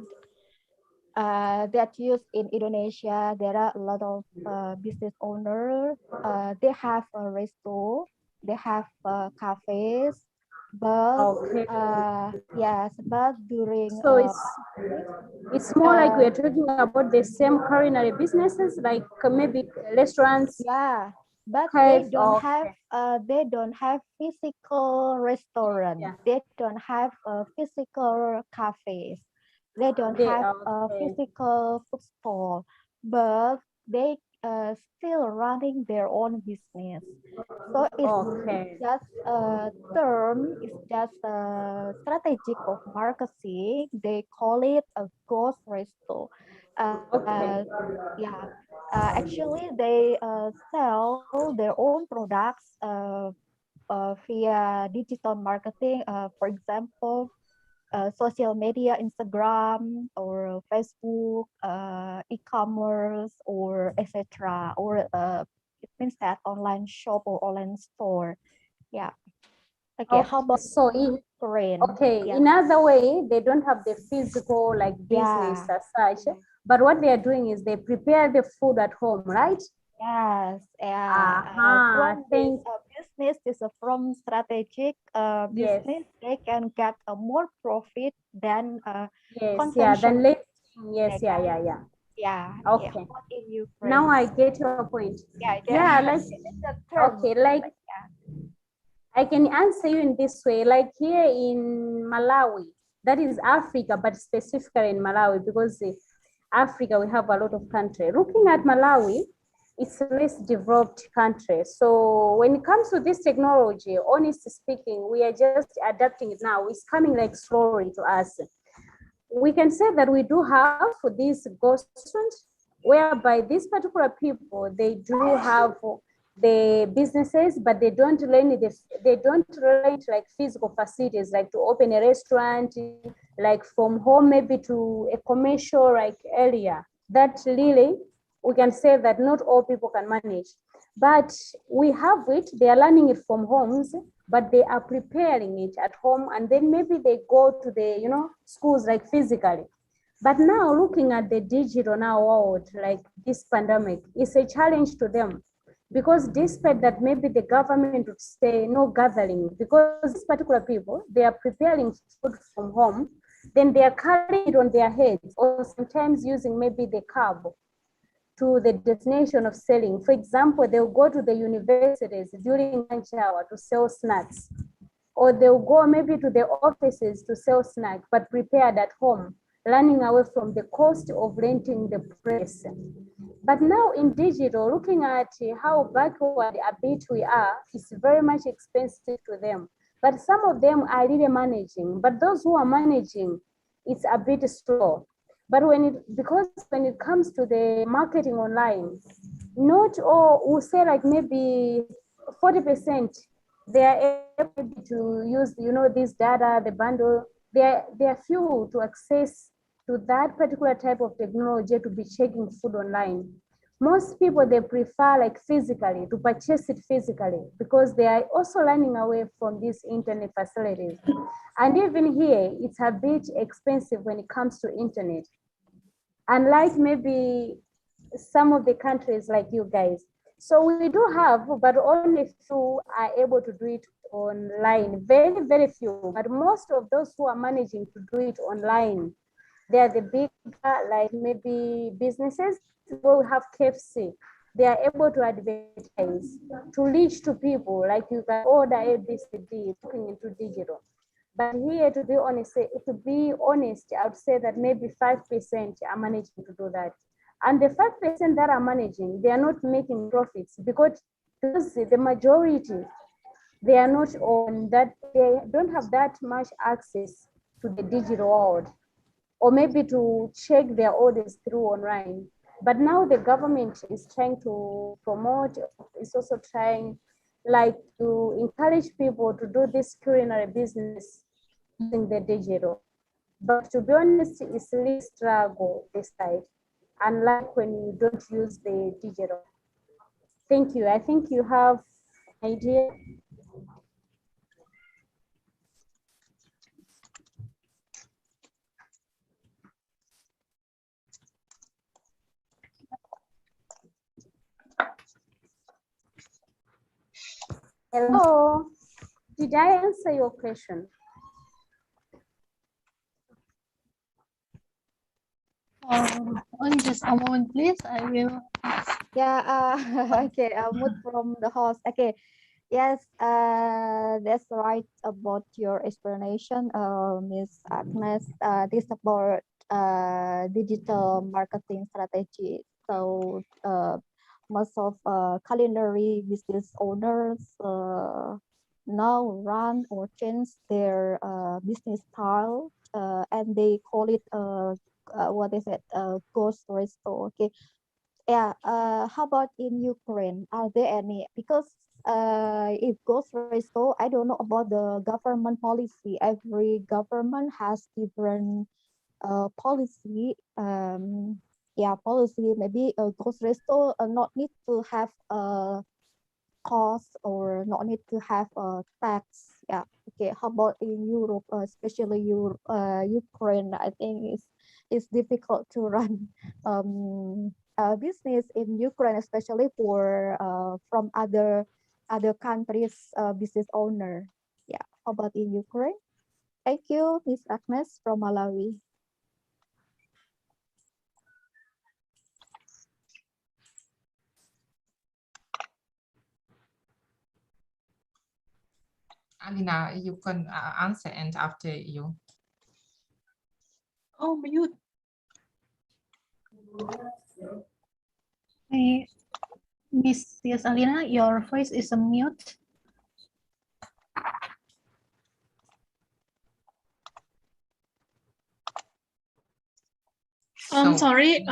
O: that used in Indonesia. There are a lot of business owners. They have a resto, they have cafes, but yes, but during
C: so it's more like we're talking about the same culinary businesses, like maybe restaurants.
O: Yeah.
C: but
O: they don't have physical restaurant.
C: Yeah.
O: They don't have physical cafes. They don't have a physical food store, but they still running their own business. So it's just a term, it's just a strategic of marketing. They call it a ghost resto. Yeah, actually they sell their own products via digital marketing. For example, social media, Instagram or Facebook, e-commerce or etc. Or it means that online shop or online store. Yeah. Okay. How about
C: so in
O: Korean? Yeah.
C: in other way, they don't have the physical like business as such, but what they are doing is they prepare the food at home, right?
O: Yes. Yeah. From this business, this from strategic business, they can get a more profit than conventional. Yeah.
C: Okay.
O: In Ukraine.
C: Now I get your point.
O: Yeah.
C: Like
O: term,
C: okay, like I can answer you in this way. Like here in Malawi, that is Africa, but specifically in Malawi, because Africa we have a lot of country. Looking at Malawi, it's a less developed country. So when it comes to this technology, honestly speaking, we are just adapting it now. It's coming like slowly to us. We can say that we do have these ghost restaurants, whereby these particular people, they do have the businesses, but they don't rent like physical facilities, like to open a restaurant, like from home maybe to a commercial like area. That really, we can say that not all people can manage, but we have it. They are learning it from homes, but they are preparing it at home, and then maybe they go to the schools like physically. But now looking at the digital now world, like this pandemic, is a challenge to them, because despite that maybe the government would say no gathering, because these particular people, they are preparing food from home, then they are carrying it on their heads, or sometimes using maybe the cab to the destination of selling. For example, they'll go to the universities during lunch hour to sell snacks, or they'll go maybe to the offices to sell snacks, but prepared at home, running away from the cost of renting the place. But now in digital, looking at how backward a bit we are, it's very much expensive to them. But some of them are really managing, but those who are managing, it's a bit slow. But because when it comes to the marketing online, not all will say like maybe 40%, they are able to use, this data, the bundle. They are few to access to that particular type of technology to be checking food online. Most people, they prefer like physically, to purchase it physically, because they are also running away from these internet facilities. And even here, it's a bit expensive when it comes to internet. Unlike maybe some of the countries like you guys. So we do have, but only few are able to do it online. Very, very few. But most of those who are managing to do it online, they are the big, like maybe businesses. Where we have KFC, they are able to advertise, to reach to people, like you can order ABCD, looking into digital. But here, to be honest, I would say that maybe 5% are managing to do that. And the 5% that are managing, they are not making profits, because the majority, they are not on that, they don't have that much access to the digital world, or maybe to check their orders through online. But now the government is trying to promote, is also trying like to encourage people to do this culinary business using the digital. But to be honest, it's really struggle this side, unlike when you don't use the digital. Thank you. I think you have an idea. Hello, did I answer your question?
A: On just a moment, please. I will ask
P: Yeah, okay, I'll move from the host. Okay, yes, that's right about your explanation, Miss Agnes. This about digital marketing strategy. So, most of culinary business owners now run or change their business style, and they call it what is it? Ghost resto. Okay, yeah, how about in Ukraine? Are there any? Because if ghost resto, I don't know about the government policy. Every government has different policy. Yeah, policy. Maybe a ghost resto not need to have a cost or not need to have a tax. Yeah. Okay. How about in Europe, especially Ukraine? I think it's difficult to run business in Ukraine, especially for from other countries business owner. Yeah. How about in Ukraine? Thank you, Miss Agnes from Malawi.
E: Alina, you can answer, and after you.
Q: Oh, mute.
A: Hey, Miss Yes, Alina, your voice is a mute.
Q: Sorry,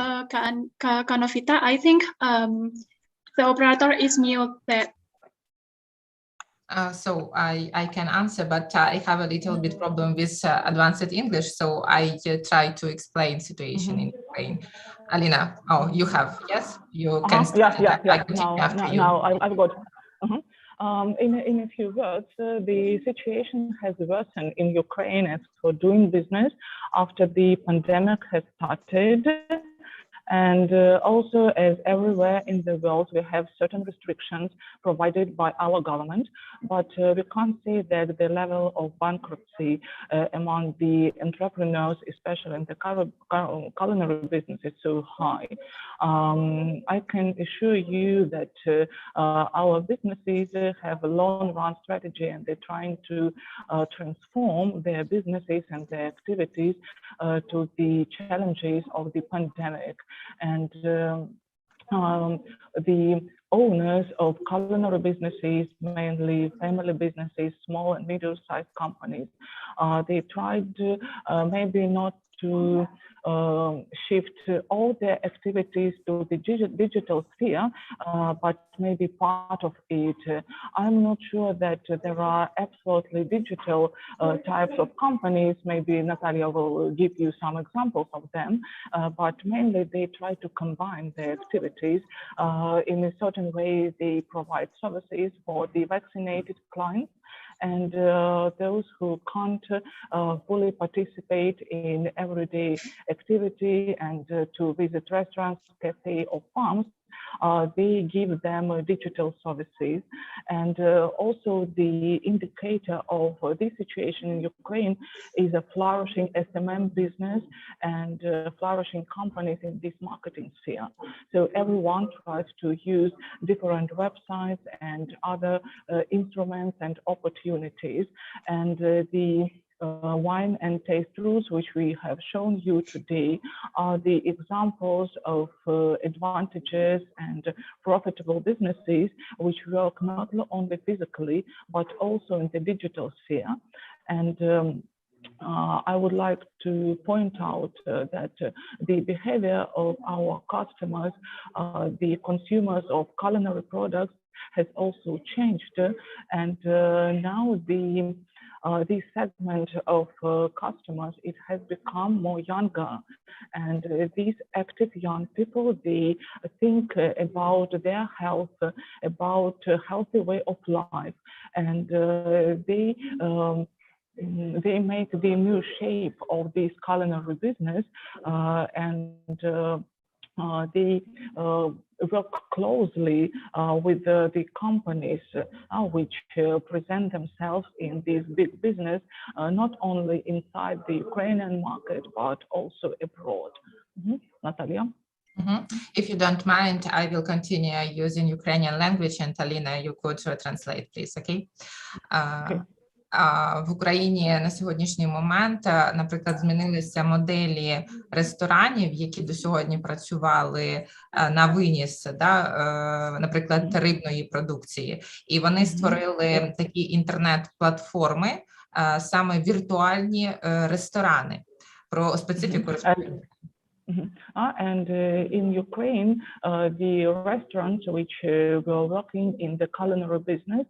Q: Kanovita. I think the operator is muted.
E: So I can answer, but I have a little bit problem with advanced English, so I try to explain situation in Ukraine. Alina, oh, you have, yes? You can start.
D: Yeah.
E: I continue after you.
D: Now I've got. In a few words, the situation has worsened in Ukraine as for doing business after the pandemic has started. And also, as everywhere in the world, we have certain restrictions provided by our government, but we can't say that the level of bankruptcy among the entrepreneurs, especially in the culinary business, is so high. I can assure you that our businesses have a long-run strategy, and they're trying to transform their businesses and their activities to the challenges of the pandemic. And the owners of culinary businesses, mainly family businesses, small and medium-sized companies, they tried maybe not to shift all their activities to the digital sphere, but maybe part of it. I'm not sure that there are absolutely digital types of companies. Maybe Natalia will give you some examples of them, but mainly they try to combine their activities. In a certain way, they provide services for the vaccinated clients, and those who can't fully participate in everyday activity and to visit restaurants, cafe, or farms, they give them digital services. And also the indicator of this situation in Ukraine is a flourishing SMM business and flourishing companies in this marketing sphere. So everyone tries to use different websites and other instruments and opportunities. And the wine and taste rules, which we have shown you today, are the examples of advantages and profitable businesses which work not only physically, but also in the digital sphere. And I would like to point out that the behavior of our customers, the consumers of culinary products, has also changed. And now this segment of customers, it has become more younger, and these active young people, they think about their health, about a healthy way of life, and they make the new shape of this culinary business, and they work closely with the companies which present themselves in this big business, not only inside the Ukrainian market, but also abroad. Natalia?
E: If you don't mind, I will continue using Ukrainian language, and Alina, you could translate, please, okay? В Україні на сьогоднішній момент, наприклад, змінилися моделі ресторанів, які до сьогодні працювали на виніс, наприклад, рибної продукції. І вони створили такі інтернет-платформи, саме віртуальні ресторани. Про специфіку
D: And in Ukraine, the restaurants which were working in the culinary business,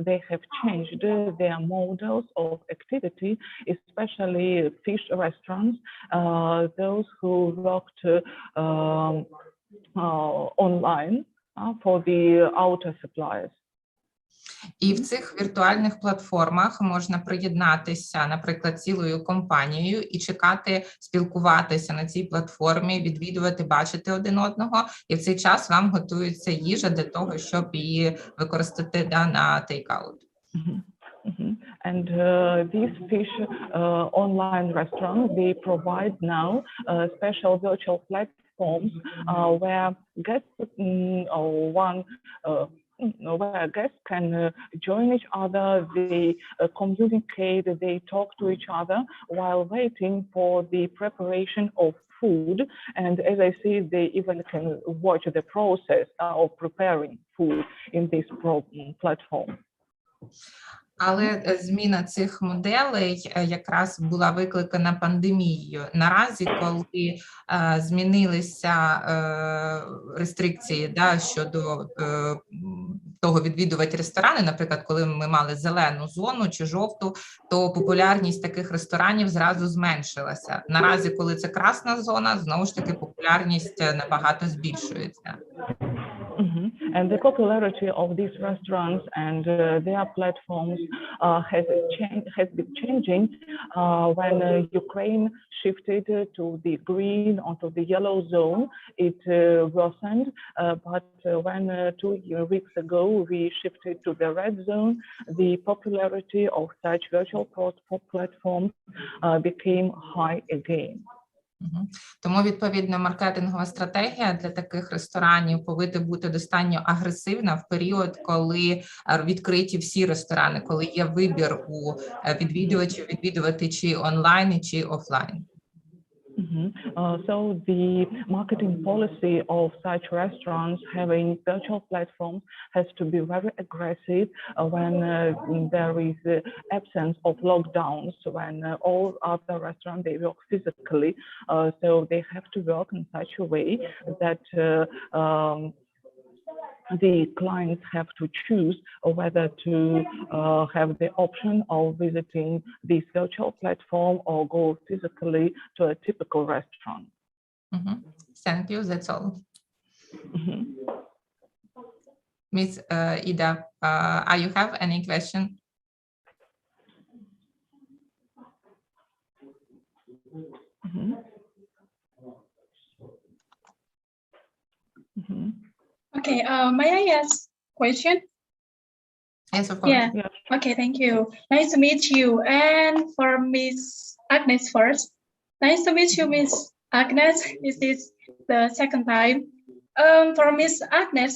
D: they have changed their models of activity, especially fish restaurants, those who worked online for the outer suppliers.
E: І в цих віртуальних платформах можна приєднатися, наприклад, цілою компанією і чекати, спілкуватися на цій платформі, відвідувати, бачити один одного, і в цей час вам готується їжа для того, щоб її використати на take-out.
D: And these fish online restaurants, they provide now special virtual platforms where guests where guests can join each other, they communicate, they talk to each other while waiting for the preparation of food. And as I see, they even can watch the process of preparing food in this platform.
E: Але зміна цих моделей якраз була викликана пандемією. Наразі, коли змінилися рестрикції щодо того відвідувати ресторани, наприклад, коли ми мали зелену зону чи жовту, то популярність таких ресторанів зразу зменшилася. Наразі, коли це красна зона, знову ж таки популярність набагато збільшується.
D: And the popularity of these restaurants and their platforms has been changing when Ukraine shifted to the green or to the yellow zone. It worsened, but when 2 weeks ago we shifted to the red zone, the popularity of such virtual platforms became high again.
E: Тому, відповідно, маркетингова стратегія для таких ресторанів повинна бути достатньо агресивна в період, коли відкриті всі ресторани, коли є вибір у відвідувачів відвідувати чи онлайн, чи офлайн.
D: So the marketing policy of such restaurants having virtual platforms has to be very aggressive when there is absence of lockdowns, when all other restaurants, they work physically. So they have to work in such a way that the clients have to choose whether to have the option of visiting this virtual platform or go physically to a typical restaurant.
E: Thank you. That's all. Ms. Ida, you have any question?
Q: Okay, may I ask question?
E: Yes, of course.
Q: Yeah. Okay, thank you. Nice to meet you. And for Miss Agness first. Nice to meet you, Miss Agness. This is the second time. For Miss Agness,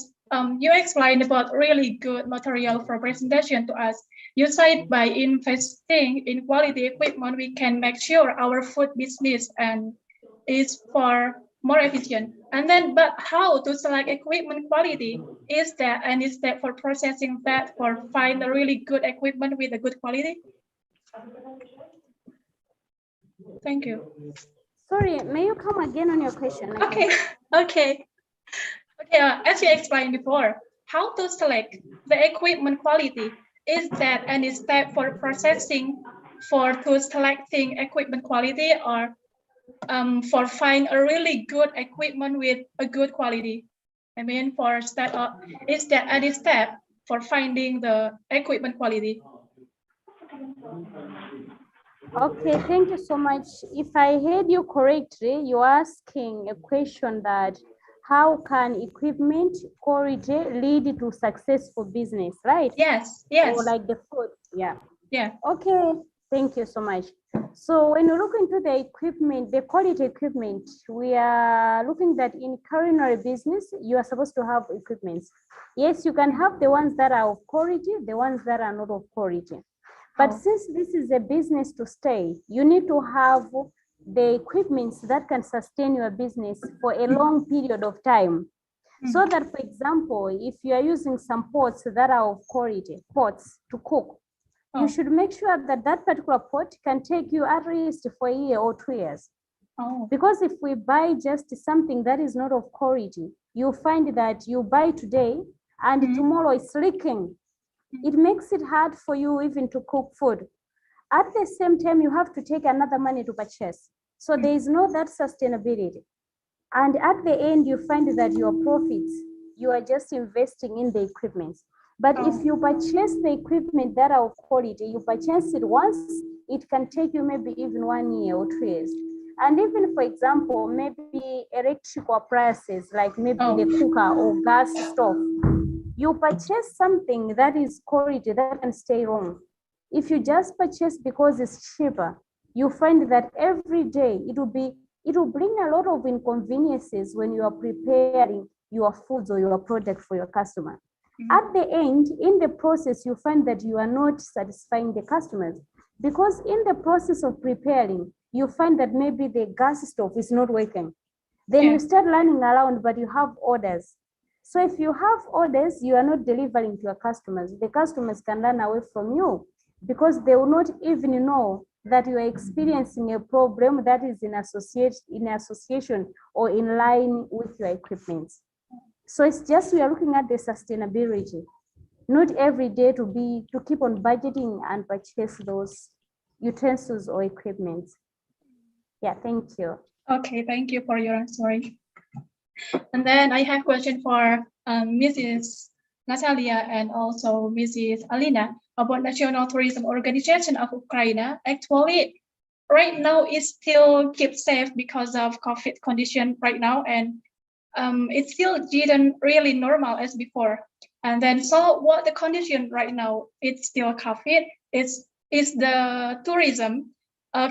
Q: you explained about really good material for presentation to us. You said by investing in quality equipment, we can make sure our food business and is for more efficient. And then, but how to select equipment quality? Is there any step for processing that for find a really good equipment with a good quality? Thank you.
C: Sorry, may you come again on your question?
Q: Okay. As you explained before, how to select the equipment quality? Is there any step for processing to selecting equipment quality, or for find a really good equipment with a good quality? I mean, for step up, is there any step for finding the equipment quality?
C: Okay, thank you so much. If I heard you correctly, you're asking a question that how can equipment quality lead to successful business, right?
Q: Yes.
C: Or like the food, yeah.
Q: Yeah.
C: Okay, Thank you so much. So when you look into the equipment, the quality equipment, we are looking that in culinary business, you are supposed to have equipment. Yes, you can have the ones that are of quality, the ones that are not of quality. But since this is a business to stay, you need to have the equipment that can sustain your business for a long period of time. So that, for example, if you are using some pots that are of quality, pots to cook, you should make sure that that particular pot can take you at least for a year or 2 years. Because if we buy just something that is not of quality, you find that you buy today and tomorrow it's leaking. It makes it hard for you even to cook food. At the same time, you have to take another money to purchase. So there is no that sustainability. And at the end, you find that your profits, you are just investing in the equipment. But if you purchase the equipment that are of quality, you purchase it once, it can take you maybe even 1 year or 2 years. And even, for example, maybe electrical appliances, like maybe the cooker or gas stove, you purchase something that is quality that can stay long. If you just purchase because it's cheaper, you find that every day it will bring a lot of inconveniences when you are preparing your foods or your product for your customer. At the end, in the process, you find that you are not satisfying the customers because in the process of preparing, you find that maybe the gas stove is not working. Then you start running around, but you have orders. So if you have orders, you are not delivering to your customers. The customers can run away from you because they will not even know that you are experiencing a problem that is in association or in line with your equipment. So it's just we are looking at the sustainability, not every day to keep on budgeting and purchase those utensils or equipment. Yeah, thank you.
Q: Okay, thank you for your answering. And then I have a question for Mrs. Natalia and also Mrs. Alina about National Tourism Organization of Ukraine. Actually, right now it still keeps safe because of COVID condition right now, and it still didn't really normal as before. And then so what the condition right now, it's still COVID, is the tourism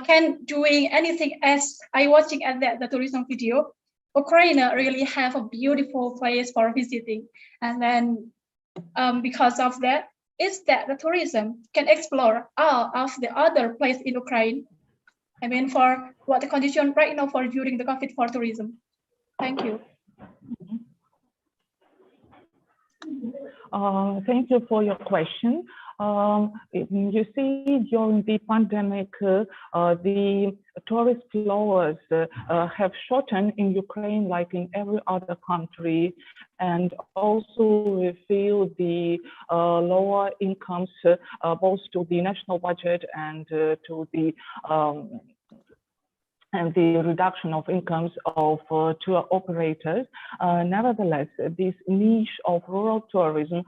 Q: can doing anything as I watching at the tourism video. Ukraine really have a beautiful place for visiting. And then because of that, is that the tourism can explore all of the other places in Ukraine. I mean, for what the condition right now for during the COVID for tourism. Thank you.
D: Thank you for your question. You see, during the pandemic, the tourist flows have shortened in Ukraine like in every other country. And also we feel the lower incomes both to the national budget and to the reduction of incomes of tour operators. Nevertheless, this niche of rural tourism,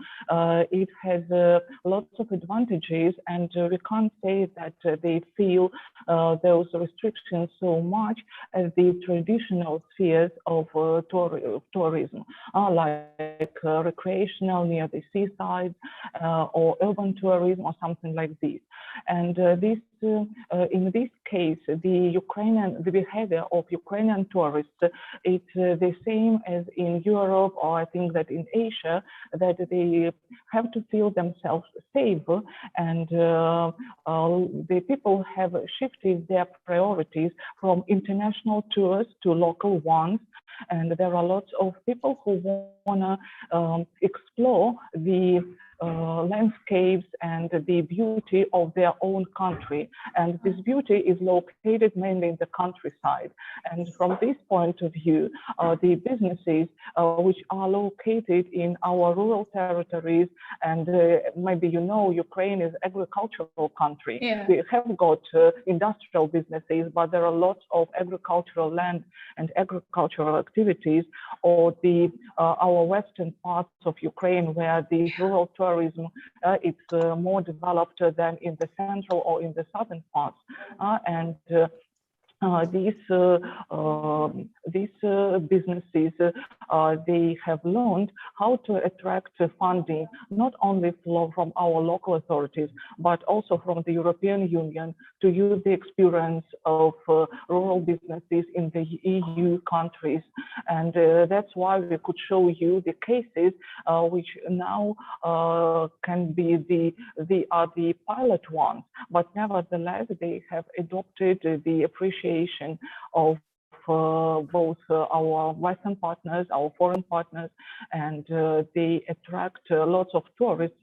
D: it has lots of advantages, and we can't say that they feel those restrictions so much as the traditional spheres of tourism, like recreational near the seaside or urban tourism or something like this. And in this case, the behavior of Ukrainian tourists, it's the same as in Europe, or I think that in Asia, that they have to feel themselves safe, and the people have shifted their priorities from international tours to local ones. And there are lots of people who want to explore the landscapes and the beauty of their own country. And this beauty is located mainly in the countryside. And from this point of view, the businesses which are located in our rural territories, and maybe you know, Ukraine is an agricultural country. Yeah. We have got industrial businesses, but there are lots of agricultural land and agricultural activities, or our western parts of Ukraine, where the rural tourism it's more developed than in the central or in the southern parts, and these businesses they have learned how to attract funding, not only from our local authorities, but also from the European Union, to use the experience of rural businesses in the EU countries. And that's why we could show you the cases which now can be the pilot ones, but nevertheless they have adopted the appreciation of both our Western partners, our foreign partners, and they attract lots of tourists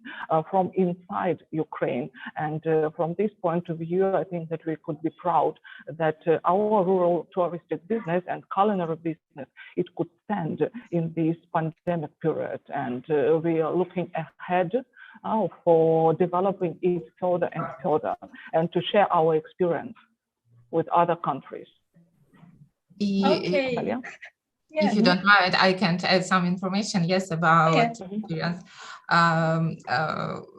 D: from inside Ukraine. And from this point of view, I think that we could be proud that our rural touristic business and culinary business, it could stand in this pandemic period. And we are looking ahead for developing it further and further, and to share our experience with other countries.
Q: Okay.
E: If you don't mind, I can add some information, yes, about experience.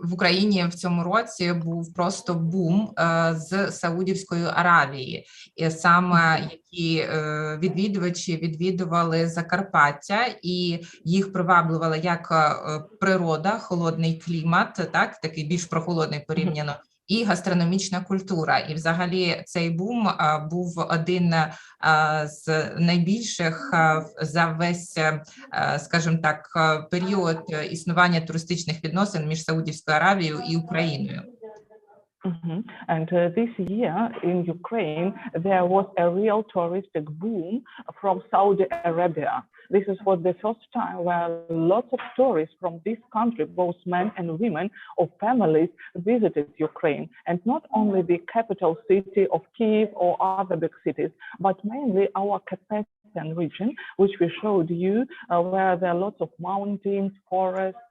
E: В Україні в цьому році був просто бум з Саудівської Аравії, і саме які відвідувачі відвідували Закарпаття, і їх приваблювала як природа, холодний клімат, так, такий більш прохолодний порівняно, і гастрономічна культура. І взагалі цей бум був один з найбільших за весь, скажімо так, період існування туристичних відносин між Саудівською Аравією і Україною.
D: And this year in Ukraine, there was a real touristic boom from Saudi Arabia. This is for the first time where lots of tourists from this country, both men and women or families, visited Ukraine. And not only the capital city of Kyiv or other big cities, but mainly our Carpathian region, which we showed you, where there are lots of mountains, forests,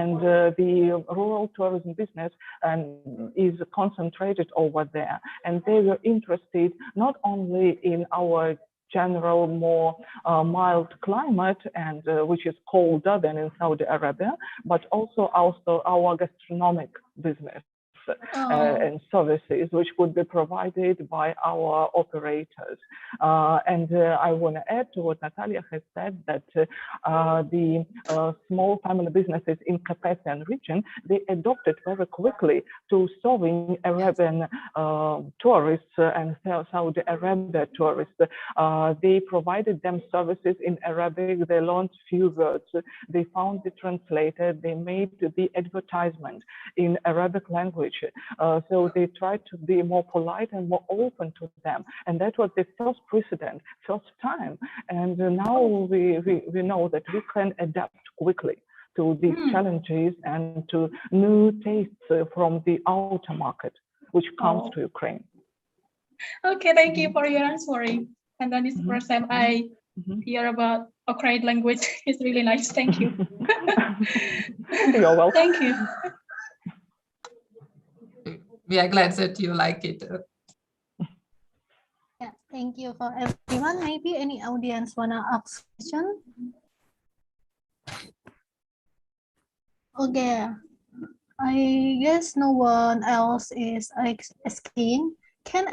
D: and the rural tourism business is concentrated over there. And they were interested not only in our general, more mild climate, and which is colder than in Saudi Arabia, but also our gastronomic business. And services which could be provided by our operators. And I want to add to what Natalia has said, that the small family businesses in Carpathian region, they adopted very quickly to serving Arabian tourists and Saudi Arabia tourists. They provided them services in Arabic, they learned few words, they found it translated, they made the advertisement in Arabic language. So they tried to be more polite and more open to them. And that was the first precedent, first time. And now we know that we can adapt quickly to these challenges and to new tastes from the outer market, which comes to Ukraine.
Q: Okay, thank you for your answering. And then it's the first time I hear about Ukrainian language. It's really nice. Thank you.
D: You're welcome.
Q: Thank you.
E: We are glad that you like it.
A: Yeah, thank you for everyone. Maybe any audience wanna ask question? Okay, I guess no one else is asking. Can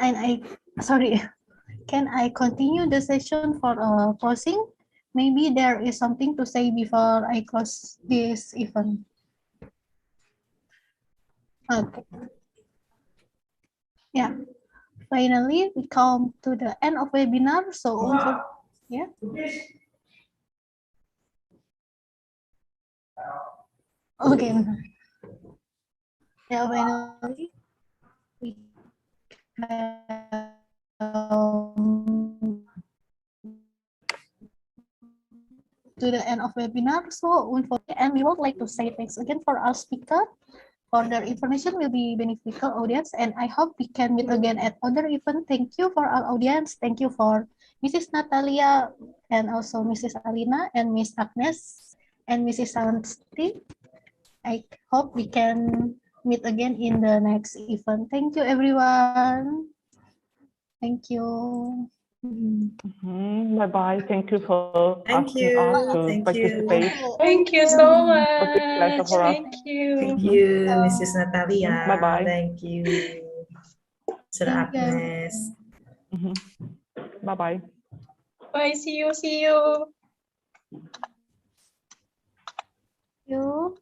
A: I continue the session for closing? Maybe there is something to say before I close this event. Okay. Yeah, finally we come to the end of webinar. So yeah. Okay. Yeah, finally we to the end of webinar. So and we would like to say thanks again for our speaker. Further information will be beneficial audience, and I hope we can meet again at other event. Thank you for our audience. Thank you for Mrs. Natalia and also Mrs. Alina and Miss Agness and Mrs. Santi. I hope we can meet again in the next event. Thank you, everyone. Thank you.
D: Bye-bye. Thank you for asking us to participate.
Q: Thank you so much.
H: Thank you, Mrs. Natalia.
D: Bye-bye.
H: Thank you, Sir Agness.
D: Bye-bye.
Q: Bye. See you.
A: You.